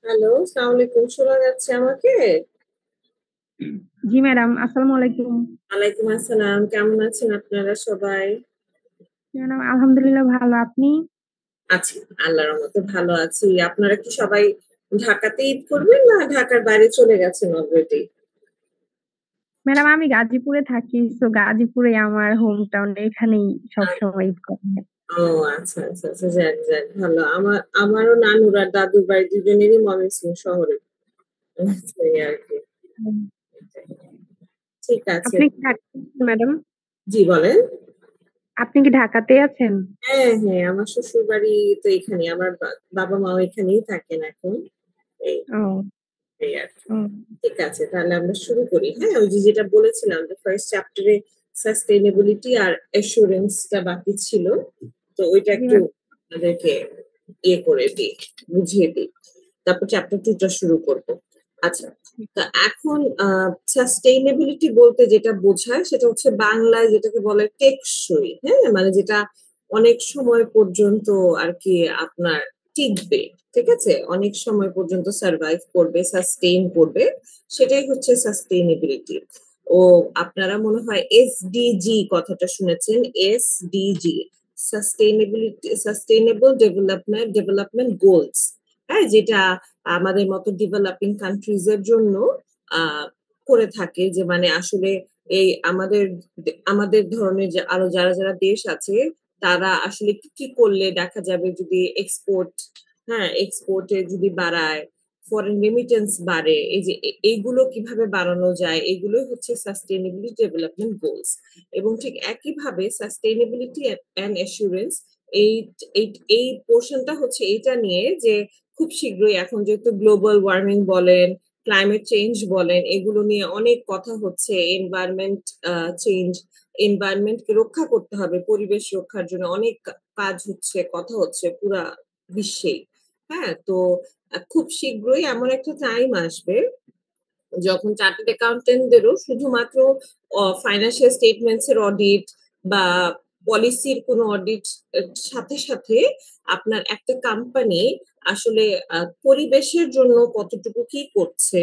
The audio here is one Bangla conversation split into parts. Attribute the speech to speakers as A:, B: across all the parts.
A: হ্যালো, আসসালামু আলাইকুম। শোনা যাচ্ছে আমাকে?
B: জি ম্যাডাম, আসসালামু আলাইকুম।
A: ওয়ালাইকুম আসসালাম। কেমন আছেন আপনারা সবাই?
B: ম্যাডাম আলহামদুলিল্লাহ ভালো। আপনি?
A: আছি, আল্লাহর রহমতে ভালো আছি। আপনারা কি সবাই ঢাকাতে ঈদ করবেন না ঢাকার বাইরে চলে গেছেন অলরেডি?
B: ম্যাডাম আমি গাজীপুরে থাকি। গাজীপুরে আমার হোম টাউন। এখানেই
A: আ
B: সবসময় ঈদ করা হয়।
A: ও আচ্ছা, আচ্ছা, আচ্ছা। যাক, যাক ভালো। আমারও নানুর আর দাদুর বাড়ি দুজনেরই ময়মনসিংহ শহরে। এই আরকি।
B: হুম।
A: ঠিক আছে।
B: আপনি কি ঢাকাতে আছেন ম্যাডাম?
A: জি বলেন?
B: আপনি কি ঢাকাতেই আছেন?
A: হ্যাঁ, হ্যাঁ, আমার শ্বশুরবাড়ি তো এখানে। আমার বাবা-মাও এখানেই থাকেন এখন। এই
B: ও,
A: এই আরকি।
B: ও।
A: ঠিক আছে, তাহলে আমরা শুরু করি। হ্যাঁ, ওই যে যেটা বলেছিলাম যে ফার্স্ট চ্যাপ্টারে সাস্টেইনেবিলিটি আর অ্যাসুরেন্স টা বাকি ছিল। তো ওইটা
B: জি
A: একটু
B: ম্যাডাম।
A: আপনাদেরকে করে দিই, বুঝিয়ে দিই। তারপর চ্যাপ্টার 2 টা শুরু করব। আচ্ছা। তো এখন সাস্টেইনেবিলিটি বলতে যেটা বোঝায় সেটা হচ্ছে বাংলায় যেটাকে বলে টেকসই। হ্যাঁ? মানে যেটা অনেক সময় পর্যন্ত আরকি আপনার টিকবে। ঠিক আছে? অনেক সময় পর্যন্ত সারভাইভ করবে, সাস্টেইন করবে। সেটাই হচ্ছে সাস্টেইনেবিলিটি। ও আপনারা মনে হয় এসডিজি কথাটা শুনেছেন। SDG sustainable development goals. হ্যাঁ? যেটা আমাদের মতো ডেভেলপিং কান্ট্রিজ এর জন্য আ করে থাকে যে মানে আসলে এই আমাদের ধরনের যে আরো যারা দেশ আছে তারা আসলে কি করলে দেখা যাবে যদি এক্সপোর্ট এ যদি বাড়ায়, ফরেন রেমিটেন্স বাড়ে, এই যে এইগুলো কিভাবে বাড়ানো যায়, এগুলোই হচ্ছে সাস্টেইনেবিলিটি ডেভেলপমেন্ট গোলস। এবং ঠিক একইভাবে সাস্টেইনেবিলিটি অ্যান্ড অ্যাসুরেন্স এই এই এই পোর্শনটা হচ্ছে এইটা নিয়ে যে খুব শীঘ্রই এখন যেহেতু গ্লোবাল ওয়ার্মিং বলেন, ক্লাইমেট চেঞ্জ বলেন, এগুলো নিয়ে অনেক কথা হচ্ছে। এনভায়রনমেন্ট চেঞ্জ, এনভায়রনমেন্টকে রক্ষা করতে হবে। পরিবেশ রক্ষার জন্য অনেক কাজ হচ্ছে, কথা হচ্ছে পুরা বিশ্বেই। হ্যাঁ? তো খুব শীঘ্রই এমন একটা টাইম আসবে যখন চার্টার্ড অ্যাকাউন্টেন্টদেরও শুধুমাত্র ফাইন্যান্সিয়াল স্টেটমেন্টস এর অডিট বা পলিসির কোনো অডিট সাথে আপনার একটা কোম্পানি আসলে পরিবেশের জন্য কতটুকু কি করছে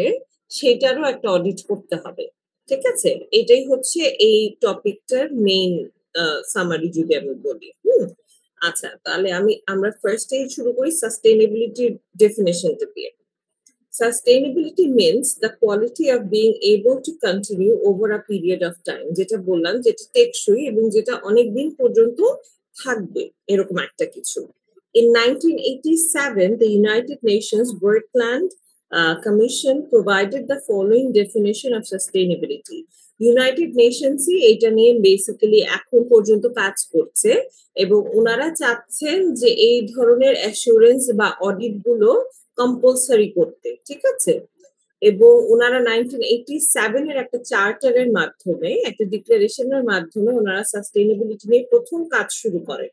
A: সেটারও একটা অডিট করতে হবে। ঠিক আছে? এটাই হচ্ছে এই টপিকটার মেইন সামারি যদি আমি বলি। হুম? আচ্ছা, তাহলে আমরা ফার্স্টেই শুরু করি সাস্টেইনেবিলিটির ডেফিনিশনটা দিয়ে। Sustainability means the quality of being able to continue over a period of time যেটা বললাম যেটা টেকসই এবং যেটা অনেকদিন পর্যন্ত থাকবে এরকম একটা কিছু। In 1987, the United Nations World Plan Commission provided the following definition of sustainability. United নেশনসই এটা নিয়ে বেসিক্যালি এখন পর্যন্ত কাজ করছে এবং ওনারা চাচ্ছেন যে এই ধরনের অ্যাসুরেন্স বা অডিট গুলো কম্পালসারি করতে। ঠিক আছে? এবং উনারা 1987 এর একটা চার্টারের মাধ্যমে, একটা ডিক্লারেশনের মাধ্যমে উনারা সাস্টেইনেবিলিটি নিয়ে প্রথম কাজ শুরু করেন।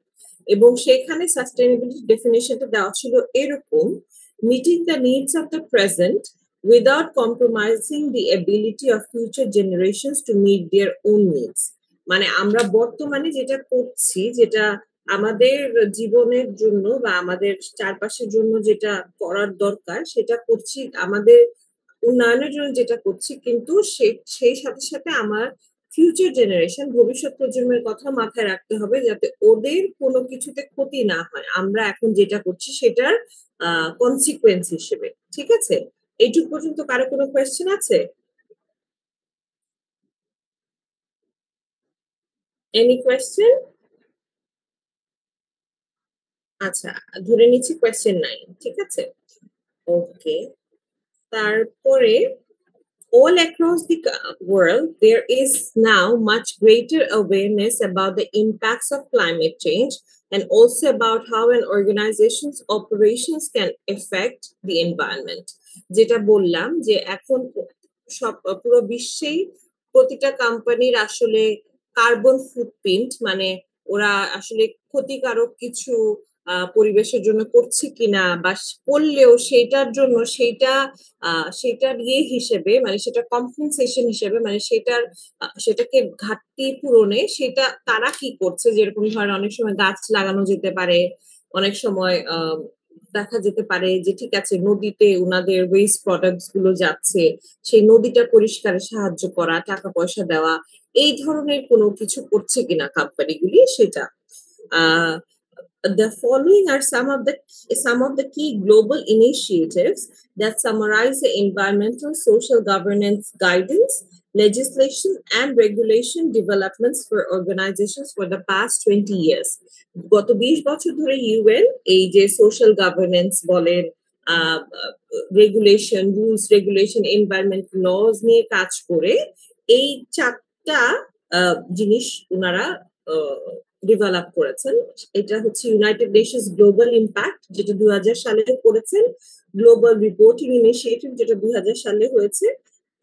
A: এবং সেখানে সাস্টেইনেবিলিটি ডেফিনিশনটা দেওয়া ছিল এরকম: meeting the needs of the present without compromising the ability of future generations to meet their own needs. মানে আমরা বর্তমানে যেটা করছি, যেটা আমাদের জীবনের জন্য বা আমাদের চারপাশের জন্য যেটা করার দরকার সেটা করছি, আমাদের উন্নয়নের জন্য যেটা করছি, কিন্তু সেই সাথে আমার ফিউচার জেনারেশন, ভবিষ্যৎ প্রজন্মের কথা মাথায় রাখতে হবে যাতে ওদের কোনো কিছুতে ক্ষতি না হয় আমরা এখন যেটা করছি সেটার কনসিকুয়েন্স হিসেবে। ঠিক আছে? এইটুকু পর্যন্ত কারো কোনো কোয়েশ্চেন আছে? Any question? আচ্ছা, ধরে নিচ্ছি কোয়েশ্চেন নাই। ঠিক আছে? ওকে। তারপরে all across the world, there is now much greater awareness about the impacts of climate change and also about how an organization's operations can affect the environment. যেটা বললাম যে এখন সব পুরো বিশ্বেই প্রতিটা কোম্পানির আসলে কার্বন ফুটপ্রিন্ট, মানে ওরা আসলে ক্ষতিকারক কিছু পরিবেশের জন্য করছে কিনা বা করলেও সেইটার জন্য সেটার হিসেবে, মানে সেটা কম্পেনসেশন হিসেবে, মানে সেটাকে ঘাটতি পূরণে সেটা তারা কি করছে। যেরকম ধরেন অনেক সময় গাছ লাগানো যেতে পারে, অনেক সময় দেখা যেতে পারে যে ঠিক আছে নদীতে উনাদের ওয়েস্ট প্রোডাক্টস গুলো যাচ্ছে, সেই নদীটা পরিষ্কারে সাহায্য করা, টাকা পয়সা দেওয়া, এই ধরনের কোনো কিছু করছে কিনা কোম্পানিগুলি সেটা। The following are some of the key global initiatives that summarize the environmental social governance guidance, legislation, and regulation developments for organizations for the past 20 years. গত 20 বছর ধরে ইউএন এই যে সোশ্যাল গভর্নেন্স বলেন, regulation, rules regulation, environment laws নিয়ে কাজ করে এই 4টা জিনিস ওনারা ডেভেলপ করেছেন। এটা হচ্ছে ইউনাইটেড নেশনস গ্লোবাল ইম্প্যাক্ট, যেটা 2000 সালে করেছেন, গ্লোবাল রিপোর্টিং ইনিশিয়েটিভ, যেটা 2000 সালে হয়েছে,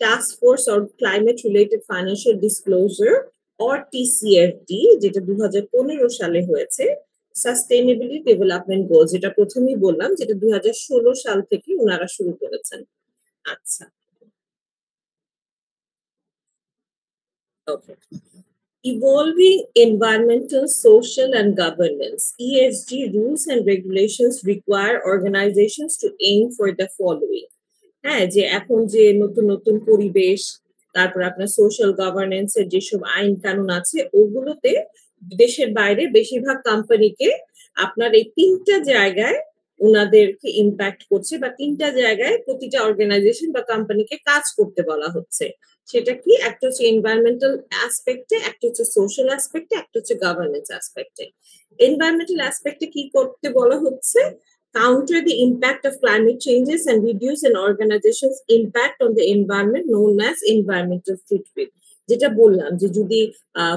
A: task force on climate related financial disclosure or TCFD, যেটা 2015 সালে হয়েছে, সাস্টেইনেবিলিটি ডেভেলপমেন্ট গোল, যেটা প্রথমেই বললাম, যেটা 2016 সাল থেকে ওনারা শুরু করেছেন। আচ্ছা, ওকে। Evolving environmental, social, and governance (ESG) rules and regulations require organizations to aim for the following. হ্যাঁ, যে এখন যে নতুন নতুন পরিবেশ, তারপর আপনার সোশ্যাল গভর্নেন্স এর যেসব আইন কানুন আছে, ওগুলোতে দেশের বাইরে বেশিরভাগ কোম্পানিকে আপনার এই 3টা জায়গায় ওনাদেরকে ইম্প্যাক্ট করছে, বা 3টা জায়গায় প্রতিটা অর্গানাইজেশন বা কোম্পানিকে কাজ করতে বলা হচ্ছে। সেটা কি? একটা হচ্ছে এনভায়রনমেন্টাল অ্যাসপেক্টে, একটা হচ্ছে সোশ্যাল অ্যাসপেক্টে, একটা হচ্ছে গভর্নেন্স অ্যাসপেক্টে। এনভায়রনমেন্টাল অ্যাসপেক্টে কি করতে বলা হচ্ছে? Counter the impact of climate changes and reduce an organization's impact on the environment known as environmental footprint. যেটা বললাম যে যদি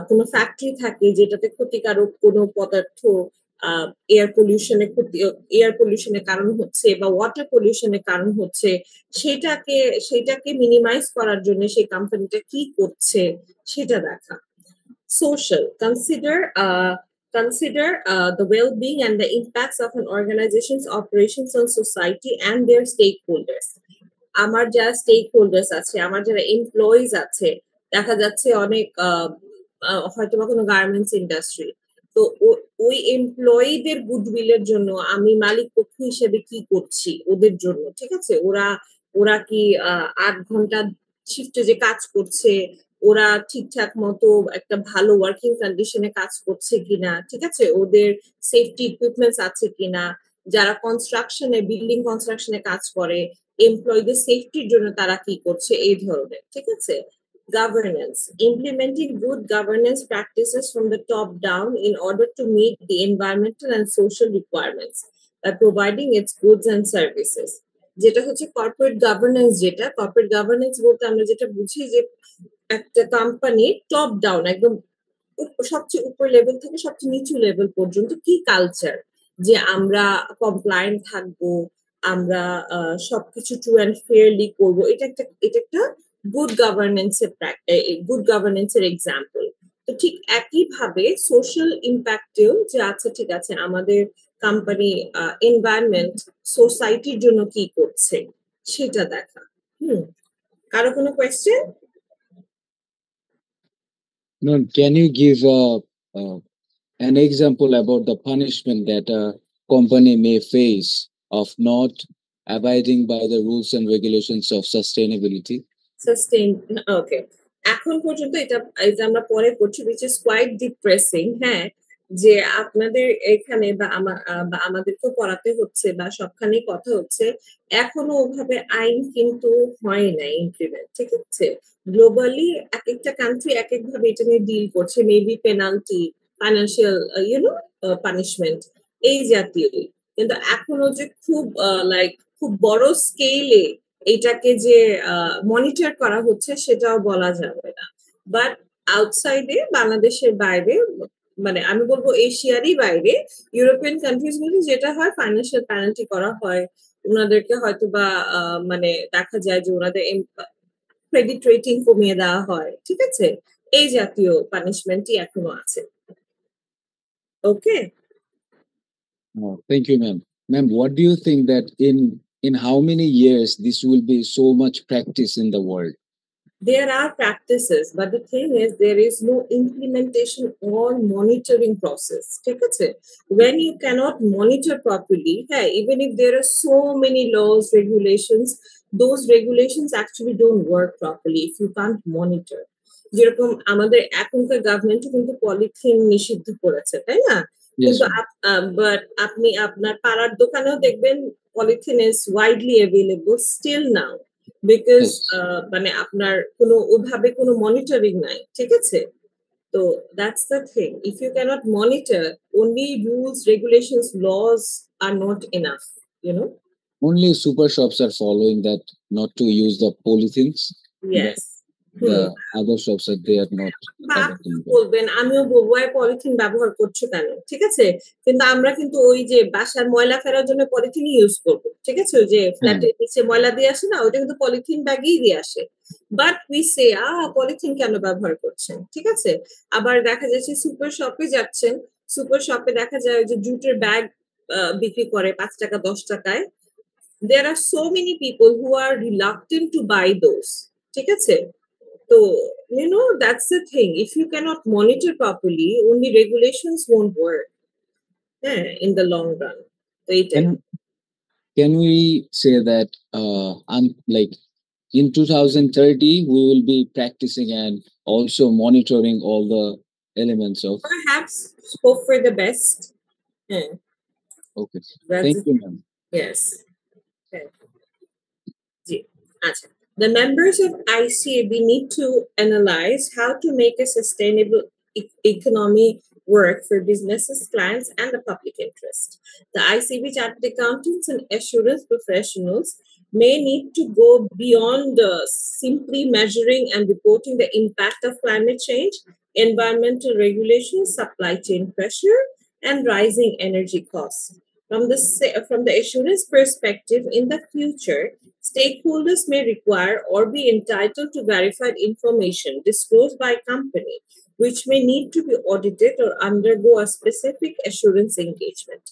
A: কোনো ফ্যাক্টরি থাকে যেটাতে ক্ষতিকারক কোনো পদার্থ এয়ার পলিউশনের কারণ হচ্ছে বা ওয়াটার পলিউশনের কারণ হচ্ছে, সেটাকে মিনিমাইজ করার জন্য সেই কোম্পানিটা কি করছে সেটা দেখা। Social, consider the well-being and the impacts of an organization's operations on society and their stakeholders. আমার যারা স্টেক হোল্ডার্স আছে, আমার যারা এমপ্লয়িজ আছে, দেখা যাচ্ছে অনেক হয়তো বা কোনো গার্মেন্টস ইন্ডাস্ট্রি, তো ওই এমপ্লয়িদের গুডউইলের জন্য আমি মালিক পক্ষ হিসেবে কি করছি ওদের জন্য, ঠিক আছে? ওরা কি 8 ঘন্টা শিফটে যে কাজ করছে, ওরা ঠিকঠাক মতো একটা ভালো ওয়ার্কিং কন্ডিশনে কাজ করছে কিনা, ঠিক আছে? ওদের সেফটি ইকুইপমেন্টস আছে কিনা, যারা কনস্ট্রাকশনে, বিল্ডিং কনস্ট্রাকশনে কাজ করে, এমপ্লয়ীদের সেফটির জন্য তারা কি করছে, এই ধরনের, ঠিক আছে? Governance, implementing good governance practices from the top down in order to meet the environmental and social requirements by providing its goods and services. যেটা হচ্ছে কর্পোরেট গভর্নেন্স। যেটা কর্পোরেট গভর্নেন্স বলতে আমরা যেটা বুঝি যে একটা কোম্পানি টপ ডাউন, একদম সবচেয়ে উপর লেভেল থেকে সবচেয়ে নিচু লেভেল পর্যন্ত কি কালচার, যে আমরা কমপ্লায়েন্ট থাকবো, আমরা সবকিছু ট্রু অ্যান্ড ফেয়ারলি করবো, এটা একটা গুড গভর্নেন্সের এক্সাম্পল। তো ঠিক একইভাবে সোশ্যাল ইম্প্যাক্টেও যে আছে, ঠিক আছে, আমাদের কোম্পানি এনভায়রনমেন্ট, সোসাইটির জন্য কি করছে সেটা দেখা। কারো কোনো question?
C: No, can you give an example about the punishment that a company may face of not abiding by the rules and regulations of sustainability?
A: ওকে, এখন পর্যন্ত এটা আমরা পরে করছি, which is quite depressing। হ্যাঁ, যে আপনাদের এখানে বা আমাদেরকেও পড়াতে হচ্ছে বা সবখানেই কথা হচ্ছে, এখনো ওভাবে আইন কিন্তু হয় নাই ইমপ্লিমেন্ট, ঠিক আছে? গ্লোবালি এক একটা কান্ট্রি এক একভাবে এটা নিয়ে ডিল করছে, মেবি পেনাল্টি, ফাইন্যান্সিয়াল পানিশমেন্ট, এই জাতীয়। কিন্তু এখনো যে খুব খুব বড় স্কেলে এটাকে যে মনিটর করা হচ্ছে সেটাও বলা যাবে না। বাট আউটসাইডে, বাংলাদেশের বাইরে, মানে আমি বলবো এশিয়ারই বাইরে, ইউরোপিয়ান কান্ট্রিজ গুলো যেটা হয়, ফাইন্যান্সিয়াল পেনাল্টি করা হয়, ওনাদেরকে হয়তো বা মানে দেখা যায় যে ওনাদের ক্রেডিট রেটিং কমিয়ে দেওয়া হয়, ঠিক আছে? এই জাতীয় পানিশমেন্টই এখনো আছে। ওকে,
C: Thank you, ma'am. Ma'am, what do you think that in how many years this will be so much practice in the world?
A: There are practices, but the thing is there is no implementation or monitoring process. ঠিক আছে? When you cannot monitor properly, hey, even if there are so many laws, regulations, those regulations actually don't work properly if you can't monitor. যেরকম আমাদের এখনকার গভর্নমেন্ট কিন্তু পলিথিন নিষিদ্ধ করেছে, তাই না?
C: Yes,
A: কিন্তু
C: ma'am.
A: বাট আপনি আপনার পাড়ার দোকানেও দেখবেন polythene is widely available still now, because
C: Yes.
A: মানে আপনার কোনো ওভাবে কোনো মনিটরিং নাই, ঠিক আছে? তো that's the thing, if you can't monitor, only rules, regulations, laws are not enough, you know.
C: Only super shops are following that not to use the polythenes.
A: Yes.
C: The other shops that they are not
A: বা
C: adopting that.
A: বলবেন আমিও বলবো পলিথিন ব্যবহার করছো কেন, ঠিক আছে? কিন্তু আমরা কিন্তু ওই যে বাসার ময়লা ফেলার জন্য পলিথিন ইউজ করবো, ঠিক আছে? ওই যে ফ্ল্যাটের নিচে ময়লা দিয়ে আসে না, ওটা কিন্তু পলিথিন ব্যাগেই দিয়ে আসে। বাট উই সে পলিথিন কেন ব্যবহার করছেন, ঠিক আছে? আবার দেখা যাচ্ছে সুপার শপে যাচ্ছেন, সুপার শপে দেখা যায় যে জুটের ব্যাগ বিক্রি করে 5 টাকা 10 টাকায়। There are so many people who are reluctant to buy those, ঠিক আছে? So, you know, that's the thing. If you cannot monitor properly, only regulations won't work in the long run. So,
C: Can we say that like in 2030 we will be practicing and also monitoring all the elements of?
A: perhaps hope for the best. Yeah,
C: Okay.
A: that's
C: Thank
A: it.
C: you, ma'am.
A: Yes. Okay. Ji. Acha. The members of ICAB need to analyze how to make a sustainable economy work for businesses, clients, and the public interest. The ICB Chartered Accountants and assurance professionals may need to go beyond simply measuring and reporting the impact of climate change, environmental regulations, supply chain pressure, and rising energy costs. From the assurance perspective, in the future, stakeholders may require or be entitled to verified information disclosed by a company, which may need to be audited or undergo a specific assurance engagement.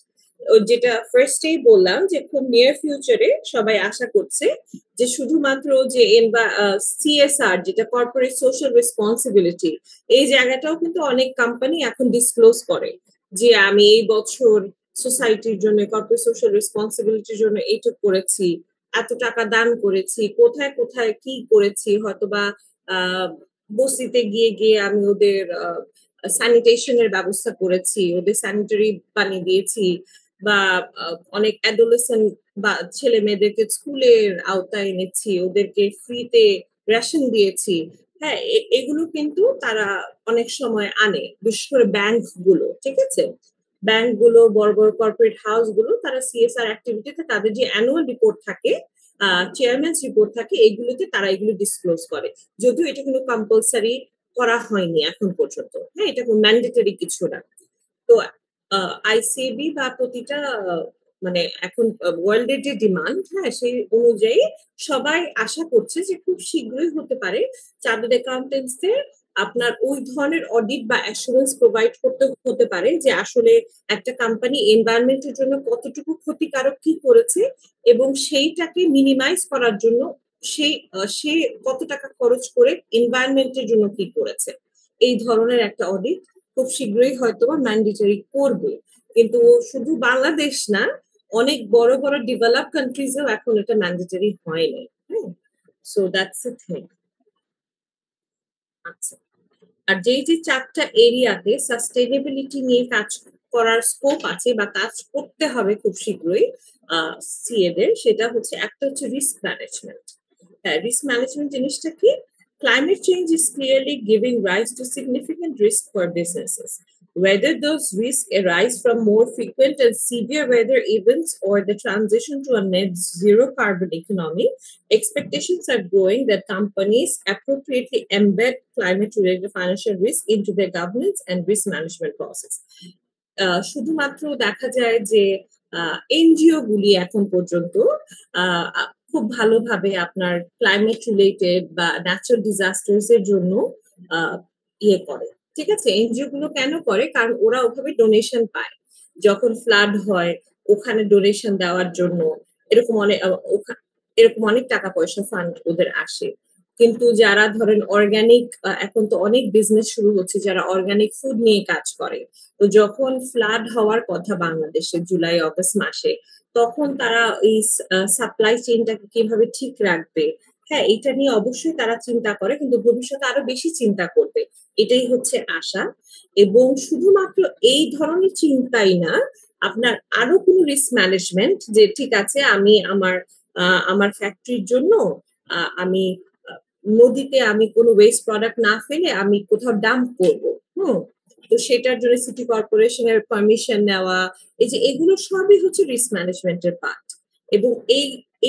A: যেটা ফার্স্টেই বললাম যে খুব নিয়ার ফিউচারে সবাই আশা করছে যে শুধুমাত্র যে সিএসআর, যেটা কর্পোরেট সোশ্যাল রেসপন্সিবিলিটি, এই জায়গাটাও কিন্তু অনেক কোম্পানি এখন ডিসক্লোজ করে যে আমি এই বছর সোসাইটির জন্য, কর্পোরেট সোশ্যাল রেসপন্সিবিলিটির জন্য এইটুক করেছি, এত টাকা দান করেছি, কোথায় কোথায় কি করেছি, হয়তোবা বস্তিতে গিয়ে গিয়ে আমি ওদের স্যানিটেশনের ব্যবস্থা করেছি, ওদের স্যানিটারি পানি দিয়েছি, বা অনেক অ্যাডোলেসেন্ট বা ছেলে মেয়েদেরকে স্কুলের আওতায় এনেছি, ওদেরকে ফ্রিতে রেশন দিয়েছি। হ্যাঁ, এগুলো কিন্তু তারা অনেক সময় আনে, বিশেষ করে ব্যাংক গুলো, ঠিক আছে? ব্যাংক গুলো, বড় বড় কর্পোরেট হাউস গুলো, তারা সিএসআর অ্যাক্টিভিটিতে তাদের যে অ্যানুয়াল রিপোর্ট থাকে, চেয়ারম্যানস রিপোর্ট থাকে, এগুলোতে তারা এগুলো ডিসক্লোজ করে। যদিও এটা কিন্তু কম্পালসারি করা হয়নি এখন পর্যন্ত, হ্যাঁ, এটা কোনো ম্যান্ডেটরি কিছু না। তো আইসিবি বা প্রতিটা মানে এখন ওয়ার্ল্ডের যে ডিমান্ড, হ্যাঁ, সেই অনুযায়ী সবাই আশা করছে যে খুব শীঘ্রই হতে পারে চার্টার্ড অ্যাকাউন্টেন্টসদের আপনার ওই ধরনের অডিট বা অ্যাসুরেন্স প্রোভাইড করতে হতে পারে যে আসলে একটা কোম্পানি এনভায়রনমেন্টের জন্য কতটুকু ক্ষতিকারক কি করেছে এবং সেইটাকে মিনিমাইজ করার জন্য সে কত টাকা খরচ করে এনভায়রনমেন্টের জন্য কি করেছে, এই ধরনের একটা অডিট খুব শীঘ্রই হয়তো ম্যান্ডেটরি করবে। কিন্তু শুধু বাংলাদেশ না, অনেক বড় বড় ডেভেলপ কান্ট্রিজেও এখন এটা ম্যান্ডেটরি হয় নাই। So that's the thing. আচ্ছা, আর যেই যে 4টা এরিয়াতে সাস্টেইনেবিলিটি নিয়ে কাজ করার স্কোপ আছে বা কাজ করতে হবে খুব শীঘ্রই সিএদের, সেটা হচ্ছে একটা হচ্ছে রিস্ক ম্যানেজমেন্ট। হ্যাঁ, রিস্ক ম্যানেজমেন্ট জিনিসটা কি? Climate change is clearly giving rise to significant risk for businesses. Whether those risks arise from more frequent and severe weather events or the transition to a net zero carbon economy, expectations are growing that companies appropriately embed climate-related financial risk into their governance and risk management process. শুধুমাত্র দেখা যায় যে এনজিও গুলি এখন পর্যন্ত খুব ভালোভাবে আপনার ক্লাইমেট রিলেটেড বা ন্যাচারাল ডিজাস্টার্স এর জন্য ইয়ে করে, ঠিক আছে? এনজিও গুলো কেন করে? কারণ ওরা ওভাবে ডোনেশন পায়, যখন ফ্লাড হয় ওখানে ডোনেশন দেওয়ার জন্য এরকম অনেক টাকা পয়সা ফান্ড ওদের আসে। কিন্তু যারা ধরেন অর্গানিক, এখন তো অনেক বিজনেস শুরু হচ্ছে যারা অর্গানিক ফুড নিয়ে কাজ করে। তো যখন ফ্লাড হওয়ার কথা বাংলাদেশে জুলাই অগস্ট মাসে, তখন তারা এই সাপ্লাই চেইনটাকে কিভাবে ঠিক রাখবে, হ্যাঁ এটা নিয়ে অবশ্যই তারা চিন্তা করে, কিন্তু ভবিষ্যতে আরো বেশি চিন্তা করবে, এটাই হচ্ছে আশা। এবং শুধুমাত্র এই ধরনের চিন্তাই না, আপনার আরো কোনো রিস্ক ম্যানেজমেন্ট, যে ঠিক আছে আমি আমার ফ্যাক্টরির জন্য আমি নদীতে আমি কোনো ওয়েস্ট প্রোডাক্ট না ফেলে আমি কোথাও ডাম্প করব, তো সেটার জন্য সিটি কর্পোরেশনের পারমিশন নেওয়া, এই যে এগুলো সবই হচ্ছে রিস্ক ম্যানেজমেন্টের পার্ট। এবং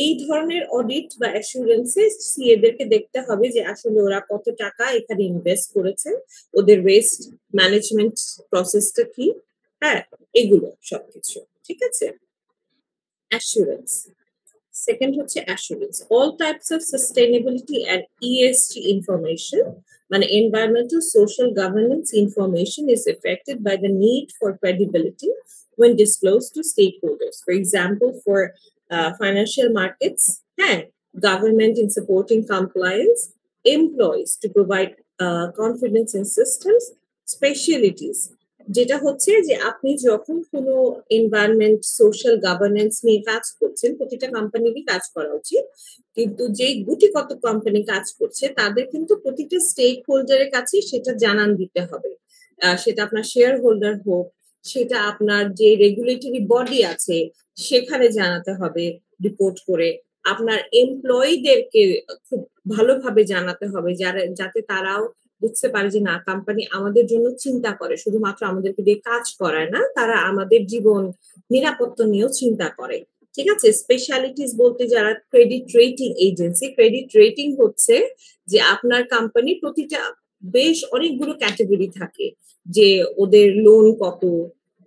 A: এই ধরনের অডিট বা অ্যাসুরেন্সে সিএদেরকে দেখতে হবে যে আসলে ওরা কত টাকা এখানে ইনভেস্ট করেছে, ওদের ওয়েস্ট ম্যানেজমেন্ট প্রসেসটা কি, হ্যাঁ এগুলো সবকিছু ঠিক আছে। অ্যাসুরেন্স, সেকেন্ড হচ্ছে assurance, all types of sustainability and ESG information, মানে environmental social governance information is affected by the need for credibility when disclosed to stakeholders. For example, for financial markets, and government in supporting compliance, employees to provide confidence in systems, specialties, যেটা হচ্ছে যে আপনি যখন কোনো এনভায়রনমেন্ট সোশ্যাল গভর্নেন্স নিয়ে কাজ করছেন, প্রতিটা কোম্পানিরই কাজ করা উচিত, কিন্তু যেই গুটিকত কোম্পানি কাজ করছে তাদের কিন্তু প্রতিটা স্টেক হোল্ডারের কাছে সেটা জানান দিতে হবে। সেটা আপনার শেয়ার হোল্ডার হোক, সেটা আপনার যে রেগুলেটরি বডি আছে সেখানে জানাতে হবে রিপোর্ট করে, আপনার এমপ্লয়ীদেরকে খুব ভালোভাবে জানাতে হবে যাতে তারাও বুঝতে পারে যে না কোম্পানি আমাদের জন্য চিন্তা করে, শুধুমাত্র আমাদেরকে দিয়ে কাজ করায় না, তারা আমাদের জীবন নিরাপত্তা নিয়েও চিন্তা করে। ঠিক আছে। স্পেশালিটিস বলতে যারা credit rating agency, credit rating হচ্ছে যে আপনার কোম্পানি প্রতিটা বেশ অনেকগুলো ক্যাটাগরি থাকে, যে ওদের লোন কত,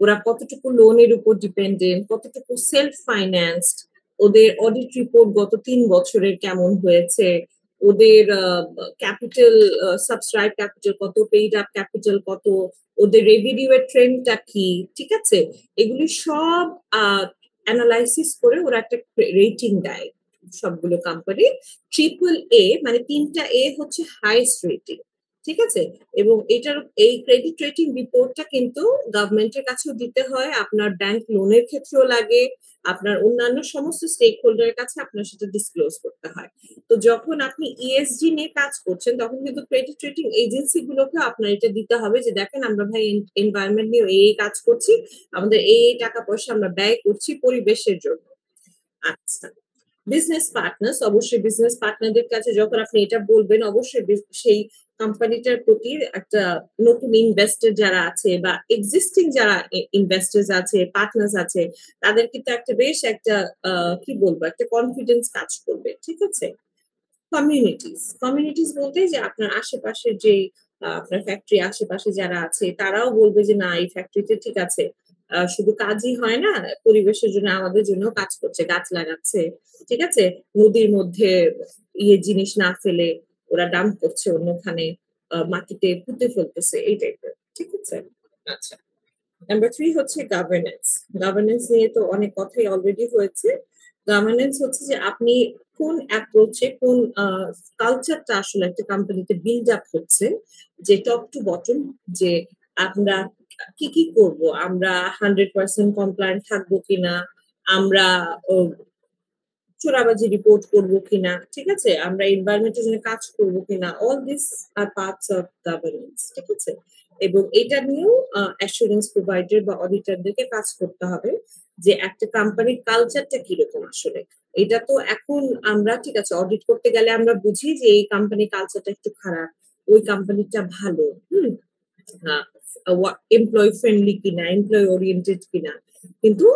A: ওরা কতটুকু লোনের উপর ডিপেন্ডেন্ট, কতটুকু সেলফ ফাইন্যান্সড, ওদের অডিট রিপোর্ট গত 3 বছরের কেমন হয়েছে, ওদের ক্যাপিটাল সাবস্ক্রাইব ক্যাপিটাল কত, পেইড আপ ক্যাপিটাল কত, ওদের রেভিনিউ এর ট্রেন্ডটা কি, ঠিক আছে। এগুলি সব অ্যানালাইসিস করে ওরা একটা রেটিং দেয় সবগুলো কোম্পানি। AAA মানে 3টা A হচ্ছে হাইয়েস্ট রেটিং, ঠিক আছে। এবং এটার এই ক্রেডিট রেটিং রিপোর্টটা কিন্তু গভর্নমেন্টের কাছেও দিতে হয়, আপনার ব্যাংক লোনের ক্ষেত্রেও লাগে, আপনার অন্যান্য সমস্ত স্টেক হোল্ডারের কাছে আপনার সেটা ডিসক্লোজ করতে হয়। তো যখন আপনি ESG নিয়ে কাজ করছেন তখন কিন্তু ক্রেডিট রেটিং এজেন্সি গুলোকে আপনার এটা দিতে হবে যে দেখেন আমরা ভাই এনভায়রনমেন্ট নিয়ে এই কাজ করছি, আমাদের এই টাকা পয়সা আমরা ব্যয় করছি পরিবেশের জন্য। আচ্ছা, বিজনেস পার্টনার্স, অবশ্যই বিজনেস পার্টনারদের কাছে যখন আপনি এটা বলবেন অবশ্যই সেই কোম্পানিটার প্রতি একটা নতুন ইনভেস্টর যারা আছে বা এক্সিস্টিং যারা ইনভেস্টার্স আছে, পার্টনার্স আছে, তাদের কিন্তু একটা বেশ একটা কি বলবো একটা কনফিডেন্স কাজ করবে, ঠিক আছে। কমিউনিটিস বলতে যে আপনার আশেপাশের যে আপনার ফ্যাক্টরি আশেপাশে যারা আছে তারাও বলবে যে না এই ফ্যাক্টরিতে ঠিক আছে, শুধু কাজই হয় না, পরিবেশের জন্য আমাদের জন্য কাজ করছে, গাছ লাগাচ্ছে, ঠিক আছে, নদীর মধ্যে জিনিস না ফেলে ওরা ডাম্প করছে অন্যখানে, মাটিতে পুঁতে ফেলতেছে, এই টাইপের, ঠিক আছে। আচ্ছা, নাম্বার 3 হচ্ছে গভর্নেন্স। গভর্নেন্স নিয়ে তো অনেক কথাই অলরেডি হয়েছে। গভর্নেন্স হচ্ছে যে আপনি কোন অ্যাপ্রোচে কোন কালচারটা আসলে একটা কোম্পানিতে বিল্ড আপ হচ্ছে, যে টপ টু বটম, যে আমরা কি কি করব, আমরা 100% কমপ্লায়েন্ট থাকবো কিনা, আমরা চোরাবাজি রিপোর্ট করবো কিনা, ঠিক আছে, আমরা এনভায়রনমেন্টের জন্য কাজ করবো কিনা, all this are parts of governance, ঠিক আছে। এবং এটা নিয়েও অ্যাসুরেন্স প্রোভাইডার বা অডিটরদেরকে কাজ করতে হবে যে একটা কোম্পানির কালচারটা কিরকম আসলে। এটা তো এখন আমরা ঠিক আছে অডিট করতে গেলে আমরা বুঝি যে এই কোম্পানির কালচারটা একটু খারাপ, ওই কোম্পানিটা ভালো, এমপ্লয় ফ্রেন্ডলি কিনা, এমপ্লয় ওরিয়েন্টেড কিনা, কিন্তু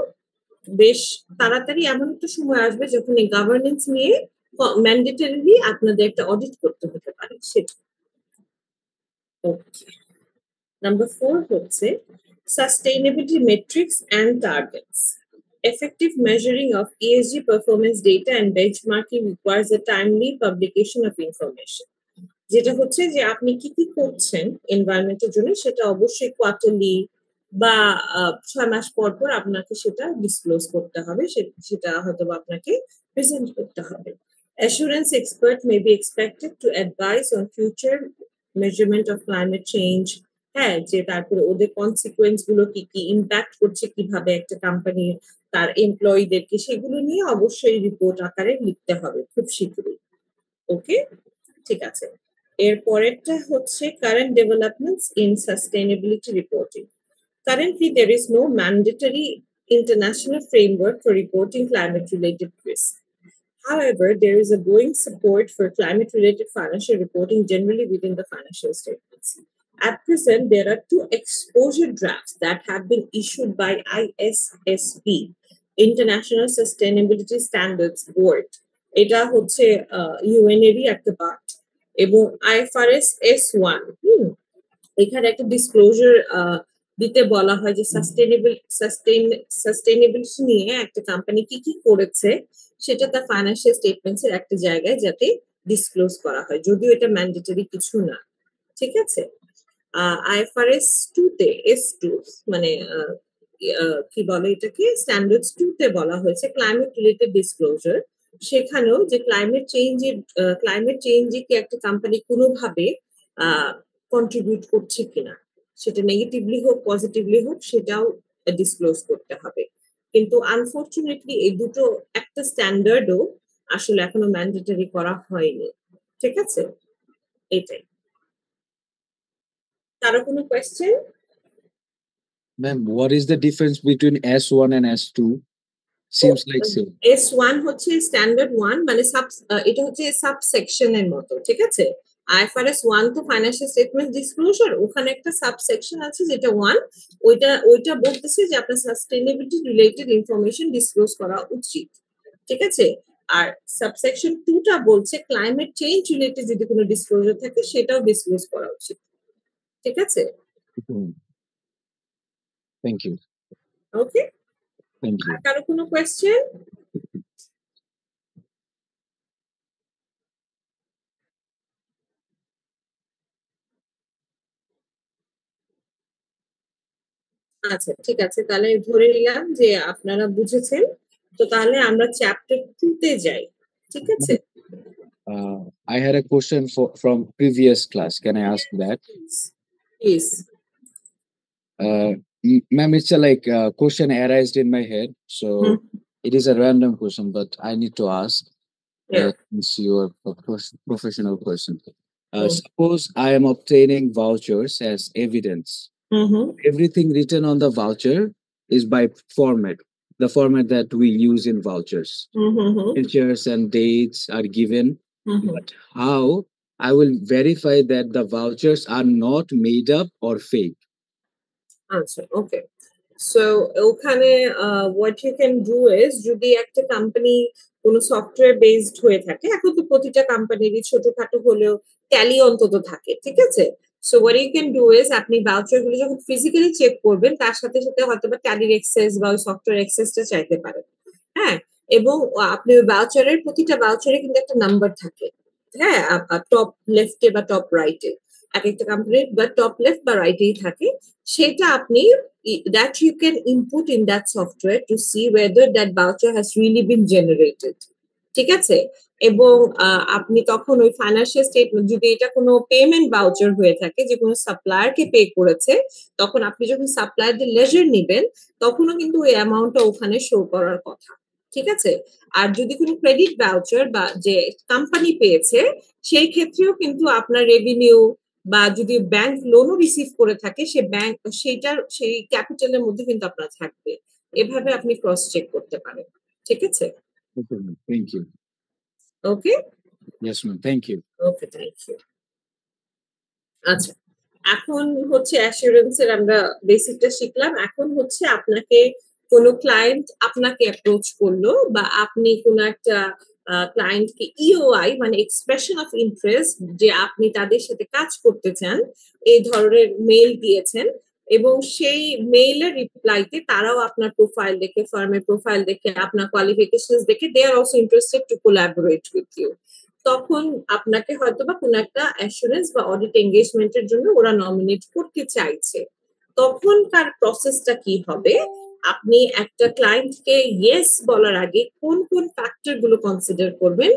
A: বেশ তাড়াতাড়ি এমন একটা সময় আসবে যখন এই গভর্নেন্স নিয়ে ম্যান্ডেটরিলি আপনাদের একটা অডিট করতে হতে পারে সেটা। ওকে, নাম্বার 4 হচ্ছে sustainability metrics and targets. Effective measuring of ESG performance data and benchmarking requires a timely publication of information. যেটা হচ্ছে যে আপনি কি কি করছেন এনভায়রনমেন্টের জন্য সেটা অবশ্যই কোয়ার্টারলি বা 6 মাস পর পর আপনাকে সেটা ডিসক্লোজ করতে হবে, সেটা হয়তো আপনাকে প্রেজেন্ট করতে হবে। Assurance expert may be expected to advise on future measurement of climate change. হ্যাঁ, যে তারপরে ওদের কনসিকুয়েন্স গুলো কি কি, ইম্প্যাক্ট করছে কিভাবে একটা কোম্পানির তার এমপ্লয়ীদেরকে, সেগুলো নিয়ে অবশ্যই রিপোর্ট আকারে লিখতে হবে খুব শীঘ্রই। ওকে, ঠিক আছে। এর পরেরটা হচ্ছে current developments in sustainability reporting. Currently, there is no mandatory international framework for reporting climate-related risks. However, there is a growing support for climate-related financial reporting generally within the financial statements. At present, there are 2 exposure drafts that have been issued by ISSB, International Sustainability Standards Board. এটা হচ্ছে ইউএনএরই একটা পার্ট, এবং IFRS S1 এখানে একটা ডিসক্লোজার দিতে বলা হয় যে সাস্টেইনেবিলিটি নিয়ে একটা কোম্পানি কি কি করেছে সেটা তার ফাইন্যান্সিয়াল স্টেটমেন্টস এর একটা জায়গায় যাতে ডিসক্লোজ করা হয়, যদিও এটা ম্যান্ডেটরি কিছু না। ঠিক আছে, আইএফআরএস 2 তে S2 মানে কি বলে এটাকে, স্ট্যান্ডার্ডস 2 তে বলা হয়েছে ক্লাইমেট রিলেটেড ডিসক্লোজার। সেখানেও যে ক্লাইমেট চেঞ্জে কি একটা কোম্পানি কোনোভাবে কন্ট্রিবিউট করছে কিনা, সেটা নেগেটিভলি হোক পজিটিভলি হোক, সেটাও ডিসক্লোজ করতে হবে। কিন্তু আনফরচুনেটলি এই দুটো একটা স্ট্যান্ডার্ডও আসলে এখনো ম্যান্ডেটরি করা হয়নি। ঠিক আছে, এটাই। কারো কোনো question?
C: Ma'am, what is the difference between S1 and S2? Seems like same.
A: S1 হচ্ছে স্ট্যান্ডার্ড 1, মানে এটা হচ্ছে সাবসেকশনের মতো। ঠিক আছে, IFRS 1 তো ফাইন্যান্সিয়াল স্টেটমেন্ট ডিসক্লোজার, ওখানে একটা সাবসেকশন আছে যেটা 1, ওইটা বলতেছে যে আপনার সাস্টেইনেবিলিটি রিলেটেড ইনফরমেশন ডিসক্লোজ করা উচিত। ঠিক আছে, আর সাবসেকশন 2টা বলছে ক্লাইমেট চেঞ্জ রিলেটেড যদি কোনো ডিসক্লোজার থাকে সেটাও ডিসক্লোজ করা উচিত। ঠিক আছে,
C: Thank you.
A: Okay.
C: Thank you.
A: কারো কোনো কোয়েশ্চেন? আচ্ছা, ঠিক আছে, তাহলে ধরে নিলাম যে আপনারা বুঝেছেন। তো তাহলে আমরা চ্যাপ্টার 2 তে যাই। ঠিক আছে,
C: I had a question from previous class. Can I ask that?
A: Please.
C: Ma'am, it's a question arised in my head, so it is a random question, but I need to ask.
A: Yeah.
C: Since you are a professional person, suppose I am obtaining vouchers as evidence. Everything written on the voucher is by format, the format that we use in vouchers. Pictures and dates are given, but how I will verify that the vouchers are not made up or fake?
A: আচ্ছা, ওকে। সো ওখানে what you can do is, যদি একটা কোম্পানি কোনো সফটওয়্যার বেসড হয়ে থাকে, এখন তো প্রতিটা কোম্পানিরই ছোটখাটো হলেও ট্যালি অন্তত থাকে। ঠিক আছে, so what you can do is, আপনি ভাউচার গুলো যখন ফিজিক্যালি চেক করবেন তার সাথে সাথে হয়তো বা ট্যালির এক্সেস বা ওই সফটওয়্যার এক্সেসটা চাইতে পারেন। হ্যাঁ, এবং আপনি ওই ভাউচারের প্রতিটা ভাউচারে কিন্তু একটা নাম্বার থাকে। হ্যাঁ, টপ লেফটে বা টপ রাইটে এক একটা কোম্পানির বা টপ লেফট বা রাইটেই থাকে। সেটা আপনি that you can input in that software to see whether that voucher has really been generated. ঠিক আছে, এবং আপনি তখন ওই ফাইন্যান্সিয়াল স্টেটমেন্ট, যদি এটা কোনো পেমেন্ট ভাউচার হয়ে থাকে যে কোনো সাপ্লায়ারকে পে করেছে, তখন আপনি যখন সাপ্লায়ারদের লেজার নিবেন তখনও কিন্তু ওই অ্যামাউন্টটা ওখানে শো করার কথা। ঠিক আছে, আর যদি কোনো ক্রেডিট ভাউচার বা যে কোম্পানি পেয়েছে সেই ক্ষেত্রেও কিন্তু আপনার রেভিনিউ বা যদি ব্যাংক লোনও রিসিভ করে থাকে সেই ক্যাপিটালের মধ্যে কিন্তু আপনার থাকবে। এভাবে আপনি ক্রস চেক করতে পারেন। ঠিক আছে,
C: Okay, ma'am. Thank you.
A: Okay.
C: Yes, ma'am. Thank you.
A: Okay, thank you. আচ্ছা, এখন হচ্ছে অ্যাসুরেন্সের আমরা বেসিকটা শিখলাম। এখন হচ্ছে আপনাকে কোনো ক্লায়েন্ট আপনাকে অ্যাপ্রোচ করলো বা আপনি কোনো একটা ক্লায়েন্টকে ইওআই মানে এক্সপ্রেশন অফ ইন্টারেস্ট, যে আপনি তাদের সাথে কাজ করতে চান, এই ধরনের মেইল দিয়েছেন, এবং সেই মেইলের রিপ্লাইতে তারাও আপনার প্রোফাইল দেখে, ফার্মের প্রোফাইল দেখে, আপনার কোয়ালিফিকেশনস দেখে they are also interested to collaborate with you. তখন আপনাকে হয়তো বা কোনো একটা অ্যাসুরেন্স বা অডিট এঙ্গেজমেন্টের জন্য ওরা নমিনেট করতে চাইছে। তখনকার প্রসেসটা কি হবে, আপনি একটা ক্লায়েন্টকে ইয়েস বলার আগে কোন কোন ফ্যাক্টর গুলো কনসিডার করবেন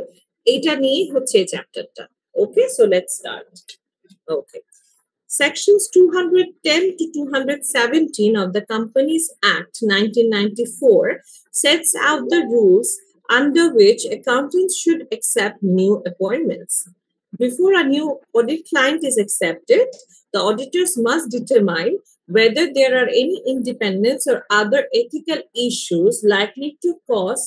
A: এইটা নিয়ে হচ্ছে এই চ্যাপ্টারটা। Okay, so let's start. Okay, Sections 210 to 217 of the Companies Act 1994 sets out the rules under which accountants should accept new appointments. Before a new audit client is accepted, the auditors must determine whether there are any independence or other ethical issues likely to cause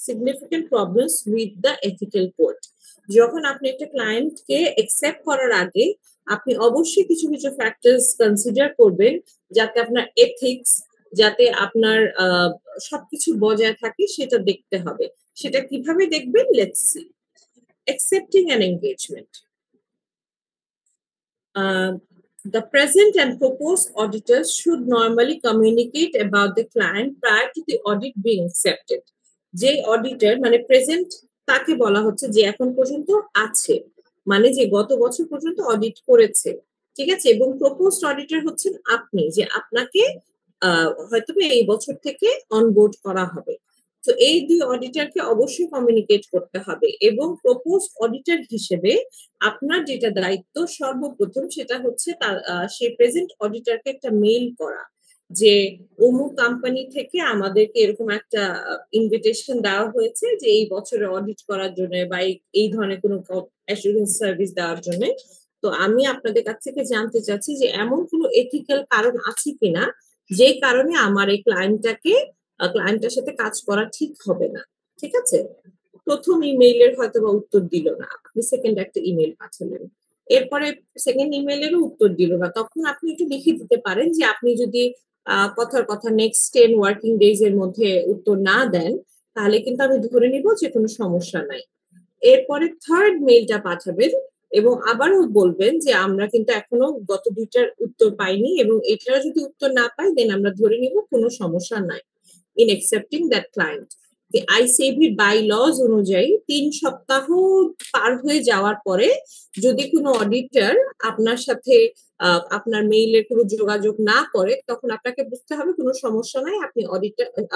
A: significant problems with the ethical code. যখন আপনি একটা ক্লায়েন্টকে একসেপ্ট করার আগে আপনি অবশ্যই কিছু কিছু ফ্যাক্টরস কনসিডার করবেন, যাতে আপনার এথিক্স, যাতে আপনার সবকিছু বজায় থাকে সেটা দেখতে হবে। সেটা কিভাবে দেখবেন? Let's see. Accepting an engagement. The present and proposed auditors should normally communicate about the client prior to the audit being accepted. যে অডিটর মানে প্রেজেন্ট, তাকে বলা হচ্ছে যে এখন পর্যন্ত আছে, মানে যে গত বছর পর্যন্ত অডিট করেছে, ঠিক আছে। এবং প্রপোজড অডিটর হচ্ছেন আপনি, যে আপনাকে হয়তো এই বছর থেকে অনবোর্ড করা হবে। তো এই দুই অডিটরকে অবশ্যই কমিউনিকেট করতে হবে। এবং প্রপোজড অডিটর হিসেবে আপনার যেটা দায়িত্ব সর্বপ্রথম, সেটা হচ্ছে সেই প্রেজেন্ট অডিটরকে একটা মেইল করা, যে অমুক কোম্পানি থেকে আমাদেরকে এরকম একটা ইনভিটেশন দেওয়া হয়েছে যে এই বছরে অডিট করার জন্য বা এই ধরনের কোনো অ্যাসুরেন্স সার্ভিস দেওয়ার জন্য। তো আমি আপনাদের কাছ থেকে জানতে চাচ্ছি যে এমন কোনো এথিক্যাল কারণ আছে কিনা যে কারণে আমার এই ক্লায়েন্টের সাথে কাজ করা ঠিক হবে না, ঠিক আছে। প্রথম ইমেইলের হয়তো বা উত্তর দিল না, আপনি সেকেন্ড একটা ইমেইল পাঠালেন, এরপরে সেকেন্ড ইমেইলেরও উত্তর দিল না, তখন আপনি একটু লিখে দিতে পারেন যে আপনি যদি কথার কথা নেক্সট 10 ওয়ার্কিং ডেজ এর মধ্যে উত্তর না দেন, তাহলে কিন্তু আমি ধরে নিব যে কোনো সমস্যা নাই। এরপরে থার্ড মেইলটা পাঠাবেন এবং আবারও বলবেন যে আমরা কিন্তু এখনো গত দুইটার উত্তর পাইনি, এবং এটার যদি উত্তর না পাই দেন আমরা ধরে নিব কোনো সমস্যা নাই in accepting that client. The ICAB bylaws অনুযায়ী 3 সপ্তাহ পার হয়ে যাওয়ার পরে যদি কোনো অডিটর আপনার সাথে আপনার মেইলের কোনো যোগাযোগ না করে, তখন আপনাকে বুঝতে হবে কোনো সমস্যা নাই,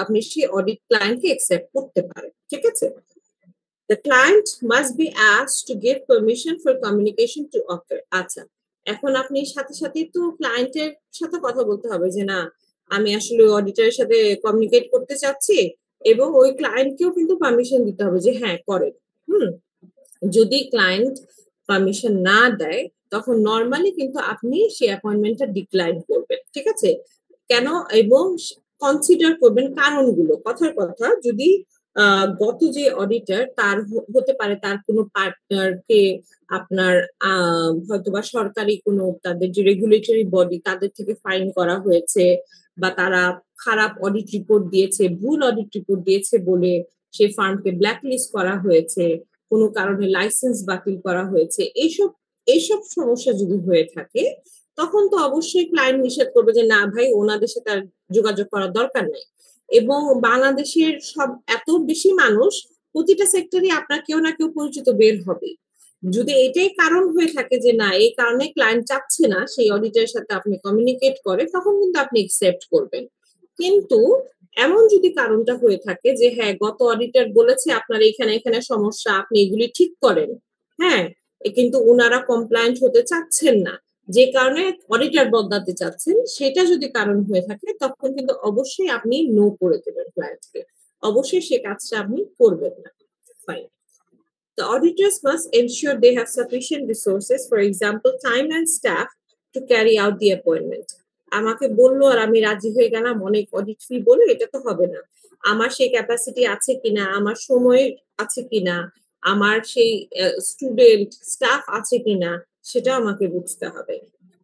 A: আপনি সেই অডিট ক্লায়েন্টকে অ্যাকসেপ্ট করতে পারেন, ঠিক আছে। The client must be asked to give permission for communication to occur. আচ্ছা, এখন আপনি সাথে সাথে তো ক্লায়েন্টের সাথে কথা বলতে হবে যে না, আমি আসলে অডিটরের সাথে কমিউনিকেট করতে চাচ্ছি, এবং ওই ক্লায়েন্টকেও কিন্তু পারমিশন দিতে হবে যে হ্যাঁ করেন। যদি ক্লায়েন্ট পারমিশন না দেয়, তখন নর্মালি কিন্তু আপনি সেই অ্যাপয়েন্টমেন্টটা ডিক্লাইন করবেন, ঠিক আছে। কেন? এবং কনসিডার করবেন কারণগুলো। কথার কথা, যদি গত যে অডিটর তার হতে পারে তার কোনো পার্টনারকে আপনার হয়তোবা সরকারি কোনো তাদের যে রেগুলেটরি বডি তাদের থেকে ফাইন করা হয়েছে, বা তারা খারাপ অডিট রিপোর্ট দিয়েছে, ভুল অডিট রিপোর্ট দিয়েছে বলে সেই ফার্মকে ব্ল্যাকলিস্ট করা হয়েছে, কোনো কারণে লাইসেন্স বাতিল করা হয়েছে, এইসব সমস্যা যদি হয়ে থাকে, তখন তো অবশ্যই ক্লায়েন্ট নিষেধ করবে যে না ভাই, ওনাদের সাথে আর যোগাযোগ করার দরকার নাই। এবং বাংলাদেশের এত বেশি মানুষ, প্রতিটা সেক্টরে আপনার কেউ না কেউ পরিচিত বের হবে। যদি এটাই কারণ হয়ে থাকে যে না, এই কারণে ক্লায়েন্ট চাচ্ছে না সেই অডিটরের সাথে আপনি কমিউনিকেট করে, তখন কিন্তু আপনি একসেপ্ট করবেন। কিন্তু এমন যদি কারণটা হয়ে থাকে যে হ্যাঁ, গত অডিটর বলেছে আপনার এখানে এখানে সমস্যা, আপনি এগুলি ঠিক করেন, হ্যাঁ, কিন্তু ওনারা কমপ্লায়েন্ট হতে চাচ্ছেন না, যে কারণে অডিটর বদলাতে চাচ্ছেন, সেটা যদি কারণ হয়ে থাকে, তখন কিন্তু অবশ্যই আপনি নো করে দেবেন ক্লায়েন্টকে, অবশ্যই সে কাজটা আপনি করবেন না। Fine. The auditors must ensure they have sufficient resources, for example, time and staff, to carry out the appointment. আমাকে বললো আর আমি রাজি হয়ে গেলাম অনেক অডিট ফি বলে, এটা তো হবে না। আমার সেই ক্যাপাসিটি আছে কিনা, আমার সময় আছে কিনা, আমার সেই স্টুডেন্ট স্টাফ আছে কিনা, সেটা আমাকে বুঝতে হবে।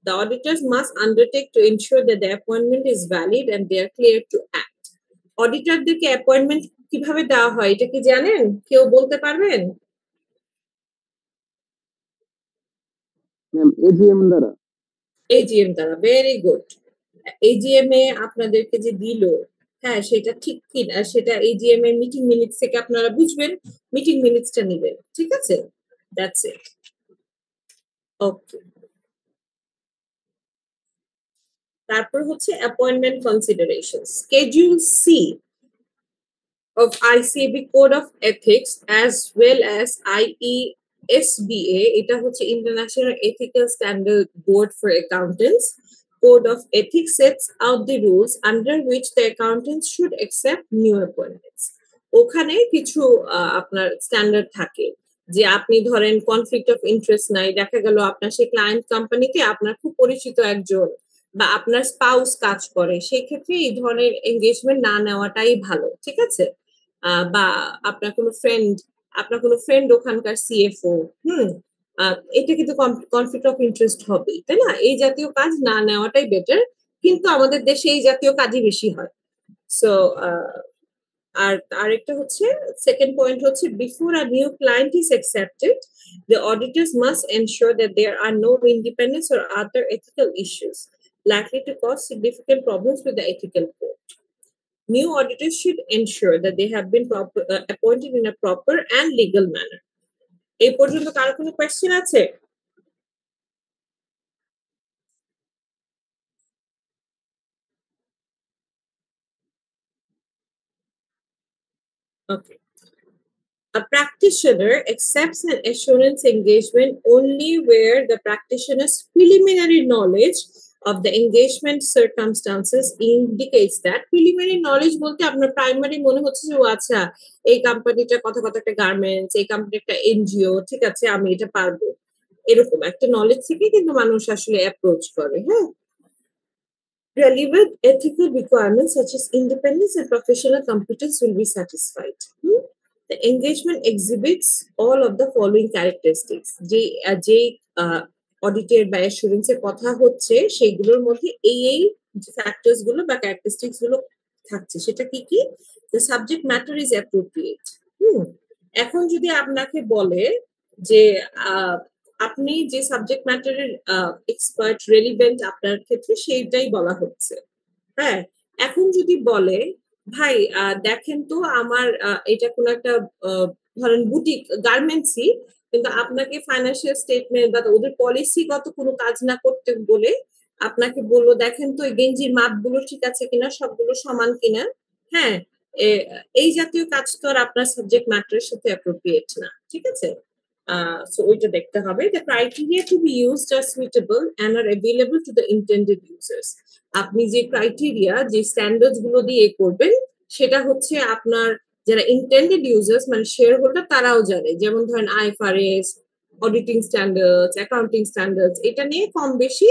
A: The auditors must undertake to ensure that the appointment is valid and they are clear to act. অডিটরদেরকে অ্যাপয়েন্টমেন্ট কিভাবে দেওয়া হয় এটা কি জানেন? কেউ বলতে পারবেন?
D: এজিএম দ্বারা।
A: এজিএম দ্বারা, ভেরি গুড। এজিএম এ আপনাদেরকে যে দিল, হ্যাঁ সেটা ঠিক কিনা সেটা এজিএম এর মিটিং মিনিটস থেকে আপনারা বুঝবেন, মিটিং মিনিটসটা নেবেন, ঠিক আছে। That's it. ওকে, তারপর হচ্ছে appointment consideration, schedule C. of ICAB Code of Ethics as well as IESBA, এটা হচ্ছে International Ethical Standard Board for Accountants. Code of Ethics sets out the rules under which the accountants should accept new appointments. ওখানে কিছু আপনার স্ট্যান্ডার্ড থাকে যে আপনি ধরেন কনফ্লিক্ট অফ ইন্টারেস্ট নাই, দেখা গেল আপনার সেই ক্লায়েন্ট কোম্পানিতে আপনার খুব পরিচিত একজন বা আপনার স্পাউস কাজ করে, সেই ক্ষেত্রে এই ধরনের এঙ্গেজমেন্ট না নেওয়াটাই ভালো, ঠিক আছে? বা আপনার কোনো ফ্রেন্ড ওখানকার সিএফও, এটা কিন্তু কনফ্লিক্ট অফ ইন্টারেস্ট হবে, তাই না? এই জাতীয় কাজ না নেওয়াটাই বেটার, কিন্তু আমাদের দেশে এই জাতীয় কাজই বেশি হয়। সো আর আরেকটা হচ্ছে সেকেন্ড পয়েন্ট হচ্ছে before a new client is accepted the auditors must ensure that there are no independence or other ethical issues likely to cause significant problems with the ethical code. New auditors should ensure that they have been appointed in a proper and legal manner. এই পর্যন্ত কারো কোনো কোয়েশ্চেন আছে? Okay. A practitioner accepts an assurance engagement only where the practitioner's preliminary knowledge of the engagement circumstances indicates that. Preliminary knowledge বলতে আপনার প্রাইমারি মনে হচ্ছে যে আচ্ছা এই কোম্পানিটা কত একটা গার্মেন্টস, এই কোম্পানি একটা এনজিও, ঠিক আছে আমি এটা পারবো, এরকম একটা নলেজ থেকে কিন্তু মানুষ আসলে অ্যাপ্রোচ করে। হ্যাঁ, relevant ethical requirements such as independence and professional competence will be satisfied. The engagement exhibits all of the following characteristics. যে অডিটের বা অ্যাসুরেন্স এর কথা হচ্ছে সেইগুলোর মধ্যে এই ফ্যাক্টরস গুলো বা ক্যারেক্টারিস্টিক্স গুলো থাকছে। সেটা কি? The subject matter is appropriate. এখন যদি আপনাকে বলে যে আপনি যে সাবজেক্ট ম্যাটারের এক্সপার্ট রেলিভেন্ট আপনার ক্ষেত্রে সেইটাই বলা হচ্ছে। হ্যাঁ, এখন যদি বলে ভাই দেখেন তো আমার এটা কোনো একটা ধরেন বুটিক গার্মেন্টসই, কিন্তু আপনাকে ফাইন্যান্সিয়াল স্টেটমেন্ট বা ওদের পলিসিগত কোনো কাজ না করতে বলে আপনাকে বলবো দেখেন তো এই গেঞ্জির মাপগুলো ঠিক আছে কিনা, সবগুলো সমান কিনা। হ্যাঁ, এই জাতীয় কাজ তো আর আপনার সাবজেক্ট ম্যাটারের সাথে অ্যাপ্রোপ্রিয়েট না, ঠিক আছে? So ওইটা দেখতে হবে। The criteria to be used are suitable and are available to the intended users. আপনি যে ক্রাইটেরিয়া, যে স্ট্যান্ডার্ডস গুলো দিয়ে করবেন সেটা হচ্ছে আপনার যারা ইন্টেন্ডেড ইউজার্স মানে শেয়ার হোল্ডার তারাও জানে। যেমন ধরেন IFRS, auditing standards, accounting standards, এটা নিয়ে কম বেশি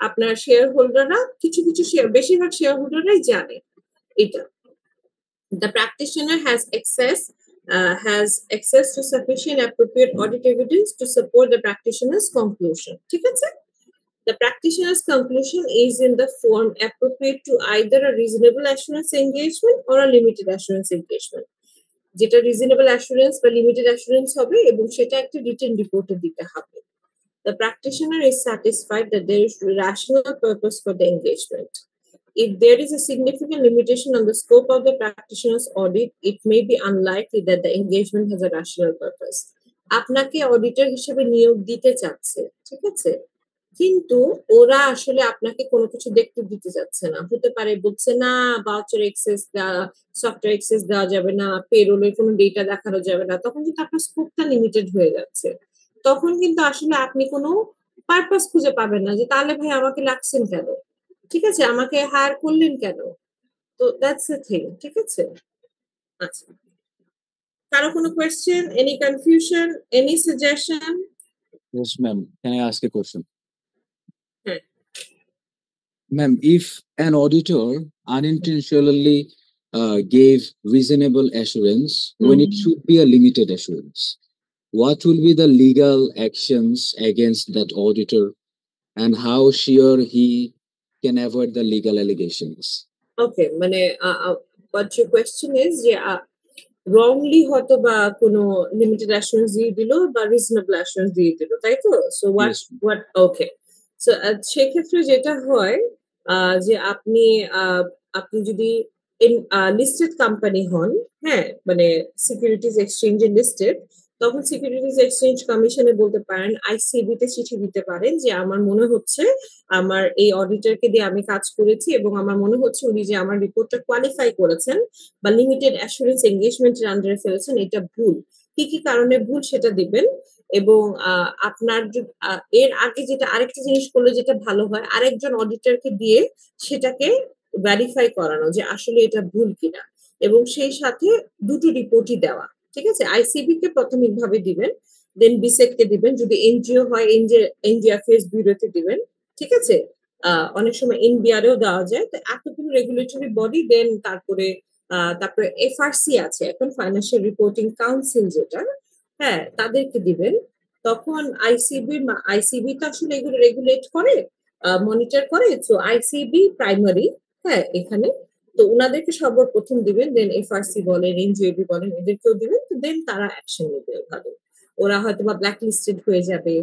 A: আপনার শেয়ার হোল্ডাররা কিছু বেশিরভাগ শেয়ার হোল্ডাররাই জানে এটা। The practitioner has access to sufficient appropriate audit evidence to support the practitioner's conclusion. ঠিক আছে? The practitioner's conclusion is in the form appropriate to either a reasonable assurance engagement or a limited assurance engagement. যেটা reasonable assurance বা limited assurance হবে এবং সেটা একটা written report দিতে হবে। The practitioner is satisfied that there is rational purpose for the engagement. If there is a significant limitation on the scope of the practitioner's audit, it may be unlikely that the engagement has a rational purpose. আপনাকে অডিটর হিসেবে নিয়োগ দিতে চাচ্ছে, ঠিক আছে, কিন্তু ওরা আসলে আপনাকে কোনো কিছু দেখতে দিতে যাচ্ছে না। হতে পারে বলছে না ভাউচার এক্সেস সফটওয়্যার এক্সেস দেওয়া যাবে না, পেরোলের কোনো ডেটা দেখানো যাবে না, তখন কিন্তু আপনার স্কোপটা লিমিটেড হয়ে যাচ্ছে। তখন কিন্তু আসলে আপনি কোনো পারপাস খুঁজে পাবেন না যে তাহলে ভাই আমাকে লাগছেন কেন, ঠিক আছে, আমাকে হায়ার করলেন কেন? তো দ্যাটস দ্য থিং, ঠিক আছে? আচ্ছা, কারো কোনো question, any confusion, any suggestion?
C: Yes, ma'am. Can I ask a question?
A: হ্যাঁ।
C: Ma'am, if an auditor unintentionally gave reasonable assurance when it should be a limited assurance, what will be the legal actions against that auditor and how she or he can avoid the legal allegations?
A: Okay, মানে what your question is যে wrongly হয়তো বা কোনো লিমিটেড অ্যাসুরেন্স দিয়ে দিল বা রিজনেবল অ্যাসুরেন্স দিয়ে দিল, তাই তো? সো হোয়াট ওকে, সো সেক্ষেত্রে যেটা হয় যে আপনি যদি লিস্টেড কোম্পানি হন, হ্যাঁ, মানে সিকিউরিটিজ এক্সচেঞ্জে লিস্টেড, তখন সিকিউরিটিজ এক্সচেঞ্জ কমিশনে বলতে পারেন, আইসিবি তে চিঠি দিতে পারেন যে আমার মনে হচ্ছে আমার এই অডিটরকে দিয়ে আমি কাজ করেছি এবং আমার মনে হচ্ছে উনি যে আমার রিপোর্টটা কোয়ালিফাই করেছেন বা লিমিটেড অ্যাসুরেন্স এনগেজমেন্টের আন্ডারে ফেলেছেন এটা ভুল। কি কি কারণে ভুল সেটা দিবেন এবং আপনার এর আগে যেটা আরেকটা জিনিস করলে যেটা ভালো হয় আরেকজন অডিটরকে দিয়ে সেটাকে ভেরিফাই করানো যে আসলে এটা ভুল কিনা এবং সেই সাথে দুটো রিপোর্টই দেওয়া। ঠিক আছে? আইসিবি কে প্রাথমিকভাবে দিবেন, দেন বিসেট কে দিবেন, যদি এনজিও হয় এনজিও অ্যাফেয়ার্স ব্যুরোতে দিবেন। ঠিক আছে? অনেক সময় এনবিআর এও দেওয়া যায়। তো এতগুলো রেগুলেটরি বডি দেন তারপরে এফআরসি আছে এখন ফাইন্যান্সিয়াল রিপোর্টিং কাউন্সিল যেটা, হ্যাঁ তাদেরকে দিবেন। তখন আইসিবি তো আসলে এগুলো রেগুলেট করে, মনিটর করে। তো আইসিবি প্রাইমারি, হ্যাঁ এখানে তো উনাদেরকে সর্বপ্রথম দিবেন, দেন এফআরসি বলেন এনজিওবি বলেন এদেরকেও দিবেন, দেন তারা অ্যাকশন নেবে ওভাবে। ওরা হয়তো বা ব্ল্যাক লিস্টেড হয়ে যাবে।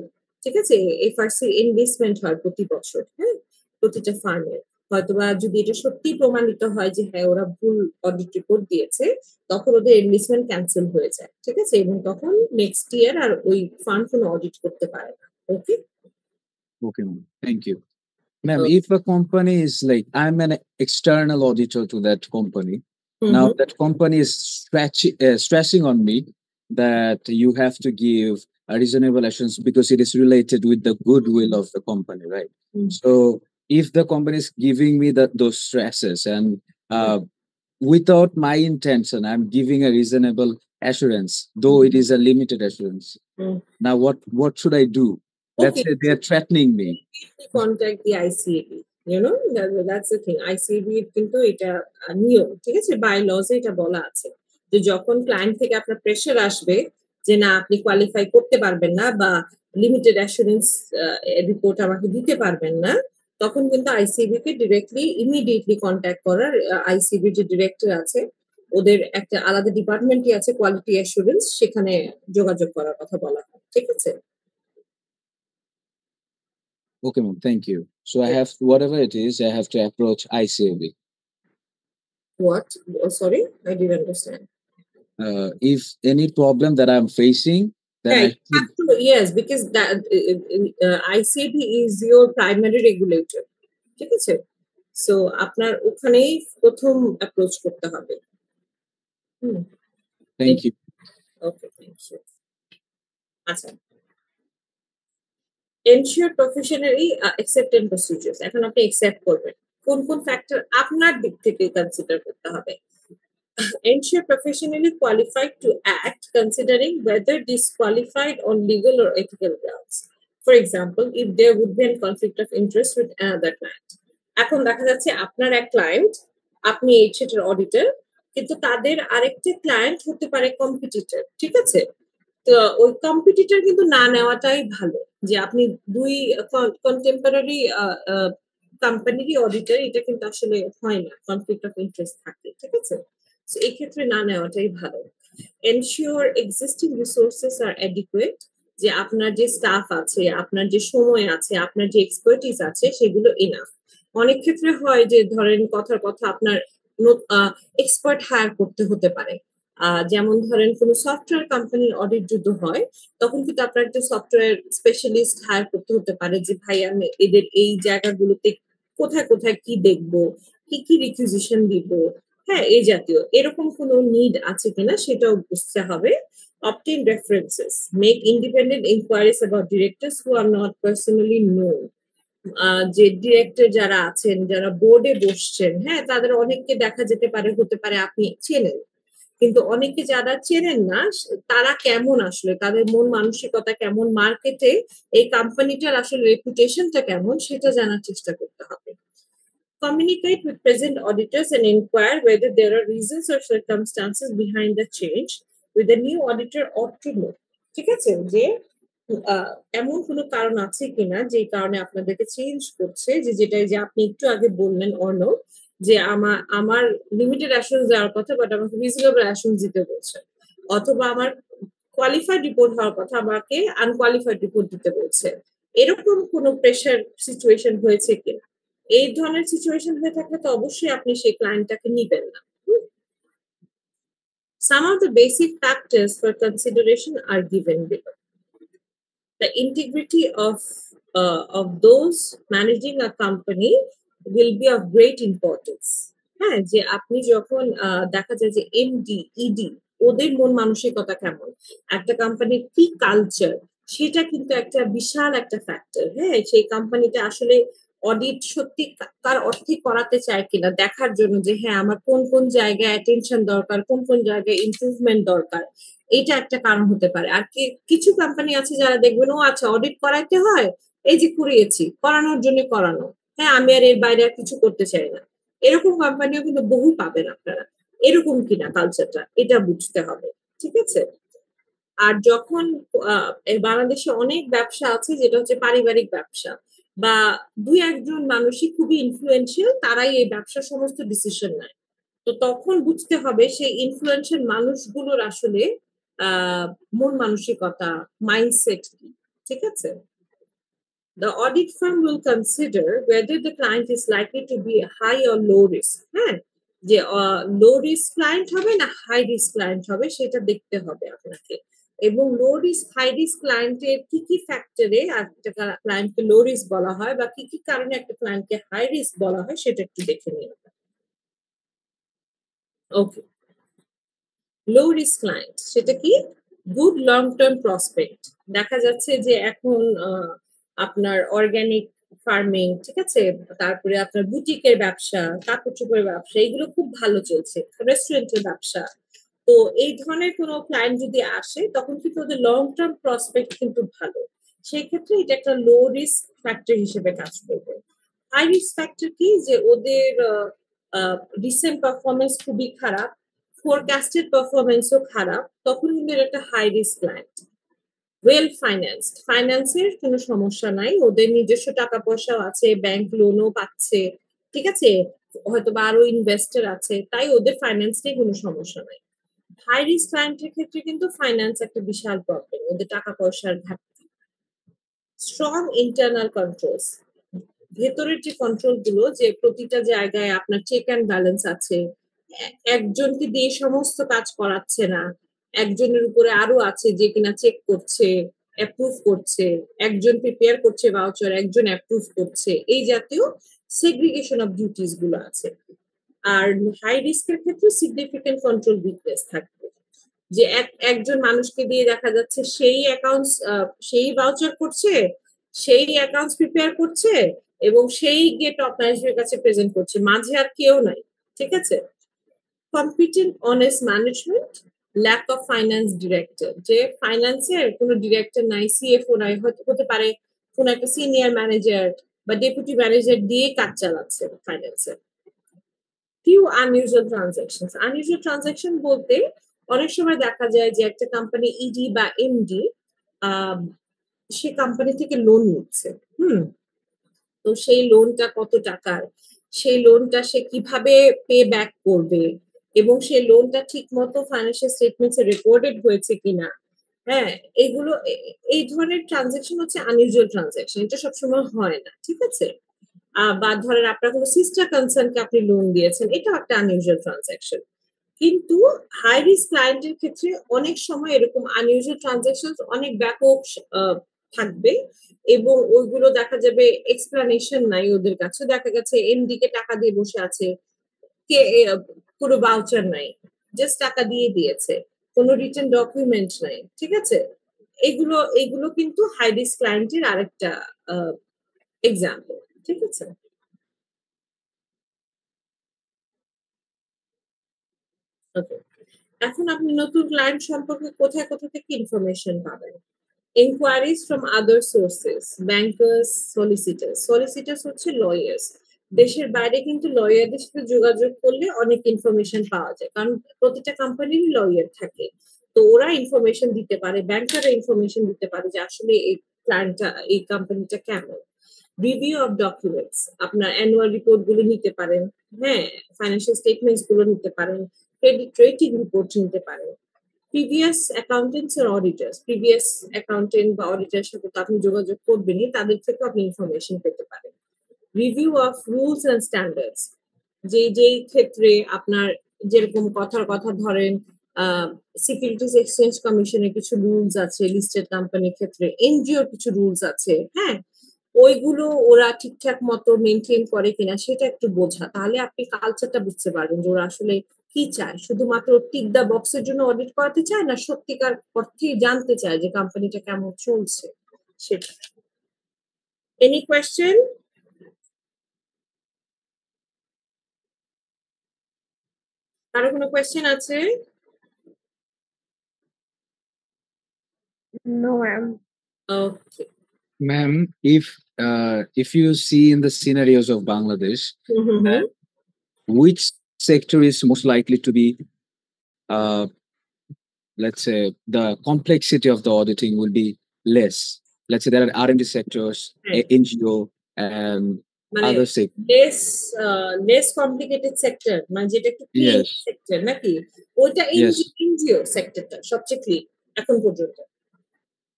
A: ঠিক আছে? এফআরসি ইনভেস্টমেন্ট হয় প্রতি বছর, হ্যাঁ প্রতিটা ফার্মের। হয়তোবা যদি এটা সত্যি প্রমাণিত হয় যে হ্যাঁ ওরা ভুল অডিট রিপোর্ট দিয়েছে, তখন ওদের ইনভেস্টমেন্ট ক্যান্সেল হয়ে যায়। ঠিক আছে? এবং তখন নেক্সট ইয়ার আর ওই ফান্ড কোনো অডিট করতে পারে না। ওকে?
C: Okay, ma'am. Thank you. Ma'am, if a company is like, I'm an external auditor to that company. Now that company is stressing on me that you have to give a reasonable assurance because it is related with the goodwill of the company, right? So if the company is giving me those stresses and without my intention, I'm giving a reasonable assurance, though it is a limited assurance. Now what should I do? Let's say they are threatening me.
A: Contact the ICAB. You know, that's the thing. ICAB কিন্তু এটা নিয়ম, ঠিক আছে? বাইলজে এটা বলা আছে যে যখন ক্লায়েন্ট থেকে আপনার প্রেসার আসবে যে না আপনি কোয়ালিফাই করতে পারবেন না বা লিমিটেড অ্যাসুরেন্স রিপোর্ট আমাকে দিতে পারবেন না, তখন কিন্তু আইসিবি কে ডিরেক্টলি ইমিডিয়েটলি কন্ট্যাক্ট করার, আইসিবি যে ডিরেক্টর আছে ওদের একটা আলাদা ডিপার্টমেন্টই আছে কোয়ালিটি অ্যাসুরেন্স, সেখানে যোগাযোগ করার কথা বলা হয়। ঠিক আছে?
C: Okay, ma'am. Thank you. So I have, whatever it is, I have to approach ICAB.
A: What? Oh, sorry, I didn't understand.
C: If any problem that I'm facing, then
A: Yeah,
C: I
A: you
C: should.
A: have to, yes, because that ICAB is your primary regulator. ঠিক আছে? সো আপনার ওখানেই প্রথম অ্যাপ্রোচ করতে হবে। হুম।
C: Thank you.
A: Okay, thank you. আচ্ছা, এনশিওর প্রফেশনালি অ্যাকসেপ্টেন্স প্রসিডিউরস। এখন আপনি অ্যাকসেপ্ট করবেন। কোন কোন ফ্যাক্টর আপনার দিক থেকে কনসিডার করতে হবে? Ensure professionally qualified to act considering whether disqualified on legal or ethical grounds. For example, if there would be a conflict of interest with another client. এখন দেখা যাচ্ছে আপনার এক ক্লায়েন্ট, আপনি এই সেটার অডিটর, কিন্তু তাদের আরেকটা ক্লায়েন্ট হতে পারে কম্পিটিটর। ঠিক আছে? তো ওই কম্পিটিটর কিন্তু না নেওয়াটাই ভালো, যে আপনি দুই কন্টেম্পোরারি কোম্পানিরই অডিটর, এটা কিন্তু আসলে হয় না, কনফ্লিক্ট অফ ইন্টারেস্ট থাকে। ঠিক আছে? সো এই ক্ষেত্রে না নেওয়াটাই ভালো। এনশিওর এক্সিস্টিং রিসোর্সেস আর অ্যাডিকুয়েট, যে আপনার যে স্টাফ আছে, আপনার যে সময় আছে, আপনার যে এক্সপার্টিস আছে সেগুলো এনাফ। অনেক ক্ষেত্রে হয় যে ধরেন কথার কথা আপনার এক্সপার্ট হায়ার করতে হতে পারে। যেমন ধরেন কোনো সফটওয়্যার কোম্পানির অডিট যদি হয়, তখন কিন্তু আপনার একটা সফটওয়্যার স্পেশালিস্ট হায়ার করতে হতে পারে যে ভাই আমি এদের এই জায়গাগুলোতে কোথায় কোথায় কি দেখবো, কি কি রিকুইজিশন দিব, হ্যাঁ এই জাতীয় এরকম কোনো নিড আছে কিনা সেটাও বুঝতে হবে। Obtain references, make independent inquiries about directors who are not personally known. যে ডিরেক্টর যারা আছেন, যারা বোর্ডে বসছেন, হ্যাঁ তাদের অনেককে দেখা যেতে পারে, হতে পারে আপনি চেনেন, কিন্তু অনেকে যারা চেনেন না তারা কেমন, আসলে তাদের মন মানসিকতা কেমন, মার্কেটে এই কোম্পানিটার আসলে রেপুটেশনটা কেমন সেটা জানার চেষ্টা করতে হবে। Communicate with present auditors and inquire whether there are reasons or circumstances behind the change with the new auditor ought to know. ঠিক আছে? যে এমন কোনো কারণ আছে কিনা যে কারণে আপনাদেরকে চেঞ্জ করছে, যেটাই যে আপনি একটু আগে বললেন অর্ণব, যে আমার লিমিটেড অ্যাসুরেন্স দেওয়ার কথা বাট আমাকে রিজনেবল অ্যাসুরেন্স দিতে বলছে, অথবা আমার কোয়ালিফাইড রিপোর্ট হওয়ার কথা আমাকে আনকোয়ালিফাইড রিপোর্ট দিতে বলছে। এরকম কোনো প্রেশার সিচুয়েশন হয়েছে কিনা? এই ধরনের সিচুয়েশন হয়ে থাকলে তো অবশ্যই আপনি সেই ক্লায়েন্টটাকে নিবেন না। Some of the basic factors for consideration are given below. The integrity of those managing a company will be of great importance. হ্যাঁ, যে আপনি যখন দেখা যায় যে এমডি, ইডি ওদের মন মানসিকতা কেমন, একটা কোম্পানির কি কালচার, সেটা কিন্তু একটা বিশাল একটা ফ্যাক্টর। হ্যাঁ, সেই কোম্পানিটা আসলে অডিট সত্যি তার অর্থে করাতে চায় কিনা দেখার জন্য যে হ্যাঁ আমার কোন কোন জায়গায় অ্যাটেনশন দরকার, কোন কোন জায়গায় ইমপ্রুভমেন্ট দরকার, এটা একটা কারণ হতে পারে। আর কিছু কোম্পানি আছে যারা দেখবেন ও আচ্ছা অডিট করাইতে হয়, এই যে করিয়েছি, করানোর জন্য করানো। হ্যাঁ, আমি আর এর বাইরে আর কিছু করতে চাই না। এরকম কোম্পানিও কিন্তু বহু পাবেন আপনারা। এরকম কিনা কালচারটা, এটা বুঝতে হবে। ঠিক আছে? আর যখন বাংলাদেশে অনেক ব্যবসা আছে যেটা হচ্ছে পারিবারিক ব্যবসা বা দুই একজন মানুষই খুবই ইনফ্লুয়েন্সিয়াল, তারাই এই ব্যবসার সমস্ত ডিসিশন নেয়। তো তখন বুঝতে হবে সেই ইনফ্লুয়েন্সিয়াল মানুষগুলোর আসলে মন মানসিকতা, মাইন্ডসেট কি। ঠিক আছে? The audit firm will consider whether the client is likely to be high or low risk. হ্যাঁ, যে লো রিস্ক ক্লায়েন্ট হবে না হাই রিস্ক ক্লায়েন্ট হবে সেটা দেখতে হবে আপনাকে। এবং লো রিস্ক হাই রিস্ক ক্লায়েন্টের কি কি ফ্যাক্টরে একটা ক্লায়েন্টকে লো রিস্ক বলা হয় বা কি কি কারণে একটা ক্লায়েন্টকে হাই রিস্ক বলা হয় সেটা একটু দেখে নিন। ওকে, লো রিস্ক ক্লায়েন্ট সেটা কি? Good long term prospect. দেখা যাচ্ছে যে এখন আপনার অর্গানিক ফার্মিং, ঠিক আছে, তারপরে আপনার বুটিকের ব্যবসা, কাপড় চোপড়ের ব্যবসা, এগুলো খুব ভালো চলছে, রেস্টুরেন্টের ব্যবসা। তো এই ধরনের কোনো ক্লায়েন্ট যদি আসে তখন কিন্তু ওদের লং টার্ম প্রসপেক্ট কিন্তু ভালো। সেই ক্ষেত্রে এটা একটা লো রিস্ক ফ্যাক্টর হিসেবে কাজ করবে। হাই রিস্ক ফ্যাক্টর কি? যে ওদের রিসেন্ট পারফরমেন্স খুবই খারাপ, ফোরকাস্টেড পারফরমেন্সও খারাপ, তখন কিন্তু এটা একটা high risk client. Well financed, ফাইন্যান্সের কোনো সমস্যা নাই, ওদের নিজস্ব টাকা পয়সাও আছে, ব্যাংক লোনও পাচ্ছে, ঠিক আছে, হয়তো বা আরো ইনভেস্টর আছে, তাই ওদের ফাইন্যান্স নিয়ে কোনো সমস্যা নাই। হাই রিস্ক ক্লায়েন্টের ক্ষেত্রে কিন্তু ফাইন্যান্স একটা বিশাল প্রবলেম, ওদের টাকা পয়সার ঘাটতি। স্ট্রং ইন্টারনাল কন্ট্রোলস, ভেতরের যে কন্ট্রোল গুলো, যে প্রতিটা জায়গায় আপনার চেক অ্যান্ড ব্যালেন্স আছে, একজনকে দিয়ে সমস্ত কাজ করাচ্ছে না, একজনের উপরে আরো আছে যে কিনা চেক করছে, অ্যাপ্রুভ করছে, একজন প্রিপেয়ার করছে ভাউচার, একজন অ্যাপ্রুভ করছে, এই জাতীয় সেগ্রিগেশন অফ ডিউটিস গুলো আছে। আর হাই রিস্কের ক্ষেত্রে সিগনিফিকেন্ট কন্ট্রোল উইকনেস থাকবে, যে একজন মানুষকে দিয়ে দেখা যাচ্ছে সেই অ্যাকাউন্টস, সেই ভাউচার করছে, সেই অ্যাকাউন্টস প্রিপেয়ার করছে এবং সেই গিয়ে টপ ম্যানেজমেন্টের কাছে প্রেজেন্ট করছে, মাঝে আর কেউ নাই। ঠিক আছে? Competent honest management, lack of finance director, যে ফাইন্যান্সের কোনো ডিরেক্টর নাই, সিএফও নাই, হয়তো হতে পারে কোনো একটা সিনিয়র ম্যানেজার বা ডেপুটি ম্যানেজার দিয়ে কাজ চালাচ্ছে ফাইন্যান্সের। Few unusual transaction, unusual transaction বলতে অনেক সময় দেখা যায় যে একটা কোম্পানি ইডি বা এমডি সে কোম্পানি থেকে লোন নিচ্ছে, তো সেই লোনটা কত টাকার, সেই লোনটা সে কিভাবে পে ব্যাক করবে এবং সেই লোনটা ঠিক মতো ফাইন্যান্সিয়াল স্টেটমেন্টসে রেকর্ডেড হয়েছে কিনা। হ্যাঁ, এগুলো এই ধরনের ট্রানজাকশন হচ্ছে আনইউজুয়াল ট্রানজাকশন, এটা সবসময় হয় না। ঠিক আছে? বা ধরেন আপনার কোনো সিস্টার কনসার্নকে আপনি লোন দিয়েছেন, এটাও একটা আনইউজুয়াল ট্রানজাকশন। কিন্তু হাই রিস্ক ক্লায়েন্টের ক্ষেত্রে অনেক সময় এরকম আনইউজুয়াল ট্রানজাকশন অনেক ব্যাপক থাকবে এবং ওইগুলো দেখা যাবে এক্সপ্লানেশন নাই ওদের কাছে, দেখা গেছে এমডি কে টাকা দিয়ে বসে আছে, কে কোনো ভাউচার নাই, জাস্ট টাকা দিয়ে দিয়েছে, কোনো রিটেন ডকুমেন্ট নাই। ঠিক আছে? এগুলো এগুলো কিন্তু হাই রিস্ক ক্লায়েন্টের আরেকটা এক্সাম্পল। ঠিক আছে? ওকে, এখন আপনি নতুন ক্লায়েন্ট সম্পর্কে কোথায় কোথা থেকে ইনফরমেশন পাবেন? Inquiries from other sources, bankers, solicitors. Solicitors হচ্ছে lawyers. দেশের বাইরে কিন্তু লয়ারদের সাথে যোগাযোগ করলে অনেক ইনফরমেশন পাওয়া যায়, কারণ প্রতিটা কোম্পানির লয়ার থাকে, তো ওরা ইনফরমেশন দিতে পারে, ব্যাংকাররা ইনফরমেশন দিতে পারে যে আসলে এই ক্লায়েন্টটা, এই কোম্পানিটা কেমন। রিভিউ অফ ডকুমেন্টস, আপনার অ্যানুয়াল রিপোর্ট গুলো নিতে পারেন, হ্যাঁ, ফাইন্যান্সিয়াল স্টেটমেন্টস গুলো নিতে পারেন, ক্রেডিট রেটিং রিপোর্ট নিতে পারেন। প্রিভিয়াস অ্যাকাউন্টেন্টস আর অডিটার্স, প্রিভিয়াস অ্যাকাউন্টেন্ট বা অডিটার সাথে তো আপনি যোগাযোগ করবেনই, তাদের থেকে আপনি ইনফরমেশন পেতে পারেন। Review of rules and standards, যেই ক্ষেত্রে আপনার যেরকম কথার কথা ধরেন সিকিউরিটিজ এক্সচেঞ্জ কমিশনের কিছু রুলস আছে লিস্টেড কোম্পানির ক্ষেত্রে, এনজিওর কিছু রুলস আছে, হ্যাঁ, ওইগুলো ওরা ঠিকঠাক মতো মেনটেন করে কিনা সেটা একটু বোঝা, তাহলে আপনি কালচারটা বুঝতে পারবেন যে ওরা আসলে কি চায়, শুধুমাত্র টিক দা বক্সের জন্য অডিট করাতে চায় না সত্যিকার অর্থেই জানতে চায় যে কোম্পানিটা কেমন চলছে সেটা। Any question? কারো কোনো কোয়েশ্চেন আছে?
B: No, ma'am.
A: Okay.
C: Ma'am, if you see in the scenarios of Bangladesh, which sector is most likely to be, let's say, the complexity of the auditing will be less? Let's say there are R&D sectors,
A: Right.
C: NGO, and
A: মানে
C: other sectors.
A: Less complicated sector, মানে যেটা একটু ক্লিন
C: Yes.
A: সেক্টর নাকি, ওইটা
C: Yes.
A: এনজিও সেক্টরটা সবচেয়ে ক্লিন এখন পর্যন্ত,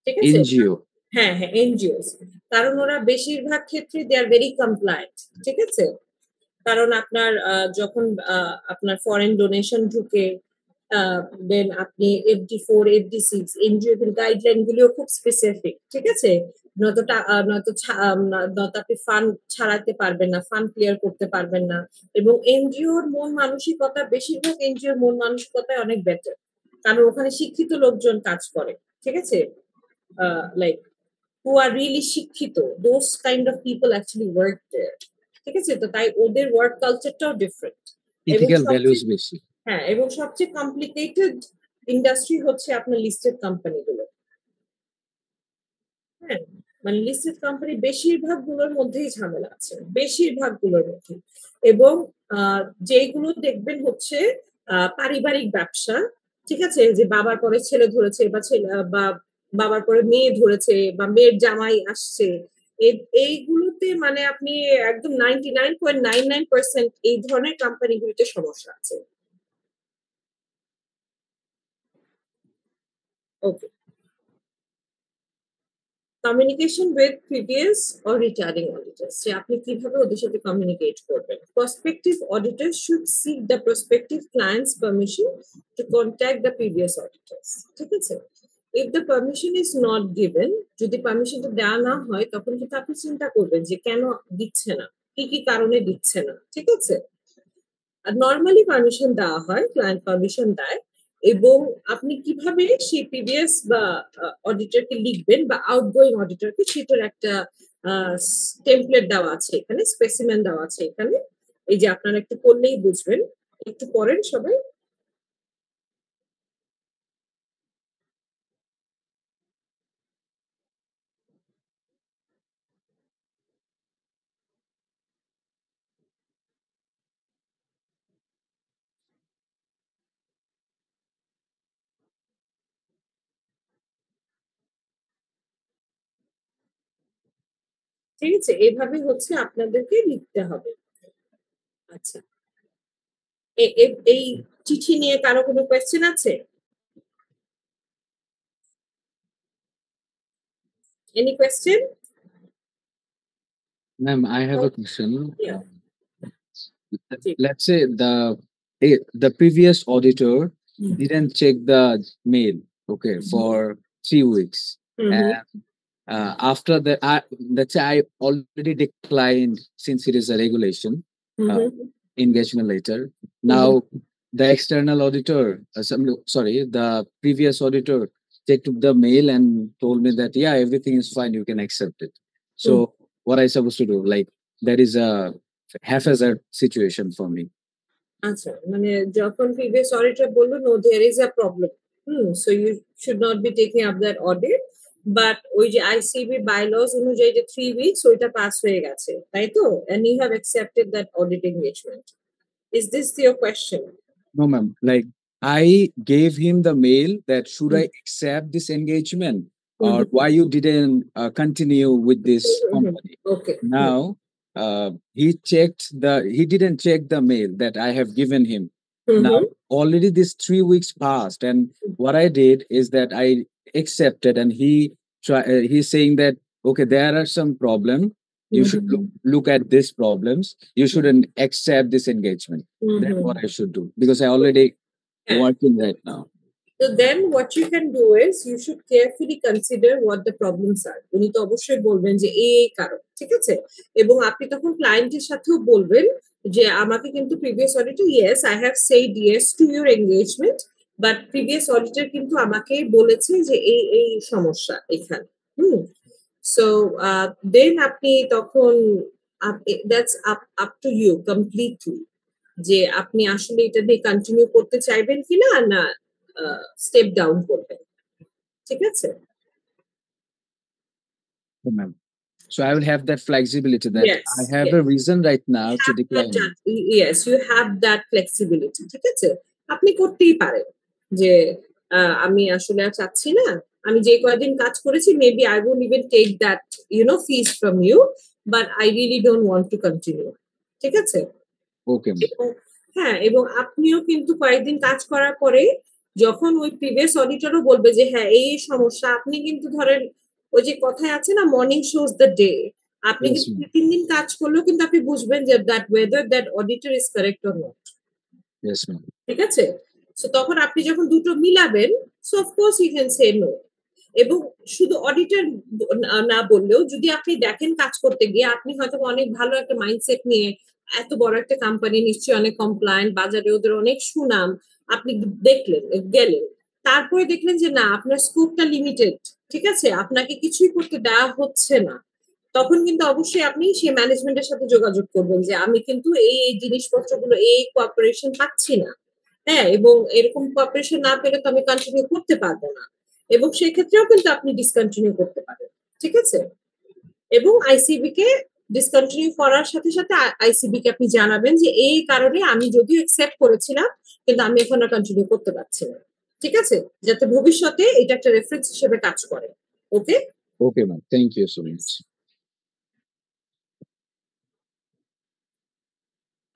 A: ঠিক আছে?
C: NGO.
A: হ্যাঁ হ্যাঁ, এনজিওস, কারণ ওরা বেশিরভাগ ক্ষেত্রে দে আর ভেরি কমপ্লায়েন্ট, ঠিক আছে? কারণ আপনার যখন আপনার ফরেন ডোনেশন ঢুকে, দেন আপনি FD4 FD6 এনজিও এর গাইডলাইন গুলো খুব স্পেসিফিক, ঠিক আছে? নয়তো আপনি ফান্ড ছাড়াতে পারবেন না, ফান্ড ক্লিয়ার করতে পারবেন না। এবং এনজিওর মন মানসিকতা, বেশিরভাগ এনজিওর মন মানসিকতায় অনেক বেটার, কারণ ওখানে শিক্ষিত লোকজন কাজ করে, ঠিক আছে? লাইক who are really শিক্ষিত, those kind of people actually work there, ঠিক আছে? তো তাই ওদের ওয়ার্ক কালচারটাও ডিফারেন্ট।
C: Ethical values বেশি।
A: হ্যাঁ, এবং সবচেয়ে কমপ্লিকেটেড ইন্ডাস্ট্রি হচ্ছে আপনার লিস্টেড কোম্পানিগুলো। হ্যাঁ, মানে লিস্টেড কোম্পানি বেশিরভাগ গুলোর মধ্যেই ঝামেলা আছে, বেশিরভাগ গুলোর মধ্যে। এবং যেগুলো দেখবেন হচ্ছে পারিবারিক ব্যবসা, ঠিক আছে, যে বাবার পরে ছেলে ধরেছে বা বা বাবার পরে মেয়ে ধরেছে বা মেয়ের জামাই আসছে, এইগুলোতে মানে আপনি একদম 99.99% এই ধরনের কোম্পানিগুলোতে সমস্যা আছে। Okay. Communication with previous or returning auditors, যে আপনি কিভাবে ওদের সাথে কমিউনিকেট করবেন। Prospective auditor should seek the prospective client's permission to contact the previous auditors, ঠিক আছে? If the permission is not given, যদি পারমিশনটা দেওয়া না হয় তখন কিন্তু আপনি চিন্তা করবেন যে কেন দিচ্ছে না, কি কি কারণে দিচ্ছে না, ঠিক আছে? আর নরমালি পারমিশন দেওয়া হয়, ক্লায়েন্ট পারমিশন দেয়, এবং আপনি কিভাবে সেই প্রিভিয়াস বা অডিটরকে লিখবেন বা আউটগোয়িং অডিটরকে, সেটার একটা টেমপ্লেট দেওয়া আছে এখানে, স্পেসিমেন দেওয়া আছে এখানে, এই যে আপনারা একটু পড়লেই বুঝবেন, একটু পড়েন সবাই। ঠিক আছে, এভাবে হচ্ছে আপনাদেরকে লিখতে হবে। আচ্ছা, এই চিঠি নিয়ে কারো কোনো কোয়েশ্চেন আছে? Any question?
C: Ma'am, I have a question.
A: Yeah.
C: Let's say the previous auditor
A: Mhm.
C: didn't check the mail, okay, for 3 weeks. And after that, let's say I already declined, since it is a regulation, engagement letter. Now, the external auditor, the previous auditor checked the mail and told me that, yeah, everything is fine, you can accept it. So, what I supposed to do? Like, that is a haphazard situation for me.
A: আচ্ছা, মানে যখন প্রিভিয়াস অডিটর বলল no there is a problem, so you should not be taking up that audit, but ওই যে আইসিবি বাইলস অনুযায়ী যে 3 উইকস ওইটা পাস হয়ে গেছে, তাই তো? And you have accepted that audit engagement. Is this your question?
C: No, ma'am. Like, I gave him the mail that should I accept this engagement, or why you didn't continue with this company.
A: Okay.
C: Now, he didn't check the mail that I have given him. Now, already this 3 weeks passed, and what I did is that I accepted, and he's saying that, okay, there are some problem. You should look at these problems. You shouldn't accept this engagement. That's what I should do, because I already working right now.
A: So then what you can do is you should carefully consider what the problems are. উনি তো অবশ্যই বলবেন যে এই কারণ, ঠিক আছে? এবং আপনি তখন ক্লায়েন্টের সাথেও বলবেন যে আমাকে কিন্তু previous auditor, yes I have said yes to your engagement, but previous auditor কিন্তু আমাকে বলেছে যে এই সমস্যা এখানে। সো দেন আপনি তখন that's up to you completely যে আপনি আসলে এটা দিয়ে কন্টিনিউ করতে চাইবেন কিনা না স্টেপ ডাউন করবেন, ঠিক আছে?
C: Oh, ma'am. So I will have that flexibility that
A: Yes,
C: I have a reason right now to decline.
A: Yes, you have that flexibility, ঠিক আছে? আপনি করতেই পারেন যে আমি আসলে আর চাচ্ছি না, আমি যে কয়দিন কাজ করেছি maybe I won't even take that fees from you, but I really don't want to continue, ঠিক আছে?
C: Okay, ma'am.
A: হ্যাঁ, এবং আপনিও কিন্তু কয়েকদিন কাজ করার পরে যখন ওই প্রিভিয়াস অডিটরও বলবে যে হ্যাঁ এই সমস্যা, আপনি কিন্তু ধরেন ওই যে কথায় আছে না মর্নিং শোজ দ্য ডে, আপনি
C: Yes,
A: কিন্তু
C: ma'am.
A: 2-3 দিন কাজ করলেও কিন্তু আপনি বুঝবেন যে that whether that auditor is correct or not,
C: Yes, ma'am.
A: ঠিক আছে? সো তখন আপনি যখন দুটো মিলাবেন, so of course you can say no. এবং শুধু অডিটর না বললেও যদি আপনি দেখেন কাজ করতে গিয়ে আপনি হয়তো অনেক ভালো একটা মাইন্ডসেট নিয়ে এত বড় একটা কোম্পানি, নিশ্চয়ই অনেক কমপ্লায়েন্ট, বাজারে ওদের অনেক সুনাম, আপনি দেখলেন গেলেন, তারপরে দেখলেন যে না আপনার স্কোপটা লিমিটেড, ঠিক আছে, আপনাকে কিছুই করতে দেওয়া হচ্ছে না, তখন কিন্তু অবশ্যই আপনি সেই ম্যানেজমেন্টের সাথে যোগাযোগ করবেন যে আমি কিন্তু এই জিনিসপত্রগুলো এই কোঅপারেশন পাচ্ছি না, হ্যাঁ, এবং এরকম কোঅপারেশন না পেলে তো আমি কন্টিনিউ করতে পারবো না, এবং সেই ক্ষেত্রেও কিন্তু আপনি ডিসকন্টিনিউ করতে পারেন, ঠিক আছে? এবং আইসিবি কে ডিসকন্টিনিউ করার সাথে সাথে আইসিবি কে আপনি জানাবেন যে এই কারণে আমি যদিও অ্যাকসেপ্ট করেছিলাম কিন্তু আমি এখন আর কন্টিনিউ করতে পারছি না, ঠিক আছে? যাতে ভবিষ্যতে এটা একটা রেফারেন্স হিসেবে কাজ করে। Okay?
C: Okay, ma'am. Thank you so much.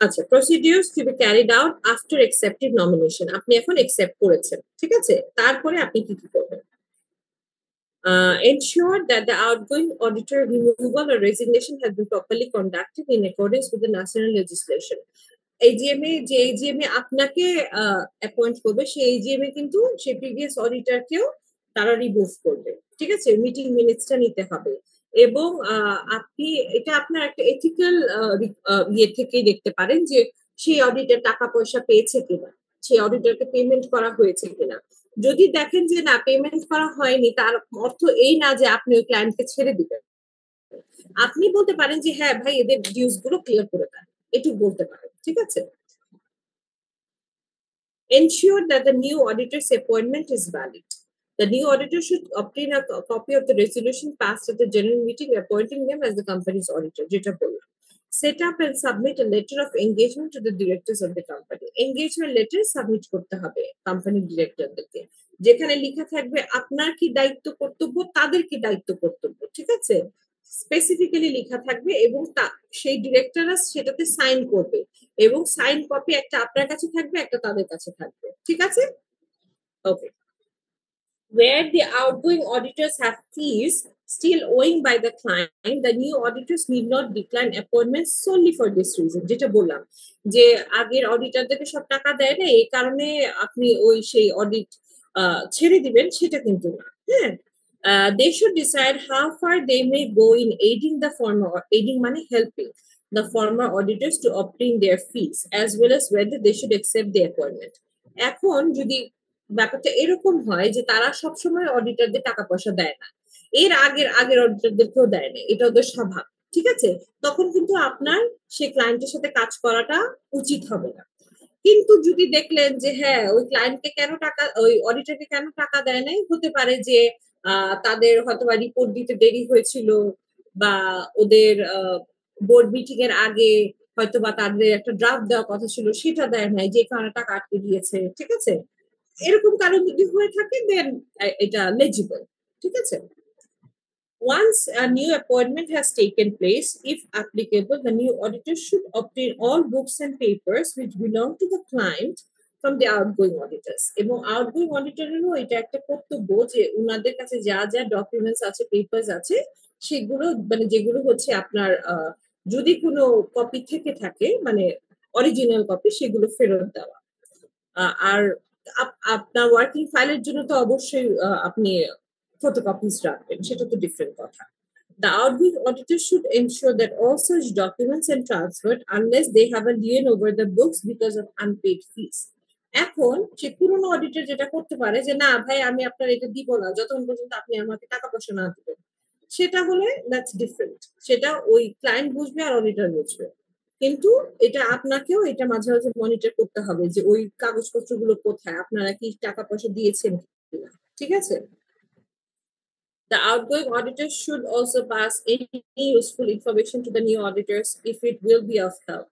A: আচ্ছা, procedures to be carried out after accepted nomination, আপনি এখন অ্যাকসেপ্ট করেছেন, ঠিক আছে? তারপরে আপনি কি কি করবেন? Ensure that the outgoing auditor removal or resignation has been properly conducted in accordance with the national legislation. AGM এ আপনাকে অ্যাপয়েন্ট করবে, সেই AGM এ কিন্তু সেই প্রিভিয়াস অডিটরকেও তারা রিমুভ করবে, ঠিক আছে? মিটিং মিনিটসটা নিতে হবে, এবং আপনি এটা আপনার একটা এথিক্যাল ইয়ে থেকেই দেখতে পারেন যে সেই অডিটর টাকা পয়সা পেয়েছে কিনা, সেই অডিটরকে পেমেন্ট করা হয়েছে কিনা। যদি দেখেন যে না পেমেন্ট করা হয়নি, তার অর্থ এই না যে আপনি ওই ক্লায়েন্টকে ছেড়ে দিবেন, আপনি বলতে পারেন যে হ্যাঁ ভাই এদের ডিউস গুলো ক্লিয়ার করে দেন, এটুকু বলতে পারেন, ঠিক আছে? Ensure that the new auditor's appointment is valid. The new auditor should obtain a copy of the resolution passed at the general meeting appointing them as the company's auditor. যেটা বললাম। Set up and submit a letter of engagement to the directors of the company. Engagement letter submit করতে হবে কোম্পানি ডিরেক্টরদেরকে, যেখানে লেখা থাকবে আপনার কি দায়িত্ব কর্তব্য, তাদের কি দায়িত্ব কর্তব্য, ঠিক আছে? স্পেসিফিক্যালি লেখা থাকবে এবং সেই ডিরেক্টররা সেটাতে সাইন করবে, এবং সাইন কপি একটা আপনার কাছে থাকবে, একটা তাদের কাছে থাকবে, ঠিক আছে? ওকে। Where the outgoing auditors have fees still owing by the client, the new auditors need not decline appointments solely for this reason. যেটা বললাম যে আগের অডিটরদেরকে সব টাকা দেয় না, এই কারণে আপনি ওই সেই অডিট ছেড়ে দিবেন, সেটা কিন্তু না, হ্যাঁ। They should decide how far they may go in aiding the former, aiding মানে helping the former auditors to obtain their fees, as well as whether they should accept the appointment. এখন যদি ব্যাপারটা এরকম হয় যে তারা সবসময় অডিটরদের টাকা পয়সা দেয় না, এর আগের অডিটরদেরকেও দেয় না, এটা ওদের স্বভাব, ঠিক আছে? তখন কিন্তু আপনার সেই ক্লায়েন্টের সাথে কাজ করাটা উচিত হবে না। কিন্তু যদি দেখলেন যে হ্যাঁ ওই ক্লায়েন্টকে কেন টাকা, ওই অডিটরকে কেন টাকা দেয় নাই, হতে পারে যে তাদের হয়তোবা রিপোর্ট দিতে দেরি হয়েছিল, বা ওদের বোর্ড মিটিং এর আগে হয়তোবা তাদের একটা ড্রাফট দেওয়ার কথা ছিল, সেটা দেয় নাই, যে কারণে টাকা আটকে দিয়েছে, ঠিক আছে? এরকম কারণ যদি হয়ে থাকে দেন এটা legible, ঠিক আছে? Once a new appointment has taken place, if applicable, the new auditor should obtain all books and papers which belong to the client from the outgoing auditors. এবং outgoing auditorেরও এটা একটা কর্তব্য যে উনাদের কাছে যা যা ডকুমেন্টস আছে, পেপারস আছে, সেগুলো মানে যেগুলো হচ্ছে আপনার যদি কোনো কপি থেকে থাকে, মানে অরিজিনাল কপি, সেগুলো ফেরত দেওয়া। আর আপনার ওয়ার্কিং ফাইলের জন্য তো অবশ্যই আপনি ফটোকপিস রাখবেন, সেটা তো ডিফারেন্ট কথা। The outgoing auditor should ensure that all such documents are transferred unless they have a lien over the books because of unpaid fees. এখন সে পুরনো অডিটর যেটা করতে পারে যে না ভাই আমি আপনার এটা দিব না যতক্ষণ পর্যন্ত আপনি আমাকে টাকা পয়সা না দিবেন, সেটা হলে দ্যাটস ডিফারেন্ট, সেটা ওই ক্লায়েন্ট বুঝবে আর অডিটর বুঝবে। কিন্তু এটা আপনাকেও এটা মাঝে মাঝে মনিটর করতে হবে যে ওই কাগজপত্রগুলো কোথায়, আপনারা কি টাকা পয়সা দিয়েছেন কিনা, ঠিক আছে? The outgoing auditor should also pass any useful information to the new auditors if it will be of help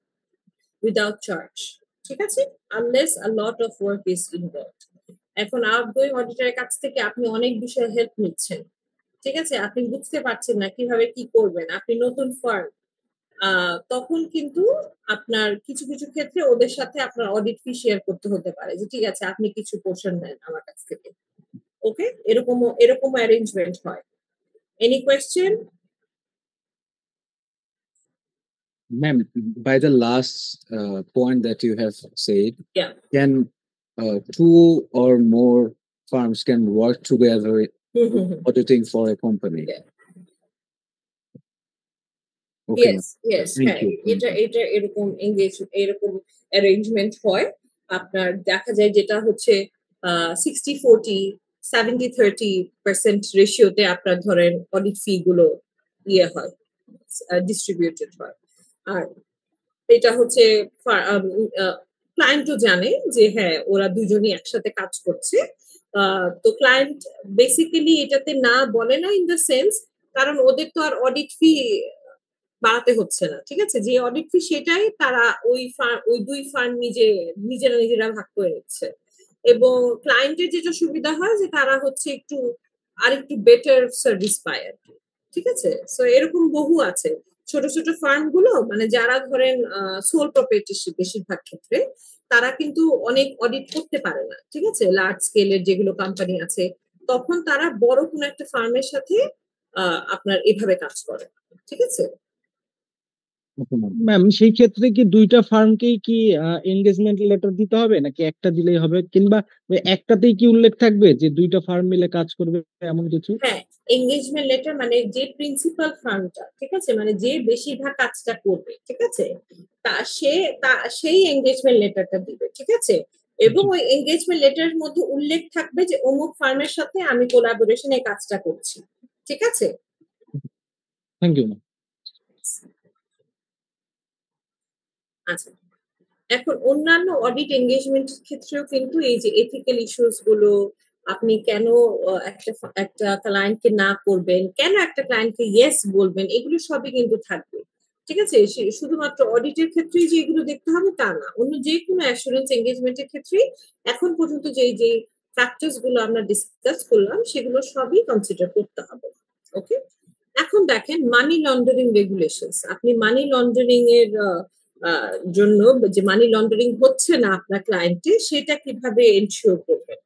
A: without charge. ঠিক আছে? Unless a lot of work is involved. এখন outgoing অডিটরের কাছ থেকে আপনি অনেক বিষয়ে হেল্প নিচ্ছেন। ঠিক আছে? আপনি বুঝতে পারছেন না কিভাবে কি করবেন। আপনি নতুন ফার্ম, তখন কিন্তু আপনার কিছু কিছু ক্ষেত্রে ওদের সাথে আপনার অডিট ফি শেয়ার করতে হতে পারে যে ঠিক আছে আপনি কিছু পোর্শন নেন আমার কাছ থেকে। ওকে? এরকম অ্যারেঞ্জমেন্ট হয়। Any question?
C: Ma'am, by the last point that you have said,
A: Yeah.
C: can two or more firms can work together auditing for a company?
A: Yeah.
C: Okay,
A: Yes,
C: thank
A: হ্যাঁ,
C: you.
A: এটা এরকম এরকম অ্যারেঞ্জমেন্ট হয়। আপনার দেখা যায় যেটা হচ্ছে 60-40, 70-30% রেশিওতে আপনার ধরেন অডিট ফি গুলো ইয়ে হয়, ডিস্ট্রিবিউটেড হয়। আর এটা হচ্ছে ক্লায়েন্টও জানে যে হ্যাঁ ওরা দুজনই একসাথে কাজ করছে। তো ক্লায়েন্ট বেসিক্যালি এটাতে না বলে না ইন দ্য সেন্স, কারণ ওদের তো আর অডিট ফি বাড়াতে হচ্ছে না, ঠিক আছে? যে অডিট ফি সেটাই তারা ওই দুই ফার্ম নিজেরা ভাগ করে নিচ্ছে। এবং ক্লায়েন্টের যেটা সুবিধা হয় যে তারা হচ্ছে আরেকটু বেটার সার্ভিস পায় আর কি, ঠিক আছে? সো এরকম বহু আছে ছোট ছোট ফার্ম গুলো, মানে যারা ধরেন সোল প্রপার্টিশিপ বেশিরভাগ ক্ষেত্রে তারা কিন্তু অনেক অডিট করতে পারে না, ঠিক আছে? লার্জ স্কেলের যেগুলো কোম্পানি আছে তখন তারা বড় কোনো একটা ফার্মের সাথে আপনার এভাবে কাজ করে, ঠিক আছে?
D: ম্যাম সেই ক্ষেত্রে কি দুইটা ফার্মকেই কি এনগেজমেন্ট লেটার দিতে হবে নাকি একটা দিলেই হবে, কিংবা ওই একটাতেই কি উল্লেখ থাকবে যে দুইটা ফার্ম মিলে কাজ করবে এমন কিছু?
A: হ্যাঁ, এনগেজমেন্ট লেটার মানে যে প্রিন্সিপাল ফার্মটা, ঠিক আছে, মানে যে বেশিরভাগ কাজটা করবে, ঠিক আছে, সেই এনগেজমেন্ট লেটারটা দিবে, ঠিক আছে? এবং ওই এনগেজমেন্ট লেটারের মধ্যে উল্লেখ থাকবে যে অমুক ফার্মের সাথে আমি কোলাবোরেশনে এই কাজটা করছি, ঠিক আছে?
D: Thank you ma'am.
A: আচ্ছা, এখন অন্যান্য অডিট এনগেজমেন্টের ক্ষেত্রেও কিন্তু এই যে এথিক্যাল ইস্যুস গুলো, আপনি কেন একটা ক্লায়েন্টকে না করবেন, কেন একটা ক্লায়েন্টকে ইয়েস বলবেন, এগুলো সবই কিন্তু থাকবে, ঠিক আছে? শুধুমাত্র অডিটের ক্ষেত্রেই যে এগুলো দেখতে হবে তা না, অন্য যে কোনো অ্যাসুরেন্স এনগেজমেন্টের ক্ষেত্রেই এখন পর্যন্ত যে ফ্যাক্টরস গুলো আমরা ডিসকাস করলাম সেগুলো সবই কনসিডার করতে হবে। ওকে, এখন দেখেন মানি লন্ডারিং রেগুলেশনস। আপনি মানি লন্ডারিং এর জন্য যে মানি লন্ডারিং হচ্ছে না আপনার ক্লায়েন্টে সেটা কিভাবে এনশিওর করবেন?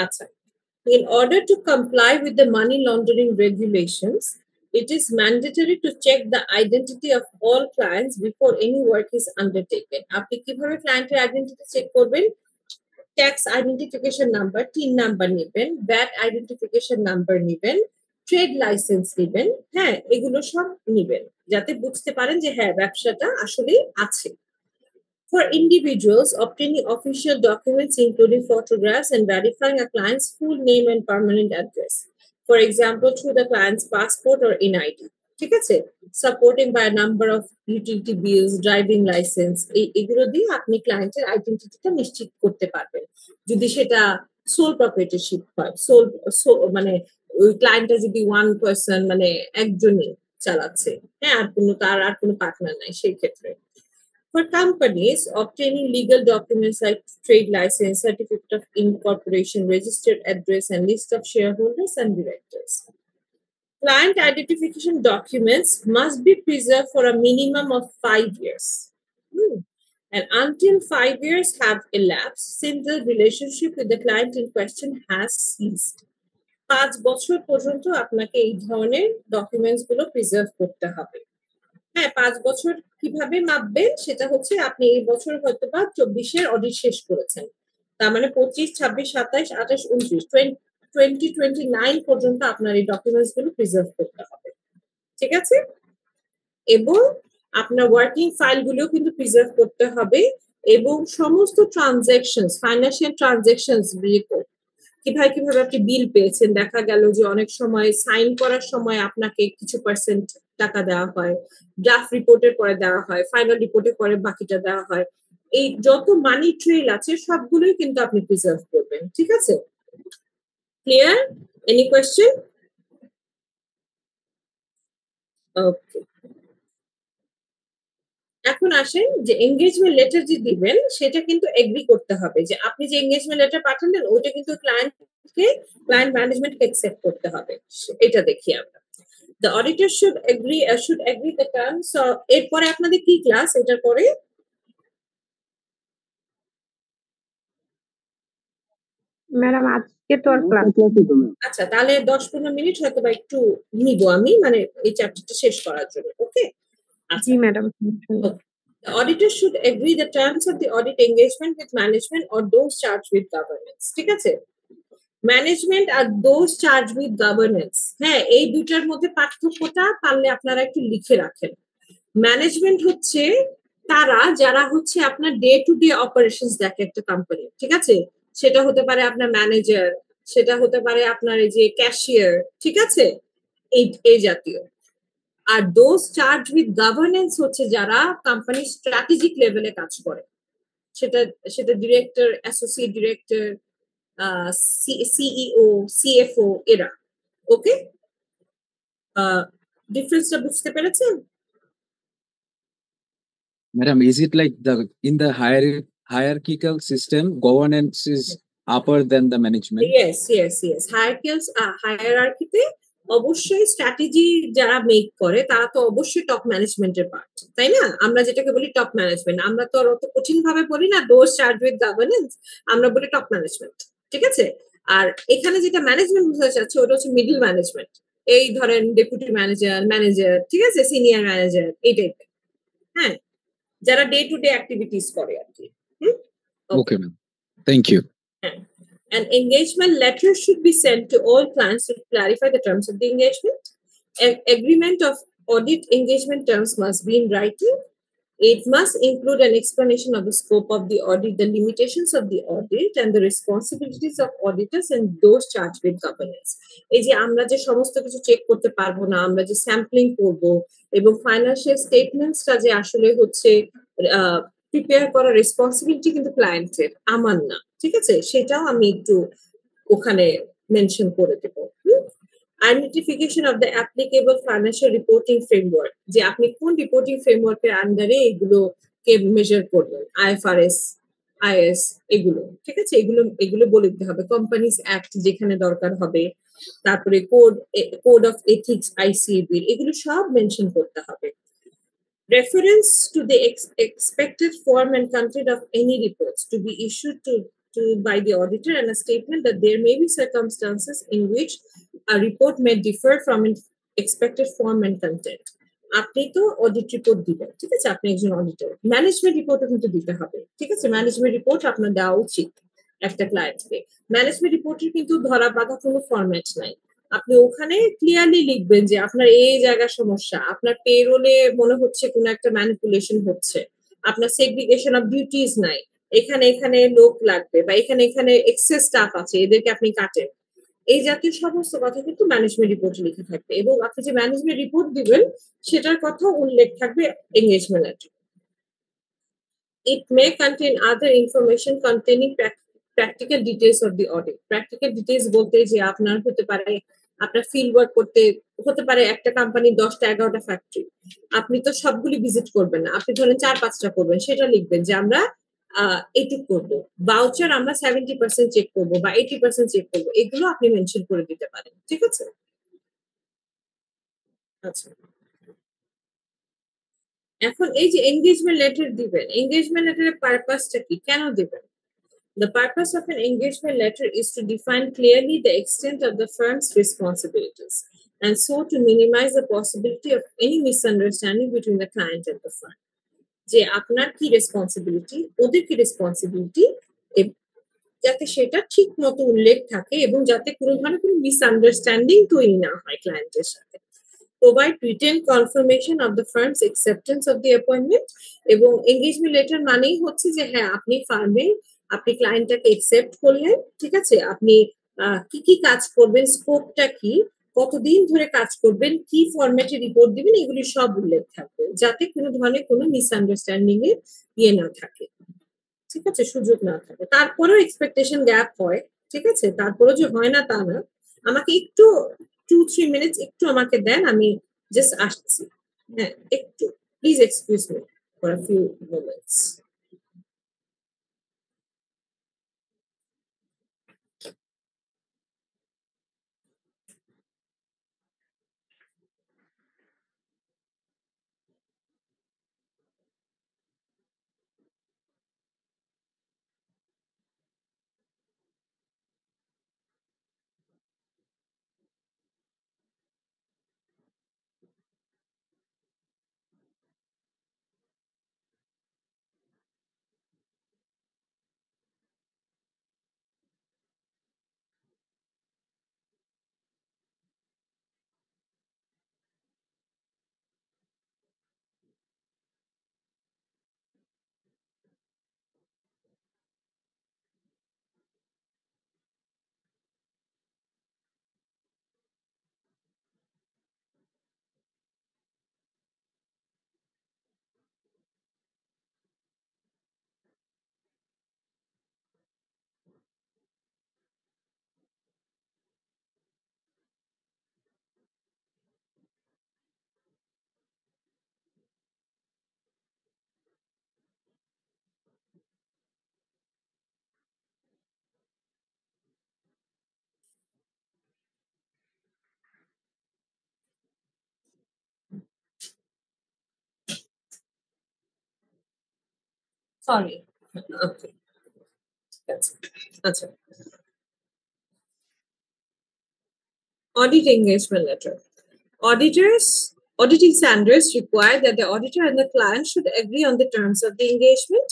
A: আচ্ছা, in order to comply with the money laundering regulations, it is mandatory to check the identity of all clients before any work is undertaken. আপনি কিভাবে ক্লায়েন্টের আইডেন্টিটি চেক করবেন? Tax identification number, tin number নেবেন, ভ্যাট আইডেন্টিফিকেশন নাম্বার নেবেন, ট্রেড লাইসেন্স নেবেন, হ্যাঁ এগুলো সব নেবেন যাতে বুঝতে পারেন যে হ্যাঁ ব্যবসাটা আসলে আছে। For individuals, obtaining official documents including photographs and verifying a client's full name and permanent address, for example through the client's passport or NID, ঠিক আছে? Supporting by a number of utility bills, driving license, এগুলো দিয়ে আপনি ক্লায়েন্টের আইডেন্টিটিটা নিশ্চিত করতে পারবেন। যদি সেটা সোল প্রপার্টিশিপ হয়, মানে ওই ক্লায়েন্টটা যদি ওয়ান পার্সন মানে একজনই চালাচ্ছে, হ্যাঁ আর কোনো পার্টনার নাই সেই ক্ষেত্রে। For companies, obtaining legal documents like trade license, certificate of incorporation, registered address, and list of shareholders and directors. Client identification documents must be preserved for a minimum of 5 years. And until 5 years have elapsed since the relationship with the client in question has ceased. 5 বছর পর্যন্ত আপনাকে এই ধরনের ডকুমেন্টস গুলো প্রিজার্ভ করতে হবে। হ্যাঁ, 5 বছর কিভাবে মাপবেন সেটা হচ্ছে আপনি এই বছর হয়তো বা 24-এর অডিট শেষ করেছেন, তার মানে 25, 26, 27, 28, 29, 2029 পর্যন্ত আপনার এই ডকুমেন্টস গুলো প্রিজার্ভ করতে হবে, ঠিক আছে? এবং আপনার ওয়ার্কিং ফাইল গুলো কিন্তু প্রিজার্ভ করতে হবে, এবং সমস্ত ট্রানজাকশনস, ফাইন্যান্সিয়াল ট্রানজাকশনস কিভাবে আপনি বিল পেয়েছেন, দেখা গেল যে অনেক সময় সাইন করার সময় আপনাকে কিছু পার্সেন্ট টাকা দেওয়া হয়, ড্রাফট রিপোর্টের পরে দেওয়া হয়, ফাইনাল রিপোর্টের পরে বাকিটা দেওয়া হয়, এই যত মানি ট্রেল আছে সবগুলোই কিন্তু আপনি প্রিজার্ভ করবেন, ঠিক আছে? ক্লিয়ার? Any question? ওকে, এখন আসেন যে এঙ্গেজমেন্ট লেটার যে দিবেন সেটা কিন্তু এগ্রি করতে হবে, যে আপনি যে এঙ্গেজমেন্ট লেটার পাঠালেন ওইটা কিন্তু ক্লায়েন্ট ম্যানেজমেন্টকে অ্যাকসেপ্ট করতে হবে, এটা দেখি আমরা। The auditor should agree the terms. So এরপরে আপনাদের কি ক্লাস এটার পরে?
B: ম্যাডাম আজকে তো আর ক্লাস
A: আচ্ছা, তাহলে 10-15 মিনিট হয়তো বা একটু নিব আমি, মানে এই চ্যাপ্টারটা শেষ করার জন্য, ওকে?
B: জি madam.
A: The auditor should agree the terms of the audit engagement with management or those charged with governance. ঠিক আছে? ম্যানেজমেন্ট আর those charged with governance, হ্যাঁ, এই দুটার মধ্যে পার্থক্যটা পারলে আপনারা একটু লিখে রাখেন। ম্যানেজমেন্ট হচ্ছে তারা যারা হচ্ছে আপনার ডে টু ডে অপারেশনস দেখে একটা কোম্পানি, ঠিক আছে? সেটা হতে পারে আপনার ম্যানেজার, সেটা হতে পারে আপনার এই যে ক্যাশিয়ার, ঠিক আছে? এই জাতীয়। আর দোজ চার্জ উইথ গভর্নেন্স হচ্ছে যারা কোম্পানির স্ট্র্যাটেজিক লেভেলে কাজ করে, সেটা director, associate director, CEO, CFO, এরা, ওকে? ডিফারেন্সটা বুঝতে পেরেছেন?
C: Madam, is it like in the hierarchical system, governance is upper than the management?
A: Yes. হায়ারার্কিতে অবশ্যই স্ট্র্যাটেজি যারা মেক করে তারা তো অবশ্যই টপ ম্যানেজমেন্টের পার্ট, তাই না? আমরা যেটাকে বলি টপ ম্যানেজমেন্ট, আমরা তো আর অত কঠিন ভাবে বলি না দোজ চার্জ উইথ গভর্নেন্স, আমরা বলি টপ ম্যানেজমেন্ট, ঠিক আছে? আর এখানে যেটা ম্যানেজমেন্ট বোঝাতে চাচ্ছে ওটা হচ্ছে মিডল ম্যানেজমেন্ট, এই ধরেন ডেপুটি ম্যানেজার, ঠিক আছে, সিনিয়র ম্যানেজার, এই টাইপের, হ্যাঁ, যারা ডে টু ডে অ্যাক্টিভিটিস করে আর কি।
C: Okay, ma'am. Thank you.
A: An engagement letter should be sent to all clients to clarify the terms of the engagement. An agreement of audit engagement terms must be in writing. It must include an explanation of the scope of the audit, the limitations of the audit, and the responsibilities of auditors and those charged with governance. এই যে আমরা যে সমস্ত কিছু চেক করতে পারবো না, আমরা যে স্যাম্পলিং করব, এবং ফাইন্যান্সিয়াল স্টেটমেন্টসটা যে আসলে হচ্ছে প্রিপেয়ার করার রেসপন্সিবিলিটি কিন্তু ক্লায়েন্টের, আমার না, ঠিক আছে? সেটাও আমি একটু ওখানে মেনশন করে দেব। Identification of the applicable financial reporting framework, যে আপনি কোন রিপোর্টিং ফ্রেমওয়ার্কের আন্ডারে এগুলোকে মেজার করবেন, আইএফআরএস, আইএস, এগুলো, ঠিক আছে? এগুলো বলে দিতে হবে। কোম্পানিজ অ্যাক্ট যেখানে দরকার হবে, তারপরে কোড অফ এথিক্স, আইসিএবি, এগুলো সব মেনশন করতে হবে। Reference to the expected form and content of any reports to be issued to by the auditor, and a statement that there may be circumstances in which a report may differ from its expected form and content. আপনি তো অডিট রিপোর্ট দিবেন, ঠিক আছে? আপনি একজন অডিটর, ম্যানেজমেন্ট রিপোর্টও কিন্তু দিতে হবে, ঠিক আছে? ম্যানেজমেন্ট রিপোর্ট আপনার দেওয়া উচিত একটা ক্লায়েন্টকে। ম্যানেজমেন্ট রিপোর্টের কিন্তু ধরা বাঁধা কোনো ফরম্যাট নাই, আপনি ওখানে ক্লিয়ারলি লিখবেন যে আপনার এই জায়গার সমস্যা, আপনার পেরোলে মনে হচ্ছে কোনো একটা ম্যানিপুলেশন হচ্ছে, আপনার সেগ্রিগেশন অফ ডিউটিস নাই, এখানে লোক লাগবে, বা এখানে এক্সেস স্টাফ আছে, এদেরকে আপনি কাটেন, এই জাতীয় সমস্ত কথা কিন্তু ম্যানেজমেন্ট রিপোর্টে লিখে থাকবে, এবং আপনি যে ম্যানেজমেন্ট রিপোর্ট দিবেন সেটার কথা উল্লেখ থাকবে engagement লেটারে। It may contain other information containing practical details of the audit. Practical details বলতে যে আপনার হতে পারে আপনার ফিল্ড ওয়ার্ক করতে হতে পারে, একটা কোম্পানি 10টা 11টা ফ্যাক্টরি, আপনি তো সবগুলি ভিজিট করবেন না, আপনি ধরেন 4-5টা করবেন, সেটা লিখবেন যে আমরা এইটুক করবো, ভাউচার আমরা 70% চেক করবো বা 80% চেক করবো, এগুলো আপনি মেনশন করে দিতে পারেন, ঠিক আছে? আচ্ছা, এখন এই যে এনগেজমেন্ট লেটার দিবেন, এনগেজমেন্ট লেটারের পারপাসটা কি, কেন দিবেন? The purpose of an engagement letter is to define clearly the extent of the firm's responsibilities, and so to minimize the possibility of any misunderstanding between the client and the firm. যে আপনার কি রেসপন্সিবিলিটি, ওদের কি রেসপন্সিবিলিটি, যাতে সেটা ঠিক মতো উল্লেখ থাকে এবং যাতে কোনো ধরনের কোনো মিসআন্ডারস্ট্যান্ডিং তৈরি না হয় ক্লায়েন্টের সাথে। Provide written confirmation of the firm's acceptance of the appointment, এবং এঙ্গেজমেন্ট লেটার মানেই হচ্ছে যে হ্যাঁ আপনি ফার্মে আপনি ক্লায়েন্টটাকে একসেপ্ট করলেন, ঠিক আছে, আপনি কি কি কাজ করবেন, স্কোপটা কি, কতদিন ধরে কাজ করবেন, কি ফরম্যাটে রিপোর্ট দিবেন, এগুলি সব উল্লেখ থাকবে যাতে কোনো ধরনের কোনো মিসআন্ডারস্ট্যান্ডিং এর না থাকে, ঠিক আছে, সুযোগ না থাকে। তারপরেও এক্সপেকটেশন গ্যাপ হয়, ঠিক আছে, তারপরেও যে হয় না তা না। আমাকে একটু 2-3 মিনিটস একটু আমাকে দেন, আমি জাস্ট আসছি। হ্যাঁ, একটু please excuse me for a few moments. Sorry, okay, ঠিক আছে। আচ্ছা, audit engagement letter. Auditing standards require that the auditor and the client should agree on the terms of the engagement.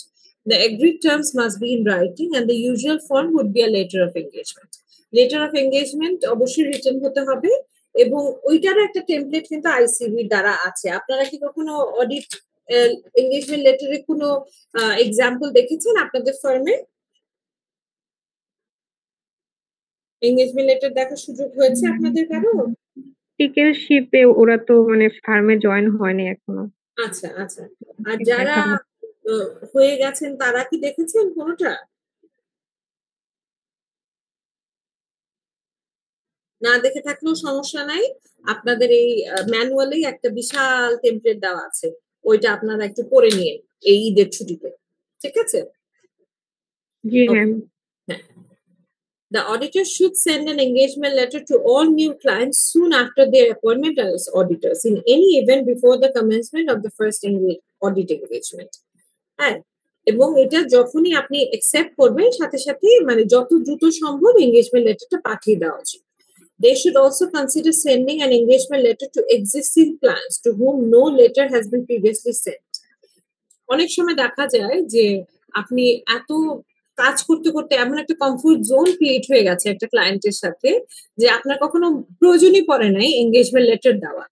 A: The agreed terms must be in writing, and the usual form would be a letter of engagement. Letter of engagement অবশ্যই রিটেন হতে হবে, এবং ওইটার একটা টেমপ্লেট কিন্তু আইসিবি দ্বারা আছে। আপনারা কি কখনো অডিট এঙ্গেজমেন্ট লেটারে কোনো এক্সাম্পল দেখেছেন আপনাদের ফার্মে? এঙ্গেজমেন্ট লেটার দেখার সুযোগ হয়েছে আপনাদের কারো?
B: টিকেল শিপে ওরা তো মানে ফার্মে জয়েন হয়নি এখনো।
A: আচ্ছা আচ্ছা, আর যারা
B: দেখানো
A: হয়ে গেছেন তারা কি দেখেছেন কোনোটা? না দেখে থাকলেও সমস্যা নাই, আপনাদের এই ম্যানুয়ালি একটা বিশাল টেমপ্লেট দেওয়া আছে, ওইটা আপনারা একটু পড়ে নিন এই ঈদের ছুটিতে, ঠিক আছে?
B: জি ম্যাম।
A: হ্যাঁ। The auditor should send an engagement letter to all new clients soon after their appointment as auditors in any event before the commencement of the first audit engagement. হ্যাঁ, এবং এটা যখনই আপনি অ্যাকসেপ্ট করবেন সাথে সাথে মানে যত দ্রুত সম্ভব এঙ্গেজমেন্ট লেটারটা পাঠিয়ে দেওয়া উচিত। They should also consider sending an engagement letter to existing clients to whom no letter has been previously sent. অনেক সময় দেখা যায় যে আপনি এত কাজ করতে করতে এমন একটা কমফোর্ট জোন ক্রিয়েট হয়ে গেছে একটা ক্লায়েন্টের সাথে যে আপনার কখনো প্রয়োজনই পড়ে নাই এঙ্গেজমেন্ট লেটার দেওয়া।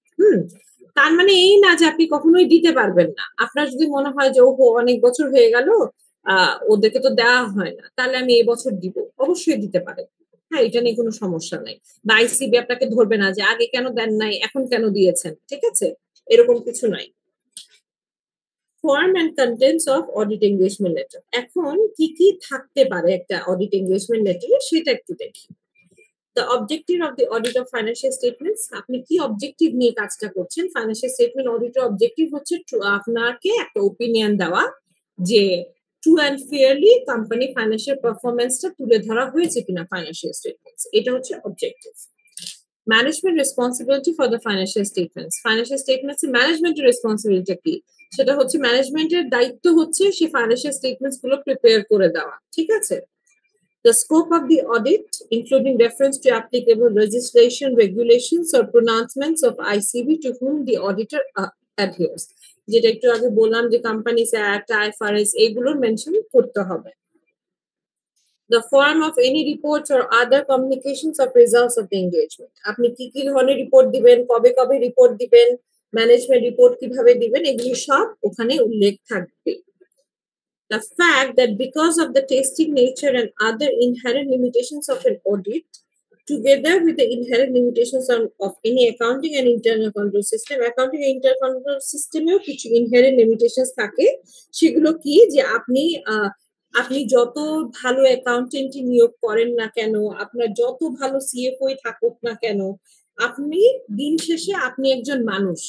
A: তার মানে এই না যে আপনি কখনোই দিতে পারবেন না। আপনার যদি মনে হয় যে ওহো অনেক বছর হয়ে গেল ওদেরকে তো দেওয়া হয় না, তাহলে আমি এবছর দিব, অবশ্যই দিতে পারেন। হ্যাঁ, এটা নিয়ে কোনো সমস্যা নাই, বা আইসিবি আপনাকে ধরবে না যে আগে কেন দেন নাই এখন কেন দিয়েছেন, ঠিক আছে, এরকম কিছু নাই। Form and contents of audit engagement letter. এখন কি কি থাকতে পারে একটা অডিট এঙ্গেজমেন্ট লেটারে সেটা একটু দেখি। The objective of the audit of financial statements, আপনি কি অবজেক্টিভ নিয়ে কাজটা করছেন? ফাইন্যান্সিয়াল স্টেটমেন্ট অডিটের অবজেক্টিভ হচ্ছে আপনাকে একটা ওপিনিয়ন দেওয়া যে true and fairly company financial পারফরমেন্সটা তুলে ধরা হয়েছে কিনা ফাইন্যান্সিয়াল স্টেটমেন্টস, এটা হচ্ছে objective. Management responsibility for the financial statements, financial statements এর ম্যানেজমেন্টের রেসপন্সিবিলিটি কি? সেটা হচ্ছে ম্যানেজমেন্টের দায়িত্ব হচ্ছে সেই ফাইন্যান্সিয়াল স্টেটমেন্টস গুলো প্রিপেয়ার করে দেওয়া, ঠিক আছে? The scope of the audit, including reference to applicable legislation, regulations, or pronouncements of ICB to whom the auditor adheres. যেটা একটু আগে বললাম যে কোম্পানিজ অ্যাক্ট, আইএফআরএস এগুলোর মেনশন করতে হবে। The form of any reports or other communications of results of the engagement. আপনি কি কি ধরনের রিপোর্ট দিবেন, কবে কবে রিপোর্ট দিবেন, ম্যানেজমেন্ট রিপোর্ট কিভাবে দিবেন, এগুলি সব ওখানে উল্লেখ থাকবে। The fact that because of the testing nature and other inherent limitations of an audit, together with the inherent limitations of any accounting and internal control system, accounting and internal control systemeও কিছু inherent limitations থাকে, সেগুলো কি যে আপনি যত ভালো অ্যাকাউন্টেন্টই নিয়োগ করেন না কেন, আপনার যত ভালো সিএফওই থাকুক না কেন, আপনি দিন শেষে আপনি একজন মানুষ,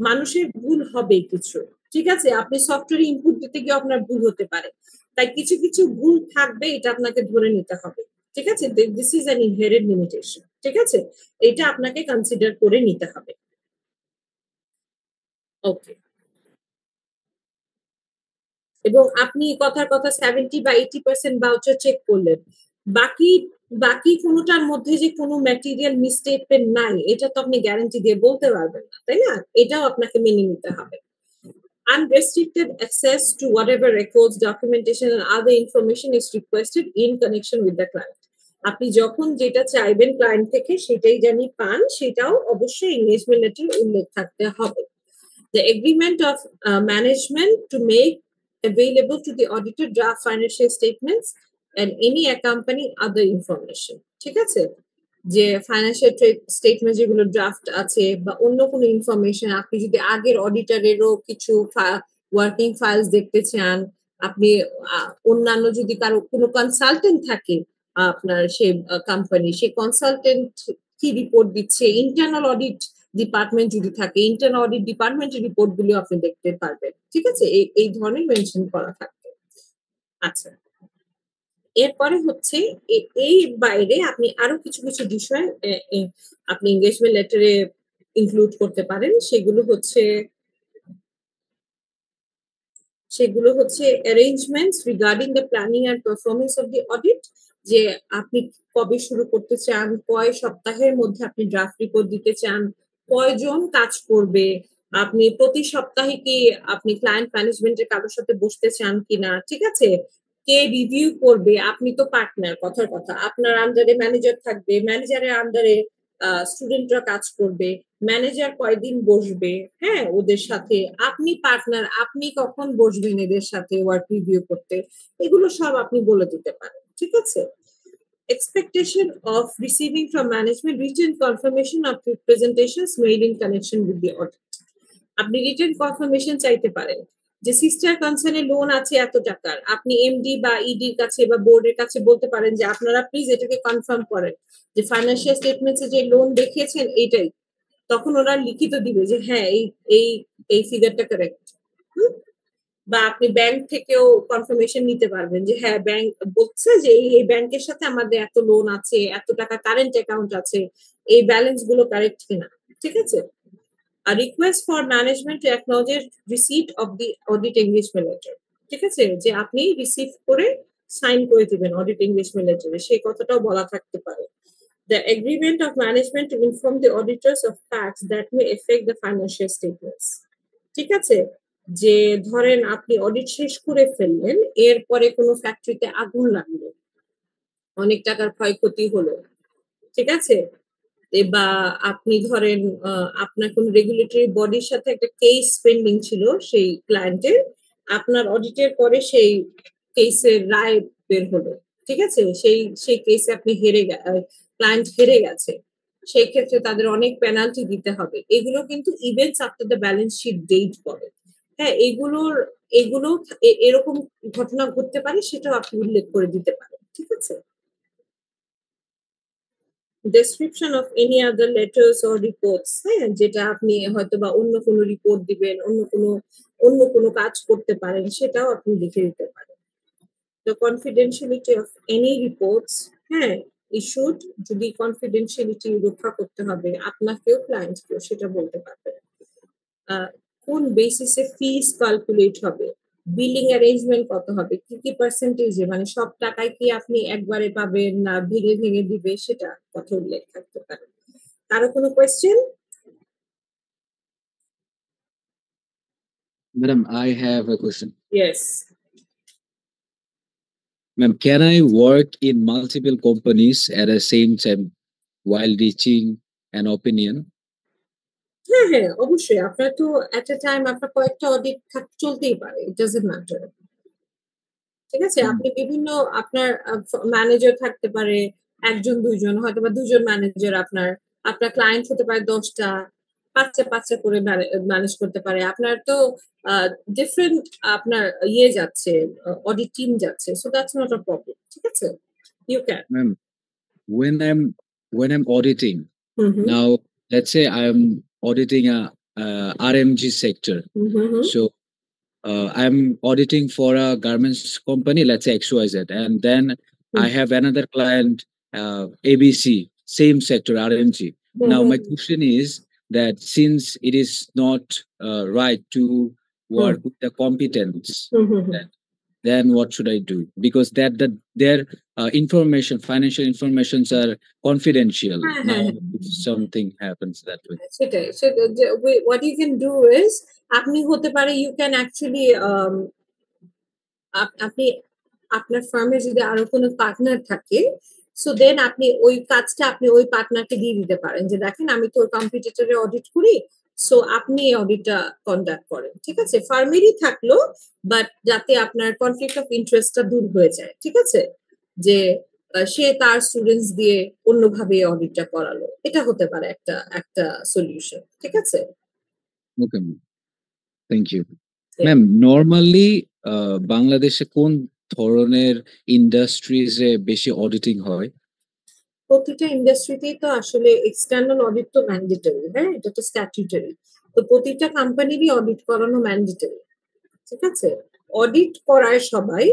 A: মানুষের ভুল হবে কিছু, ঠিক আছে? আপনি সফটওয়্যার ইনপুট দিতে গিয়ে আপনার ভুল হতে পারে, তাই কিছু কিছু ভুল থাকবে, এটা আপনাকে ধরে নিতে হবে, ঠিক আছে? This is an inherent limitation, ঠিক আছে? এটা আপনাকে কনসিডার করে নিতে হবে। ওকে, এবং আপনি কথার কথা 70 বা 80% ভাউচার চেক করলেন, বাকি বাকি কোনোটার মধ্যে যে কোনো ম্যাটেরিয়াল মিসস্টেটমেন্ট নাই, এটা তো আপনি গ্যারান্টি দিয়ে বলতে পারবেন না, তাই না? এটাও আপনাকে মেনে নিতে হবে। Unrestricted access to whatever records, documentation and other information is requested in connection with the client. আপনি যখন যেটা চাইবেন ক্লায়েন্ট থেকে সেটাই জানি পান, সেটাও অবশ্যই এনগেজমেন্ট লেটারে উল্লেখ থাকতে হবে। The agreement of management to make available to the auditor draft financial statements and any accompanying other information. ঠিক আছে? যে ফাইন্যান্সিয়াল স্টেটমেন্ট যেগুলো ড্রাফট আছে বা অন্য কোনো ইনফরমেশন, আপনি যদি আগের অডিটরেরও কিছু ওয়ার্কিং ফাইলস দেখতে চান, আপনি অন্যান্য যদি কারো কোনো কনসালটেন্ট থাকে আপনার সেই কোম্পানি, সেই কনসালটেন্ট কি রিপোর্ট দিচ্ছে, ইন্টারনাল অডিট ডিপার্টমেন্ট যদি থাকে, ইন্টারনাল অডিট ডিপার্টমেন্টের রিপোর্ট গুলো আপনি দেখতে পারবেন, ঠিক আছে? এই ধরনের মেনশন করা থাকবে। আচ্ছা, এরপরে হচ্ছে এই বাইরে আপনি আরো কিছু কিছু বিষয় আপনি এনগেজমেন্ট লেটারে ইনক্লুড করতে পারেন। সেগুলো হচ্ছে arrangements regarding the planning and performance of the audit, যে আপনি কবে শুরু করতে চান, কয় সপ্তাহের মধ্যে আপনি ড্রাফট রিপোর্ট দিতে চান, কয়জন কাজ করবে, আপনি প্রতি সপ্তাহে কি আপনি ক্লায়েন্ট ম্যানেজমেন্টের কারোর সাথে বসতে চান কিনা, ঠিক আছে? কে রিভিউ করবে, আপনি তো পার্টনার, কথার কথা, আপনার আন্ডারে ম্যানেজার থাকবে, ম্যানেজারের আন্ডারে স্টুডেন্টরা কাজ করবে, ম্যানেজার কয়দিন বসবে, হ্যাঁ, ওদের সাথে, আপনি পার্টনার, আপনি কখন বসবেন এদের সাথে ওয়ার্ক রিভিউ করতে, এগুলো সব আপনি বলে দিতে পারেন, ঠিক আছে? Expectation of receiving from management written confirmation of presentations made in connection with the audit. আপনি রিটেন কনফার্মেশন চাইতে পারেন যে সিস্টার কনসার্নে লোন আছে এত টাকার, আপনি এমডি বা ইডির কাছে বা বোর্ডের কাছে বলতে পারেন যে আপনারা প্লিজ এটাকে কনফার্ম করেন যে ফাইন্যান্সিয়াল স্টেটমেন্টসে যে লোন দেখিয়েছেন এইটাই, তখন ওরা লিখিত দিবে যে হ্যাঁ এই এই এই ফিগারটা কারেক্ট। বা আপনি ব্যাংক থেকেও কনফার্মেশন নিতে পারবেন যে হ্যাঁ ব্যাংক বলছে যে এই ব্যাংকের সাথে আমাদের এত লোন আছে, এত টাকা কারেন্ট অ্যাকাউন্ট আছে, এই ব্যালেন্স গুলো কারেক্ট কিনা, ঠিক আছে? A request for management to acknowledge receipt of the audit engagement letter, ঠিক আছে? যে আপনি রিসিভ করে সাইন করে দিবেন অডিট এনগেজমেন্ট লেটারে, সেই কথাটাও বলা থাকতে পারে। The agreement of management to inform the auditors of facts that may affect the financial statements, ঠিক আছে? যে ধরেন আপনি অডিট শেষ করে ফেললেন, এরপরে কোনো ফ্যাক্টরিতে আগুন লাগলো, অনেক টাকার ক্ষয়ক্ষতি হলো, ঠিক আছে? বা আপনি ধরেন আপনার কোন রেগুলেটরি বডির সাথে একটা কেস পেন্ডিং ছিল সেই ক্লায়েন্টের, আপনার অডিটের পরে সেই কেসের রায় বের হলো, ঠিক আছে? সেই কেসে আপনি ক্লায়েন্ট হেরে গেছে, সেই ক্ষেত্রে তাদের অনেক পেনাল্টি দিতে হবে। এগুলো কিন্তু events after the balance sheet date বলে। হ্যাঁ, এগুলো এরকম ঘটনা ঘটতে পারে, সেটাও আপনি উল্লেখ করে দিতে পারেন, ঠিক আছে? Description of any other letters or reports, হ্যাঁ, যেটা আপনি হয়তো বা অন্য কোনো রিপোর্ট দিবেন, অন্য কোনো কাজ করতে পারেন, সেটাও আপনি লিখে দিতে পারেন। The confidentiality of any reports, হ্যাঁ, ইস্যুড, যদি কনফিডেন্সিয়ালিটি রক্ষা করতে হবে আপনাকেও ক্লায়েন্টকেও, সেটা বলতে পারবেন। কোন বেসিসে ফিস ক্যালকুলেট হবে, বিলিং অ্যারেঞ্জমেন্ট কত হবে, কি কি পার্সেন্টেজে, মানে সব টাকায় কি আপনি একবারে পাবেন না ভেঙে ভেঙে দিবে, সেটা কথা উল্লেখ থাকতে পারে। কারো কোনো question?
C: Madam, I have a question.
A: Yes.
C: Ma'am, can I work in multiple companies at the same time while reaching an opinion?
A: হ্যাঁ, হ্যাঁ, অবশ্যই। আপনার তো এট এ টাইম আপনার কয়েকটা অডিট চলতেই পারে। It doesn't matter. ঠিক আছে?
C: হুম।
A: আপনি বিভিন্ন আপনার ম্যানেজার থাকতে পারে ১ জন ২ জন হয়তোবা ২ জন ম্যানেজার আপনার ক্লায়েন্ট হতে পারে ১০ টা, ৫ টা করে ম্যানেজ করতে পারে। আপনার তো আ ডিফারেন্ট আপনার যাচ্ছে, অডিট টিম যাচ্ছে। So that's not a problem. ঠিক আছে? You can.
C: Ma'am, when I'm when I'm auditing,
A: hmm, hmm.
C: now let's say I'm auditing a RMG sector.
A: Hmm, hmm, hmm.
C: So I'm auditing for a garments company, let's say XYZ, and then
A: hmm,
C: I have another client, ABC, same sector, RMG.
A: Hmm,
C: Now,
A: hmm,
C: my question is that since it is not right to
A: hmm,
C: work with the competence,
A: hmm, hmm, hmm.
C: then what should I do? Because their information, financial informations are confidential.
A: হ্যাঁ,
C: Now,
A: হ্যাঁ, হ্যাঁ।
C: if something happens that way.
A: সেটাই। যে what you can do is আপনি হতে পারে you can actually আপনি আপনার ফার্মে যদি আরো কোনো পার্টনার থাকে, সো দেন আপনি ওই কাজটা আপনি ওই পার্টনারকে দিয়ে দিতে পারেন যে, "দেখেন আমি তো কম্পিটিটরের অডিট করি। সো আপনি এই অডিটটা কন্ডাক্ট করেন।" ঠিক আছে? ফার্মেরই থাকলো বাট যাতে আপনার কনফ্লিক্ট অফ ইন্টারেস্ট টা দূর হয়ে যায়। ঠিক আছে? যে সে তার স্টুডেন্টস দিয়ে অন্যভাবে অডিটটা করালো। এটা হতে পারে একটা একটা সলিউশন। ঠিক আছে?
C: Okay, ma'am. Thank you.
A: Yeah.
C: Ma'am normally বাংলাদেশে কোন ধরনের ইন্ডাস্ট্রিজ এ বেশি অডিটিং হয়?
A: প্রতিটা ইন্ডাস্ট্রিতেই তো আসলে এক্সটার্নাল অডিট তো ম্যান্ডেটরি, হ্যাঁ? এটা তো স্ট্যাটিউটরি। তো প্রতিটা কোম্পানিরই অডিট করানো ম্যান্ডেটরি। ঠিক আছে? অডিট করায় সবাই।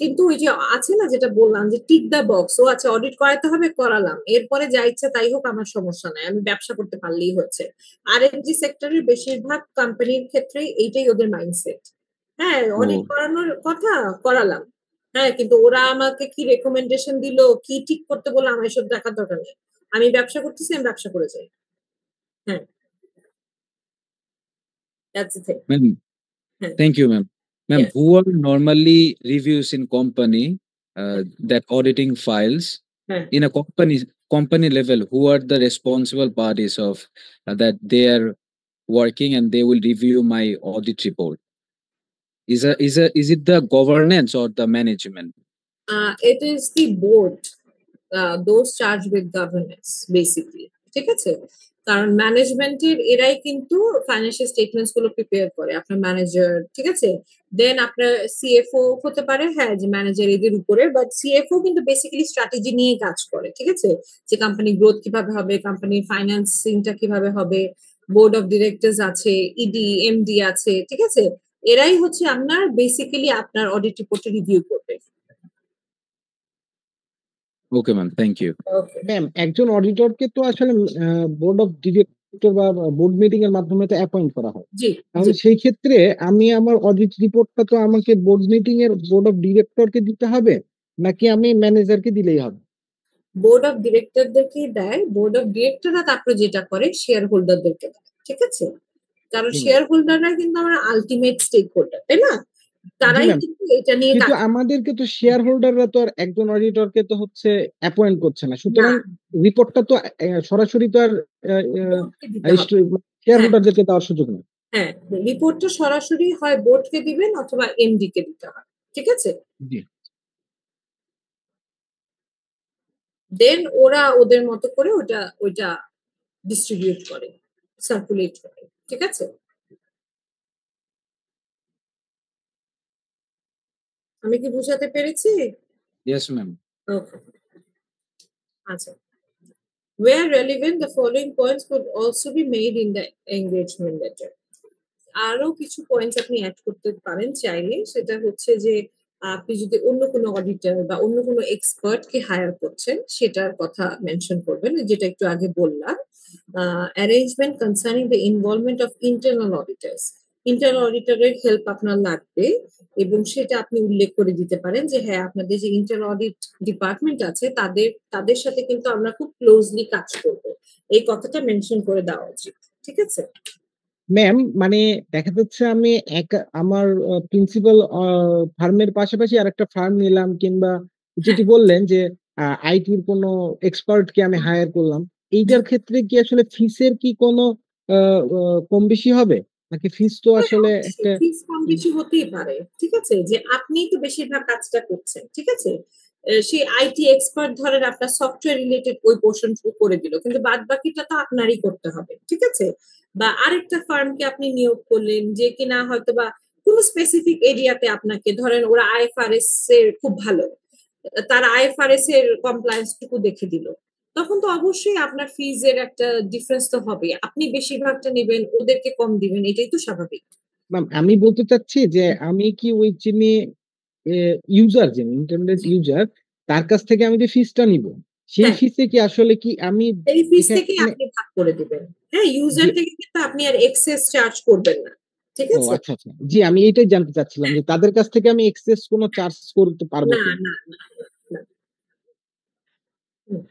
A: কিন্তু ওই যে আছে না যেটা বললাম যে টিক দ্য বক্স ও আচ্ছা অডিট করাতে হবে করালাম। এরপরে যা ইচ্ছা তাই হোক আমার সমস্যা নাই। আমি ব্যবসা করতে পারলেই হচ্ছে। আরএমজি সেক্টরের বেশিরভাগ কোম্পানির ক্ষেত্রেই এইটাই ওদের মাইন্ডসেট। হ্যাঁ, অডিট
C: ও
A: করানোর কথা করালাম। হ্যাঁ, কিন্তু ওরা আমাকে কি রেকমেন্ডেশন দিল, কি ঠিক করতে বলল আমার এসব দেখার দরকার নেই। আমি ব্যবসা করতেছি, আমি ব্যবসা করে যাই। হ্যাঁ, দ্যাটস দ্য থিং।
C: ম্যাম
A: হ্যাঁ,
C: thank you ma'am. Ma'am
A: yes,
C: who are normally reviews in company that auditing files
A: হ্যাঁ।
C: in a company level, who are the responsible parties of that they are working and they will review my audit report? Is it the governance or the management?
A: It is the board, those charged with governance, basically. ঠিক আছে? কারণ ম্যানেজমেন্টের এরাই কিন্তু ফাইন্যান্সিয়াল স্টেটমেন্টস গুলো প্রিপেয়ার করে। আপনার ম্যানেজার, ঠিক আছে? দেন আপনার সিএফও হতে পারে, হ্যাঁ, যে ম্যানেজার এদের উপরে। বাট সিএফও কিন্তু বেসিক্যালি স্ট্র্যাটেজি নিয়ে কাজ করে। ঠিক আছে? যে কোম্পানি গ্রোথ কিভাবে হবে, কোম্পানির ফাইন্যান্সিংটা কিভাবে হবে, বোর্ড অফ ডিরেক্টরস আছে, ইডি, এমডি আছে। ঠিক আছে? এরাই হচ্ছে আপনার বেসিক্যালি আপনার অডিট রিপোর্টটা রিভিউ করবে।
C: Okay ma'am, thank you.
A: Okay.
D: Ma'am একজন অডিটরকে তো আসলে বোর্ড অফ ডিরেক্টর বা বোর্ড মিটিং এর মাধ্যমে তো অ্যাপয়েন্ট করা হয়।
A: জি,
D: তাহলে
A: জি।
D: সেই ক্ষেত্রে আমি আমার অডিট রিপোর্টটা তো আমাকে বোর্ড মিটিং এর বোর্ড অফ ডিরেক্টরকে দিতে হবে নাকি আমি ম্যানেজারকে দিলেই হবে?
A: বোর্ড অফ ডিরেক্টরদেরকেই দেয়। বোর্ড অফ ডিরেক্টররা তারপরে যেটা করে শেয়ার হোল্ডারদেরকে দেয়। ঠিক আছে? কারণ
D: জি ম্যাম।
A: শেয়ার হোল্ডাররা কিন্তু আমার আল্টিমেট স্টেক হোল্ডার, তাই না?
D: জি
A: তারাই
D: ম্যাম।
A: কিন্তু এটা নিয়ে
D: কিন্তু
A: কাজ
D: আমাদেরকে তো শেয়ার হোল্ডাররা তো আর একজন অডিটরকে তো হচ্ছে অ্যাপয়েন্ট করছে না।
A: না,
D: সুতরাং রিপোর্টটা তো সরাসরি তো আর
A: বোর্ডকে দিতে হবে।
D: শেয়ার
A: হ্যাঁ,
D: হোল্ডারদেরকে দেওয়ার সুযোগ নেই।
A: হ্যাঁ। রিপোর্টটা সরাসরি হয় বোর্ডকে দিবেন অথবা এমডি কে দিতে হয়। ঠিক আছে?
D: জি।
A: দেন ওরা ওদের মতো করে ওইটা ডিস্ট্রিবিউট করে, সার্কুলেট করে। ঠিক আছে? আমি কি বুঝাতে পেরেছি?
C: Yes ma'am.
A: ওকে, আচ্ছা। Where relevant, the following points could also be made in the engagement letter. আরো কিছু পয়েন্টস আপনি এড করতে পারেন চাইলে। সেটা হচ্ছে যে আপনি যদি অন্য কোনো অডিটর বা অন্য কোনো এক্সপার্ট কে হায়ার করছেন সেটার কথা মেনশন করবেন। যেটা একটু আগে বললাম। Arrangement concerning the involvement of internal auditors. Internal অডিটরের হেল্প আপনার লাগবে এবং সেটা আপনি উল্লেখ করে দিতে পারেন যে হ্যাঁ, আপনাদের যে ইন্টার অডিট ডিপার্টমেন্ট আছে তাদের সাথে কিন্তু আমরা খুব ক্লোজলি কাজ করব। এই কথাটা মেনশন করে দেওয়া উচিত। ঠিক আছে?
D: ম্যাম মানে দেখা যাচ্ছে আমি আমার প্রিন্সিপাল ফার্মের পাশাপাশি আরেকটা ফার্ম নিলাম, কিংবা
A: হ্যাঁ,
D: যেটি বললেন যে আইটির কোনো এক্সপার্ট কে আমি হায়ার করলাম,
A: জি।
D: এইটার ক্ষেত্রে কি আসলে ফিসের কি কোনো কম বেশি হবে, নাকি ফিস তো
A: হ্যাঁ,
D: আসলে
A: অবশ্যই
D: একটা
A: ফিস কম বেশি হতেই পারে। ঠিক আছে? যে আপনিই তো বেশিরভাগ কাজটা করছেন। ঠিক আছে? সেই আইটি এক্সপার্ট ধরেন আপনার সফটওয়্যার রিলেটেড ওই পোরশন টুকু করে দিল। কিন্তু বাদবাকিটা তো আপনারই করতে হবে। ঠিক আছে? বা আরেকটা ফার্মকে আপনি নিয়োগ করলেন যে কিনা হয়তোবা কোন স্পেসিফিক এরিয়াতে আপনাকে ধরেন ওরা আইএফআরএস এর খুব ভালো। তারা আইএফআরএস এর কমপ্লায়েন্স টুকু দেখে দিল। তখন তো অবশ্যই আপনার ফিজ এর একটা ডিফারেন্স তো হবে। আপনি বেশিরভাগটা নিবেন, ওদেরকে কম দিবেন। এটাই তো স্বাভাবিক।
D: ম্যাম আমি বলতে চাচ্ছি যে আমি কি ওই যিনি ইউজার, যিনি ইন্টারনেট
A: জি।
D: ইউজার, তার কাছ থেকে আমি যে ফিসটা নিব, সেই
A: হ্যাঁ,
D: ফিসে কি আসলে কি আমি
A: এই ফিস থেকেই
D: এখানে
A: আপনি ভাগ করে দিবেন। হ্যাঁ, ইউজার
D: যে
A: থেকে কিন্তু আপনি আর এক্সেস চার্জ করবেন না। ঠিক
D: ও
A: আছে?
D: আচ্ছা আচ্ছা, জি আমি এটাই জানতে চাচ্ছিলাম যে তাদের কাছ থেকে আমি এক্সেস কোনো চার্জ করতে পারবো
A: না,
D: কিনা।
A: না, না, না, না। হুম।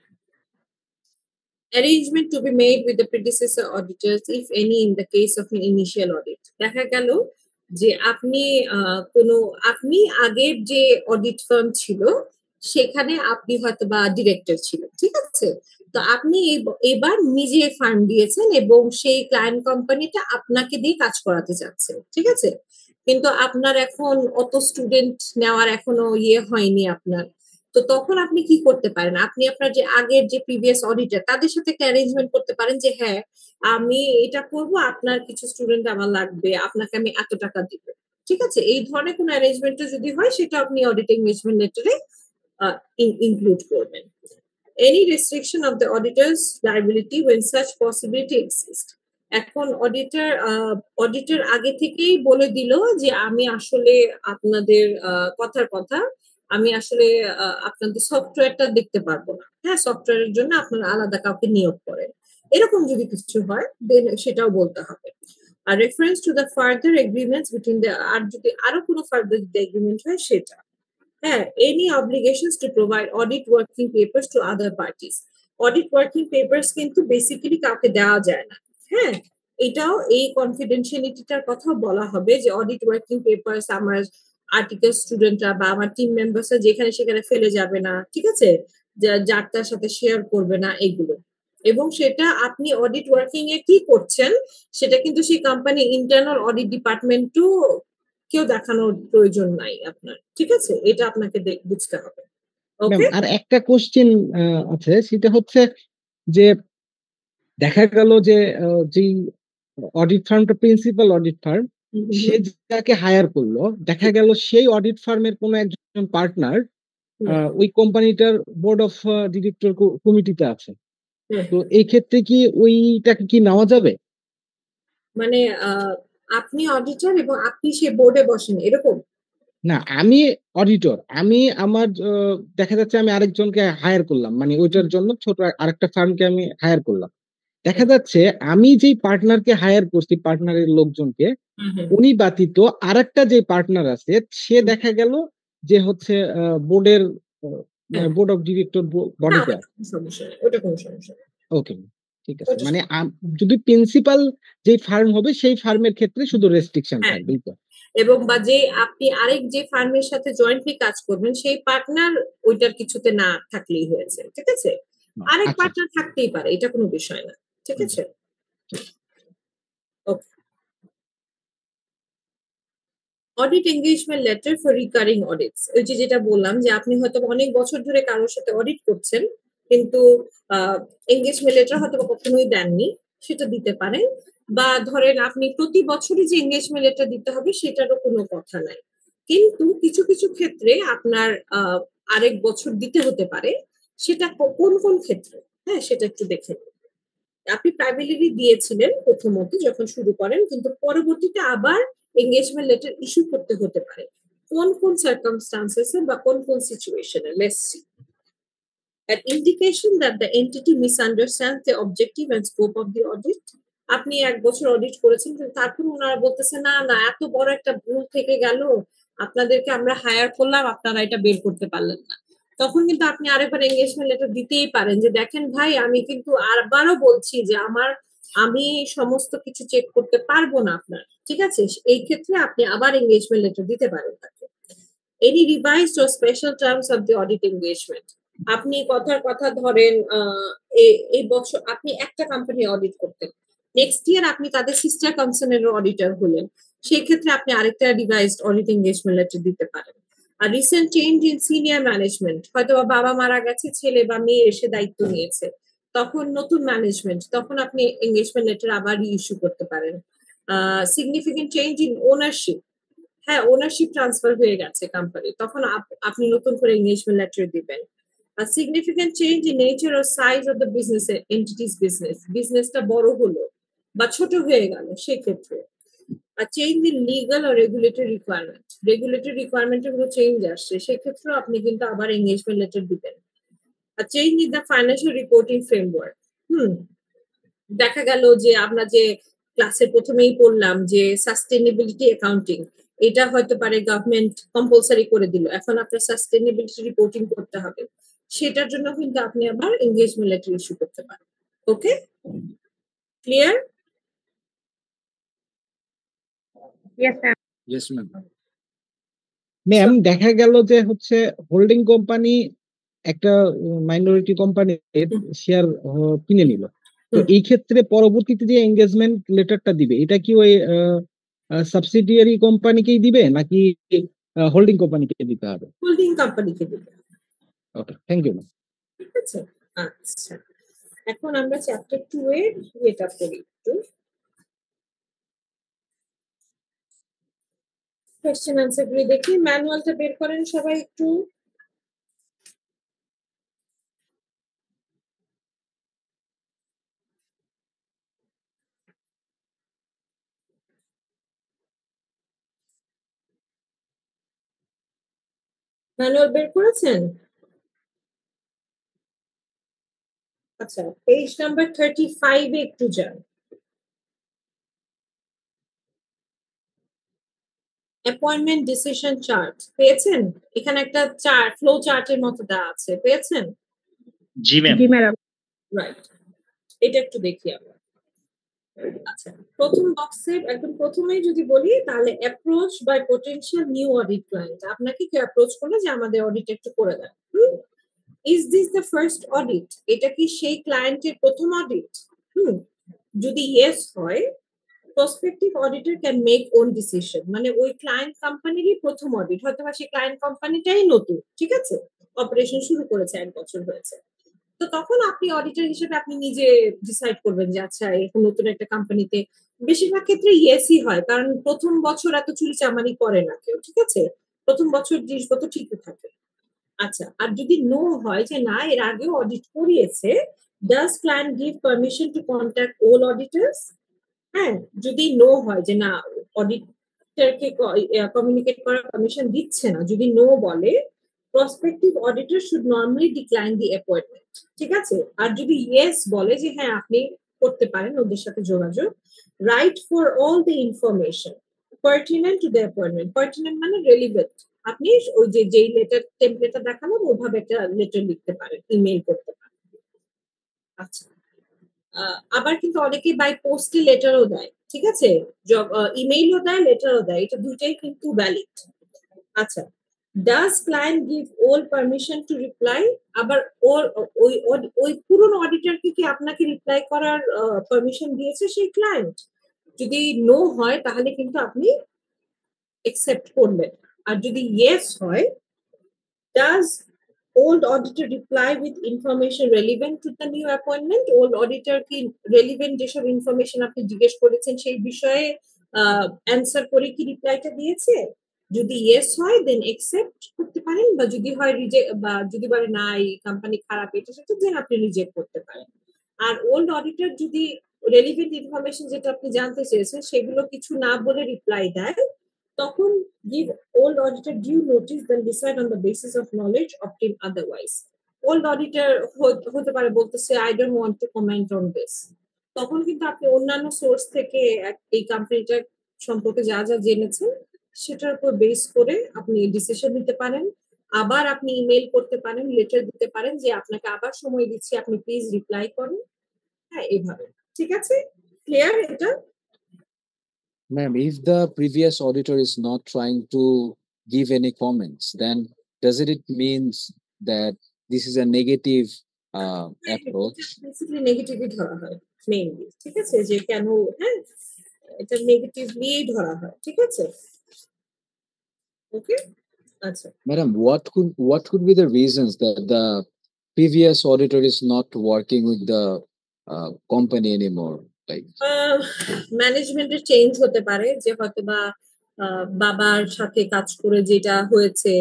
A: Arrangement to be made with the predecessor auditors, if any, in the case of an initial audit. দেখা গেল যে আপনি কোনো আপনি আগের যে অডিট ফার্ম ছিল সেখানে আপনি হয়তোবা ডিরেক্টর ছিলেন। ঠিক আছে? তো আপনি এবার নিজে ফার্ম দিয়েছেন এবং সেই ক্লায়েন্ট কোম্পানিটা আপনাকে দিয়ে কাজ করাতে চাচ্ছে। ঠিক আছে? কিন্তু আপনার এখন অত স্টুডেন্ট নেওয়ার এখনো হয়নি আপনার। তো তখন আপনি কি করতে পারেন? আপনি আপনার যে আগের যে প্রিভিয়াস অডিটর তাদের সাথে একটা অ্যারেঞ্জমেন্ট করতে পারেন যে, হ্যাঁ, আমি এটা করব, আপনার কিছু স্টুডেন্ট আমার লাগবে, আপনাকে আমি এত টাকা দিব। ঠিক আছে? এই ধরনের কোনো অ্যারেঞ্জমেন্ট যদি হয় সেটা আপনি অডিট এনগেজমেন্ট লেটারে আ ইনক্লুড করবেন। Any restriction of the auditor's liability when such possibility exists. এখন অডিটর আগে থেকেই বলে দিল যে আমি আসলে আপনাদের কথার কথা আমি আসলে আপনাদের সফটওয়্যারটা দেখতে পারবো না। হ্যাঁ, সফটওয়্যারের জন্য আপনারা আলাদা কাউকে নিয়োগ করেন। এরকম যদি কিছু হয় দেন সেটাও বলতে হবে। আর reference to the further agreements between the আর যদি আরো কোনো ফার্দার এগ্রিমেন্ট হয় সেটা। হ্যাঁ, any obligations to provide audit working papers to other parties. Audit working papers কিন্তু বেসিক্যালি কাউকে দেওয়া যায় না। হ্যাঁ? এটাও এই কনফিডেনশিয়ালিটিটার কথা বলা হবে যে অডিট ওয়ার্কিং পেপারস আমার আর্টিকেল স্টুডেন্টরা বা আমার টিম মেম্বার্সরা যেখানে সেখানে ফেলে যাবে না। ঠিক আছে? যার তার সাথে শেয়ার করবে না এগুলো। এবং সেটা আপনি অডিট ওয়ার্কিং এ কি করছেন সেটা কিন্তু সেই কোম্পানি ইন্টারনাল অডিট ডিপার্টমেন্টও কেউ দেখানোর প্রয়োজন নাই আপনার। ঠিক আছে? এটা আপনাকে বুঝতে হবে।
D: Ma'am
A: okay?
D: আর একটা কোশ্চেন আছে, সেটা হচ্ছে যে দেখা গেল যে যেই অডিট ফার্মটা প্রিন্সিপাল অডিট ফার্ম,
A: হু, হু, হু।
D: সে যাকে হায়ার করলো, দেখা গেল সেই অডিট ফার্মের কোনো একজন পার্টনার
A: হুম,
D: ওই কোম্পানিটার বোর্ড অফ ডিরেক্টর কমিটিতে আছে।
A: হুম।
D: তো এই ক্ষেত্রে কি ওইটাকে কি নেওয়া যাবে?
A: মানে আপনি অডিটর এবং আপনি সেই বোর্ডে বসেন এরকম?
D: না, আমি অডিটর, আমি আমার দেখা যাচ্ছে আমি আরেকজনকে হায়ার করলাম, মানে ওইটার
A: হুম,
D: জন্য ছোট আরেকটা ফার্মকে আমি হায়ার করলাম। দেখা
A: হুম,
D: যাচ্ছে আমি যেই পার্টনারকে হায়ার করছি, পার্টনারের লোকজনকে,
A: হুম, হুম,
D: উনি ব্যতীত আরেকটা যে পার্টনার আছে, সে
A: হুম।
D: দেখা গেল যে হচ্ছে বোর্ডের
A: হ্যাঁ।
D: বোর্ড অফ ডিরেক্টর
A: না,
D: বডিতে
A: ওটা
D: আছে।
A: কোনো সমস্যা নেই। ওটা কোনো সমস্যা নেই।
D: ওকে, ঠিক আছে।
A: ওটা
D: মানে যদি প্রিন্সিপাল যেই ফার্ম হবে সেই ফার্মের ক্ষেত্রে শুধু রেস্ট্রিকশন
A: হ্যাঁ।
D: থাকবে, এই তো?
A: এবং বা যে আপনি আরেক যে ফার্মের সাথে জয়েন্টলি কাজ করবেন সেই পার্টনার ওইটার কিছুতে না থাকলেই হয়েছে। ঠিক আছে? আরেক
D: আচ্ছা আচ্ছা।
A: পার্টনার থাকতেই পারে। এটা কোনো বিষয় না। ঠিক
D: হুম,
A: আছে? Okay. Audit engagement letter for recurring audits. ওই যে যেটা বললাম যে আপনি হয়তো অনেক বছর ধরে কারোর সাথে অডিট করছেন কিন্তু এনগেজমেন্ট লেটার হয়তো কখনোই দেননি, সেটা দিতে পারেন। বা ধরেন আপনি প্রতি বছরই যে এনগেজমেন্ট লেটার দিতে হবে সেটারও কোনো কথা নাই। কিন্তু কিছু কিছু ক্ষেত্রে আপনার আরেক বছর দিতে হতে পারে। সেটা কোন কোন ক্ষেত্রে? হ্যাঁ, সেটা একটু দেখে নিন। আপনি প্রাইমারিলি দিয়েছিলেন প্রথমত যখন শুরু করেন কিন্তু পরবর্তীতে আবার এনগেজমেন্ট লেটার ইস্যু করতে হতে পারে। কোন কোন সার্কামস্টান্সেস এ বা কোন কোন situation A? Let's see. An indication that the entity misunderstands the objective and scope of the audit. আপনি ১ বছর অডিট করেছেন কিন্তু তারপর উনারা বলতেছে না, না এত বড় একটা ভুল থেকে গেল। আপনাদেরকে আমরা হায়ার করলাম, আপনারা এটা বের করতে পারলেন না। তখন কিন্তু আপনি আরেকবার এনগেজমেন্ট লেটার দিতেই পারেন যে দেখেন ভাই আমি কিন্তু আবারও বলছি যে আমার আমি সমস্ত কিছু চেক করতে পারবো না আপনার, ঠিক আছে? এই ক্ষেত্রে আপনি আবার এঙ্গেজমেন্ট লেটার দিতে পারেন তাকে। Any revised or special terms of the audit engagement. আপনি কথার কথা ধরেন এই বছর আপনি একটা কোম্পানি অডিট করতেন, নেক্সট ইয়ার আপনি তাদের সিস্টার কনসার্নের অডিটর হলেন, সেই ক্ষেত্রে আপনি আরেকটা রিভাইজড অডিট এঙ্গেজমেন্ট লেটার দিতে পারেন। আর recent change in senior management, হয়তো বাবা মারা গেছে, ছেলে বা মেয়ে এসে দায়িত্ব নিয়েছে, তখন নতুন ম্যানেজমেন্ট, তখন আপনি এঙ্গেজমেন্ট লেটার আবার ইস্যু করতে পারেন। সিগনিফিকেন্ট চেঞ্জ ইন ওনারশিপ, হ্যাঁ ওনারশিপ ট্রান্সফার হয়ে গেছে কোম্পানি, তখন আপনি নতুন করে এঙ্গেজমেন্ট লেটার দিবেন। Significant change in nature or size of the business entities, বিজনেসটা বড় হলো বা ছোট হয়ে গেল সেক্ষেত্রে। আর change in legal or regulatory রিকোয়ারমেন্টের কোনো চেঞ্জ আসছে, সেক্ষেত্রেও আপনি কিন্তু আবার এঙ্গেজমেন্ট লেটার দিবেন। আর change in the financial reporting framework, দেখা গেল যে আমরা যে ক্লাসের প্রথমেই পড়লাম যে সাস্টেনেবিলিটি অ্যাকাউন্টিং, এটা হয়তো পারে গভর্নমেন্ট কম্পালসারি করে দিল, এখন আপনার সাস্টেনেবিলিটি রিপোর্টিং করতে হবে, সেটার জন্য কিন্তু আপনি আবার এঙ্গেজমেন্ট লেটার ইস্যু করতে পারেন। Okay, clear?
B: Yes ma'am.
C: Yes, ma'am.
D: Ma'am দেখা গেল যে হচ্ছে হোল্ডিং কোম্পানি একটা মাইনরিটি কোম্পানির শেয়ার কিনে নিল, তো এই ক্ষেত্রে পরবর্তীতে যে এঙ্গেজমেন্ট লেটারটা দিবে এটা কি ওই সাবসিডিয়ারি কোম্পানিকেই দিবে নাকি হোল্ডিং কোম্পানিকে দিতে হবে?
A: হোল্ডিং কোম্পানিকে দিবে।
D: ওকে, থ্যাংক ইউ ম্যাম।
A: ঠিক আছে, আচ্ছা এখন আমরা চ্যাপ্টার 2 এর এটা পড়ি একটু। কোশ্চেন আনসার গুলি দেখি, ম্যানুয়ালটা বের করেন সবাই একটু। ম্যানুয়াল বের করেছেন? আচ্ছা, পেজ নাম্বার 35 এ একটু যান। অ্যাপয়েন্টমেন্ট ডিসিশন চার্ট পেয়েছেন? এখানে একটা চার্ট, ফ্লো চার্টের মতো দেওয়া আছে, পেয়েছেন?
E: জি ম্যাম।
B: জি ম্যাডাম।
A: রাইট, এটা একটু দেখি আমরা। আচ্ছা, প্রথম বক্সে একদম প্রথমেই যদি বলি তাহলে approach by potential new audit client, আপনাকে কেউ অ্যাপ্রোচ করলে যে আমাদের অডিট একটু করে দেন। Is this the first audit, এটা কি সেই ক্লায়েন্টের প্রথম অডিট? যদি ইয়েস হয়, prospective auditor can make own decision, মানে ওই ক্লায়েন্ট কোম্পানিরই প্রথম অডিট, হয়তো বা সেই ক্লায়েন্ট কোম্পানিটাই নতুন, ঠিক আছে, অপারেশন শুরু করেছে, 1 বছর হয়েছে, তো তখন আপনি অডিটর হিসেবে আপনি নিজে ডিসাইড করবেন যে আচ্ছা এরকম নতুন একটা কোম্পানিতে, বেশিরভাগ ক্ষেত্রে ইয়েসই হয়, কারণ প্রথম বছর এত চুরি চামারি করে না কেউ, ঠিক আছে, প্রথম বছর জিনিসপত্র ঠিকই থাকে। আচ্ছা, আর যদি নো হয় যে না এর আগেও অডিট করিয়েছে, does client give permission to contact all auditors? হ্যাঁ, যদি নো হয় যে না অডিটরকে কমিউনিকেট করার পারমিশন দিচ্ছে না, যদি নো বলে, prospective auditor should normally decline the appointment, ঠিক আছে। আর যদি ইয়েস বলে যে হ্যাঁ আপনি করতে পারেন, ওদের সাথে যোগাযোগ, right for all the information pertinent to the appointment, pertinent মানে রেলিভেন্ট, আপনি ওই যে যেই লেটার টেমপ্লেটটা দেখালাম ওইভাবে একটা লেটার লিখতে পারেন, ইমেইল করতে পারেন। আচ্ছা, আবার কিন্তু অনেকে বাই পোস্টে লেটারও দেয়, ঠিক আছে, ইমেইলও দেয় লেটারও দেয়, এটা দুইটাই কিন্তু ভ্যালিড। আচ্ছা, does client give all permission to reply, আবার ওর ওই পুরনো অডিটরকে কি আপনাকে রিপ্লাই করার পারমিশন দিয়েছে সেই ক্লায়েন্ট? যদি নো হয় তাহলে কিন্তু আপনি একসেপ্ট করবেন, আর যদি ইয়েস হয়, does old auditor reply with information relevant to the new appointment? Old auditor কি relevant যেসব ইনফরমেশন আপনি জিজ্ঞেস করেছেন সেই বিষয়ে অ্যান্সার করে কি রিপ্লাইটা দিয়েছে? যদি ইয়েস হয় দেন একসেপ্ট করতে পারেন, বা যদি হয় রিজেক্ট, বা যদি বলে না এই কোম্পানি খারাপ এটা সেটা, দেন আপনি রিজেক্ট করতে পারেন। আর ওল্ড অডিটর যদি রেলিভেন্ট ইনফরমেশন যেটা আপনি জানতে চেয়েছেন সেগুলো কিছু না বলে রিপ্লাই দেয়, তখন give old auditor due notice then decide on the basis of knowledge obtained otherwise. Old auditor হতে পারে বলতেছে I don't want to comment on this, তখন কিন্তু আপনি অন্যান্য সোর্স থেকে এই কোম্পানিটার সম্পর্কে যা যা জেনেছেন সেটার উপর বেস করে আপনি ডিসিশন নিতে পারেন, আবার আপনি ইমেল করতে পারেন, লেটার দিতে পারেন যে আপনাকে আবার সময় দিচ্ছি, আপনি প্লিজ রিপ্লাই করুন, হ্যাঁ এইভাবে, ঠিক আছে। ক্লিয়ার এটা?
C: Ma'am, if the previous auditor is not trying to give any comments, then doesn't it means that this is a negative approach?
A: Basically নেগেটিভই ধরা হয় মেইনলি, ঠিক আছে, যে কেন, হ্যাঁ, এটা নেগেটিভলি ধরা হয়, ঠিক আছে, ওকে, আচ্ছা।
C: Madam, what could be the reasons that the previous auditor is not working with the company anymore? Like,
A: ম্যানেজমেন্টের চেঞ্জ হতে পারে, যে হয়তো বা বাবার সাথে কাজ করে যেটা হয়েছে,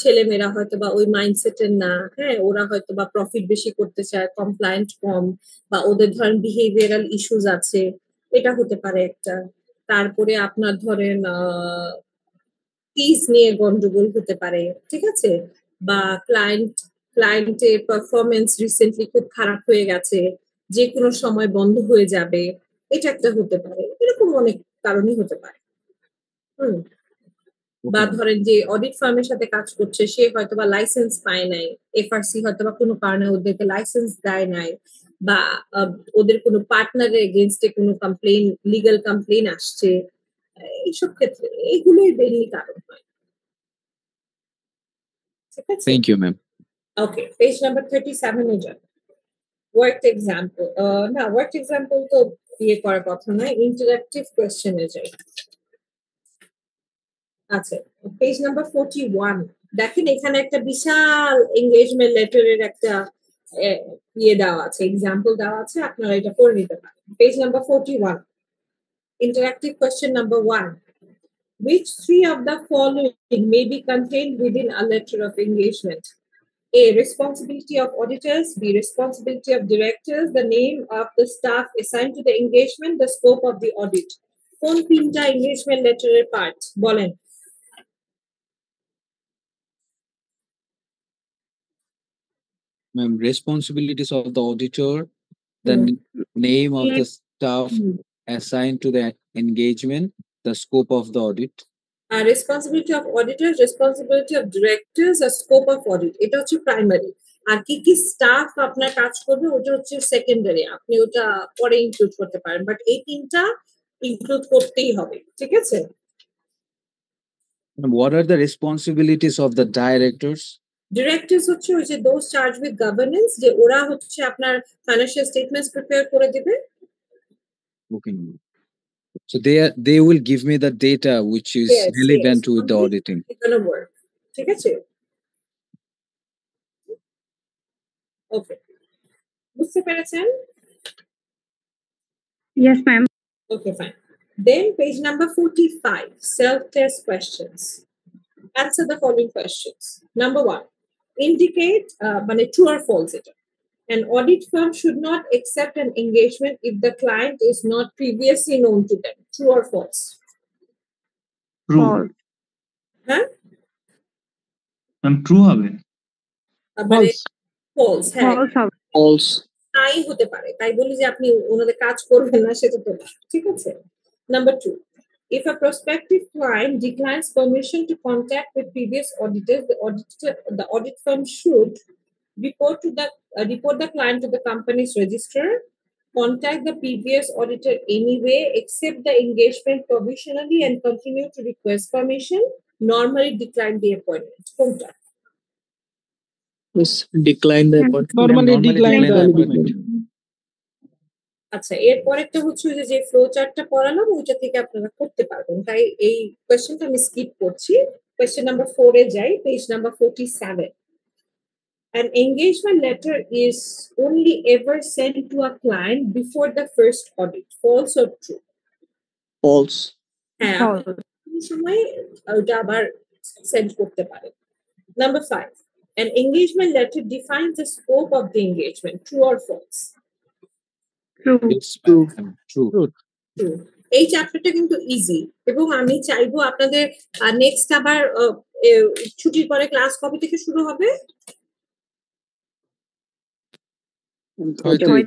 A: ছেলেমেয়েরা হয়তো বা ওই মাইন্ডসেটের না, হ্যাঁ, ওরা হয়তো বা প্রফিট বেশি করতে চায়, কমপ্লায়েন্ট কম, বা ওদের ধরেন বিহেভিয়ারাল ইস্যুস আছে, এটা হতে পারে একটা। তারপরে আপনার ধরেন ফিজ নিয়ে গন্ডগোল হতে পারে, ঠিক আছে, বা ক্লায়েন্টের পারফরমেন্স রিসেন্টলি খুব খারাপ হয়ে গেছে, যে কোনো সময় বন্ধ হয়ে যাবে, এটা একটা হতে পারে, এরকম অনেক কারণই হতে পারে। হুম। বা ধরেন যে অডিট ফার্মের সাথে কাজ করছে, সে হয়তো বা লাইসেন্স পায় নাই, এফআরসি হয়তো বা কোনো কারণে ওদেরকে লাইসেন্স দেয় নাই, বা ওদের কোনো পার্টনারের এগেইনস্টে কোনো কমপ্লেইন, লিগ্যাল কমপ্লেইন আসছে, এইসব ক্ষেত্রে এগুলোই মেইনলি কারণ হয়। ঠিক আছে,
C: thank you, ma'am.
A: Okay, page number 37 এ যান। ওয়ার্ক এক্সাম্পল, না ওয়ার্ক এক্সাম্পল তো ইয়ে করার কথা নয়, ইন্টারঅ্যাক্টিভ কোয়েশ্চেনে যাই। আচ্ছা, পেজ নাম্বার 41 দেখেন, এখানে একটা বিশাল এনগেজমেন্ট লেটারের একটা ইয়ে দেওয়া আছে, এক্সাম্পল দেওয়া আছে, আপনারা এটা করে নিতে পারেন। Page number 41, interactive question number 1. Which three of the following may be contained within a letter of engagement? A. Responsibility of auditors. B. Responsibility of directors. The name of the staff assigned to the engagement. The scope of the audit. কোন তিনটা engagement letter এর পার্ট বলেন?
C: Ma'am, responsibilities of the auditor, the name of the staff assigned to the engagement, the scope of the audit.
A: Responsibility of auditors, responsibility of directors, R scope of audit, এটা হচ্ছে প্রাইমারি। আর কি কি স্টাফ আপনার কাজ করবে ওটা হচ্ছে সেকেন্ডারি, আপনি ওটা পরে ইনক্লুড করতে পারেন, বাট এই তিনটা ইনক্লুড করতেই হবে, ঠিক আছে?
C: And what are the responsibilities of the directors?
A: Directors হচ্ছে ওই যে দোজ চার্জ উইথ গভর্নেন্স, যে ওরা হচ্ছে আপনার ফাইন্যান্সিয়াল স্টেটমেন্টস প্রিপেয়ার করে দিবে।
C: Okay. So they will give me the data which is
A: Yes,
C: relevant
A: yes.
C: with the auditing.
A: It's gonna work. ঠিক আছে, ওকে, বুঝতে পেরেছেন?
B: Yes, ma'am.
A: Okay, fine. Then page number 45, self-test questions. Answer the following questions. Number 1, indicate মানে true or false it. An audit firm should not accept an engagement if the client is not previously known to them. True or false?
E: True
B: False.
A: হ্যাঁ,
E: ম্যাম ট্রু হবে
A: মানে
D: False.
A: false, হ্যাঁ,
B: False হবে।
C: False.
A: তাই হতে পারে, তাই বলি যে আপনি ওনাদের কাজ করবেন না সেটা তো না, ঠিক আছে? Number 2, if a prospective client declines permission to contact with previous auditors, the audit firm should report the client to the company's registrar, contact the previous auditor anyway, accept the engagement provisionally, and continue to request permission, normally decline the appointment. কোনটা?
E: Decline the appointment
D: Normally decline the
C: appointment.
A: আচ্ছা, এর পরেরটা হচ্ছে যে ফ্লো চার্টটা পড়ালাম ওইটা থেকে আপনারা করতে পারবেন, তাই এই কোয়েশ্চেনটা আমি স্কিপ করছি। কোয়েশ্চেন নাম্বার 4 এ যাই, page number 47. An engagement letter is only ever sent to a client before the first audit. False or true?
E: False
A: হ্যাঁ,
B: False.
A: আপনি সময় ওটা আবার সেন্ড করতে পারেন। Number 5, an engagement letter defines the scope of the engagement. True or false?
B: True.
C: Yes, ma'am. True.
A: True. এই চ্যাপ্টারটা কিন্তু ইজি, এবং আমি চাইবো আপনাদের নেক্সট আবার ছুটির পরে ক্লাস কবে থেকে শুরু হবে?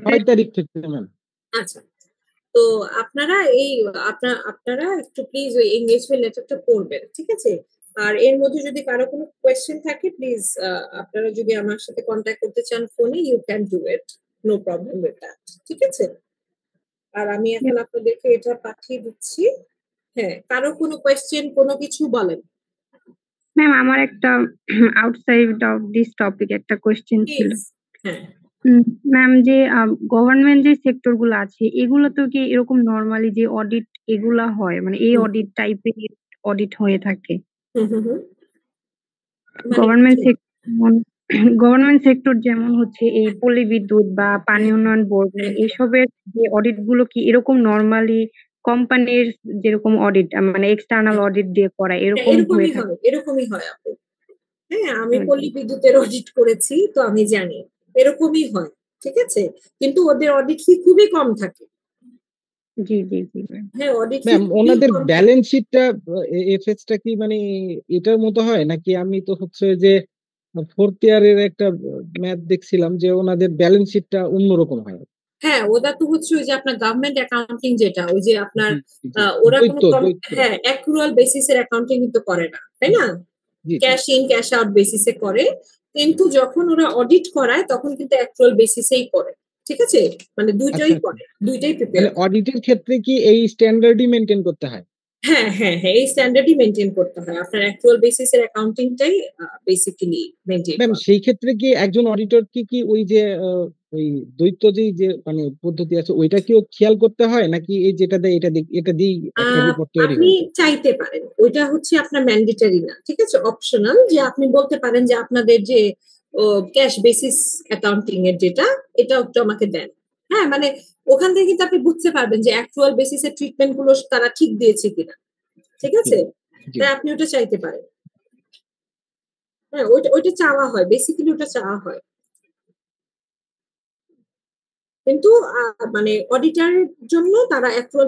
D: 6 তারিখ থেকে ম্যাম।
A: আচ্ছা, তো আপনারা আপনারা একটু প্লিজ ওই এনগেজমেন্ট লেটারটা পড়বেন, ঠিক আছে? আর এর মধ্যে যদি কারো কোনো কোয়েশ্চেন থাকে প্লিজ আপনারা যদি আমার সাথে কন্ট্যাক্ট করতে চান ফোনে, you can do it, no problem with that, ঠিক আছে? আর আমি এখন আপনাদেরকে এটা পাঠিয়ে দিচ্ছি। হ্যাঁ, কারো কোনো কোয়েশ্চেন কোনো কিছু বলেন
B: ম্যাম আমার একটা আউটসাইড অফ দিস টপিক একটা কোয়েশ্চেন ছিল।
A: প্লিজ। হ্যাঁ
B: ম্যাম যে গভর্নমেন্ট যে সেক্টর গুলো আছে এগুলো তো কি এরকম নরমালি যে অডিট এগুলা হয় মানে এই
A: হুম।
B: অডিট টাইপের অডিট হয়ে থাকে
A: হুম হুম হুম। মানে
B: গভর্নমেন্ট
A: কি?
B: সেক্টর গভর্নমেন্ট সেক্টর যেমন হচ্ছে এই পল্লী বিদ্যুৎ বা পানি উন্নয়ন বোর্ড
A: হ্যাঁ,
B: এসবের যে অডিট গুলো কি এরকম নরমালি কোম্পানির যেরকম অডিট মানে এক্সটার্নাল অডিট দিয়ে করা
A: হ্যাঁ,
B: এরকম হয়ে
A: এরকমই
B: থাকে?
A: হয়, এরকমই হয় আপু। হ্যাঁ, আমি
B: জি
A: পল্লী বিদ্যুতের অডিট করেছি, তো আমি জানি এরকমই হয়। ঠিক আছে, কিন্তু ওদের অডিট ফি খুবই কম থাকে।
B: জি জি জি ম্যাম।
A: হ্যাঁ, অডিট ফি
D: ম্যাম
A: খুবই
D: ওনাদের
A: কম থাকে।
D: ব্যালেন্স শিটটা এফএসটা কি মানে এটার মতো হয় নাকি? আমি তো হচ্ছে যে ফোর্থ ইয়ারের একটা ম্যাথ দেখছিলাম যে ওনাদের ব্যালেন্স শিটটা অন্যরকম হয়।
A: হ্যাঁ, ওটা তো হচ্ছে ওই যে আপনার গভর্নমেন্ট অ্যাকাউন্টিং যেটা, ওই যে আপনার
D: জি,
A: ওরা কোনো
D: দ্বৈত।
A: হ্যাঁ অ্যাক্রুয়াল বেসিসের অ্যাকাউন্টিং কিন্তু করে না, তাই না?
D: জি জি
A: ক্যাশ ইন ক্যাশ আউট বেসিসে করে, কিন্তু যখন ওরা অডিট করায় তখন কিন্তু অ্যাকচুয়াল বেসিসেই করে। ঠিক আছে, মানে
D: আচ্ছা
A: দুইটাই
D: আচ্ছা।
A: করে, দুইটাই
D: মানে
A: প্রিপেয়ার করে।
D: অডিটের ক্ষেত্রে কি এই স্ট্যান্ডার্ডই মেনটেন করতে হয়?
A: হ্যাঁ হ্যাঁ হ্যাঁ, এই স্ট্যান্ডার্ডই মেনটেন করতে হয়। আপনার অ্যাকচুয়াল বেসিসের অ্যাকাউন্টিংটাই বেসিক্যালি মেনটেন
D: ম্যাম
A: করে।
D: সেই ক্ষেত্রে কি একজন অডিটর কি ওই যে ওই দ্বৈত যে মানে পদ্ধতি আছে ওইটা কিও খেয়াল করতে হয় নাকি এই যেটা দেয় এটা দিয়েই একটা রিপোর্ট তৈরি
A: আপনি
D: হয়ে যায়?
A: চাইতে পারেন, ওইটা হচ্ছে আপনার ম্যান্ডেটরি না, ঠিক আছে, অপশনাল। যে আপনি বলতে পারেন যে আপনাদের যে ক্যাশ বেসিস অ্যাকাউন্টিং এর যেটা, এটা একটু আমাকে দেন। হ্যাঁ, মানে ওখান থেকে কিন্তু আপনি বুঝতে পারবেন যে অ্যাকচুয়াল বেসিসের ট্রিটমেন্ট গুলো তারা ঠিক দিয়েছে কিনা। ঠিক
D: জি
A: আছে,
D: জি।
A: তাই আপনি ওটা চাইতে পারেন। হ্যাঁ, ওইটা ওইটা চাওয়া হয়, বেসিক্যালি ওটা চাওয়া হয়। কিন্তু মানে অডিটারের জন্য তারা অ্যাকচুয়াল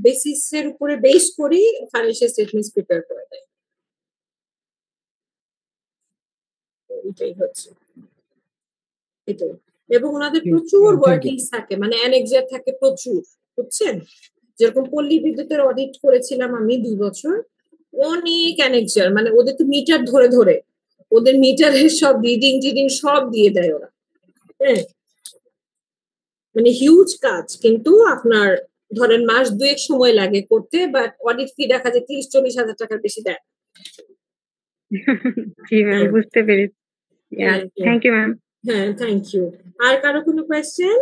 A: বেসিসের উপরে বেস করেই ফাইন্যান্সিয়াল স্টেটমেন্টস প্রিপেয়ার করে দেয়। এটাই হচ্ছে, এটাই। এবং ওনাদের প্রচুর
D: থ্যাংক ইউ।
A: ওয়ার্কিংস থাকে, মানে অ্যানেক্সার থাকে প্রচুর, বুঝছেন? যেরকম পল্লী বিদ্যুতের অডিট করেছিলাম আমি 2 বছর, অনেক অ্যানেক্সার, মানে ওদের তো মিটার ধরে ধরে ওদের মিটারের সব রিডিং টিডিং সব দিয়ে দেয় ওরা। হ্যাঁ, মানে হিউজ কাজ, কিন্তু আপনার ধরেন মাস 2 সময় লাগে করতে, বাট অডিট ফি দেখা যায় 30-40 হাজার টাকার বেশি দেয়।
B: জি ম্যাম
A: হ্যাঁ
B: বুঝতে পেরেছি।
A: হ্যাঁ হ্যাঁ
B: থ্যাংক ইউ ম্যাম।
A: হ্যাঁ, থ্যাংক ইউ। আর কারো কোনো কোয়েশ্চেন?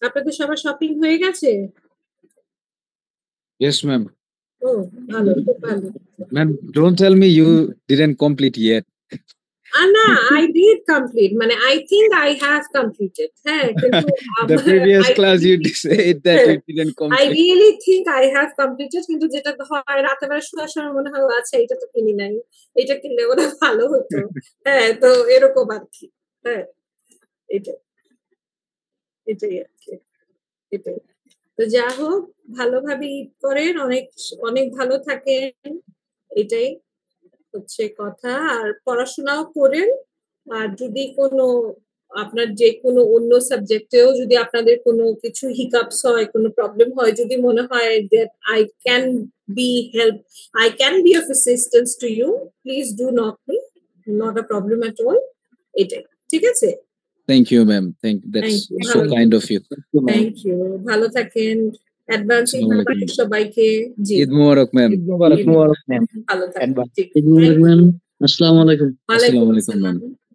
A: আপনাদের সবার শপিং হয়ে গেছে?
C: Yes, ma'am.
A: ও, ভালো, খুব ভালো।
C: Ma'am, don't tell me you didn't complete yet.
A: না, I did complete, মানে I think I have completed. হ্যাঁ, কিন্তু
C: The previous
A: I
C: class you
A: really,
C: said that you didn't
A: I
C: complete.
A: really think I have completed, কিন্তু যেটা হয় রাতের বেলা শোয়ার সময় মনে হয় আচ্ছা এটা তো কিনি নাই, এটা কিনলে ওরা ভালো হতো। হ্যাঁ, তো এরকম আর কি। হ্যাঁ, এটাই এটাই আর কি, এটাই। তো যা হোক, ভালোভাবে ঈদ করেন, অনেক অনেক ভালো থাকেন, এটাই হচ্ছে কথা। আর পড়াশোনাও করেন। আর যদি কোনো আপনার যে কোনো অন্য সাবজেক্টেও যদি আপনাদের কোনো কিছু হিকাপস হয়, কোনো প্রবলেম হয়, যদি মনে হয় that I can be help, I can be of assistance to you, please do knock me, not a problem at all. এটাই, ঠিক আছে?
C: Thank you, ma'am. That's
A: thank you,
C: so
A: ভালো
C: kind of you.
A: Thank you, ভালো থাকেন। Advance Eid
C: Assalamu alaikum.
A: মোবারক সবাইকে। জি,
C: Eid Mubarak, ma'am.
D: ঈদ মোবারক।
A: ঈদ
E: মুবারক ম্যাম।
A: ভালো থাকেন।
E: অ্যাডভান্স।
A: ঠিক,
E: ঈদ মুবারক ম্যাম। আসসালামু আলাইকুম।
A: ওয়ালাইকুম
C: Assalamu alaikum, ma'am.
A: আসসালাম।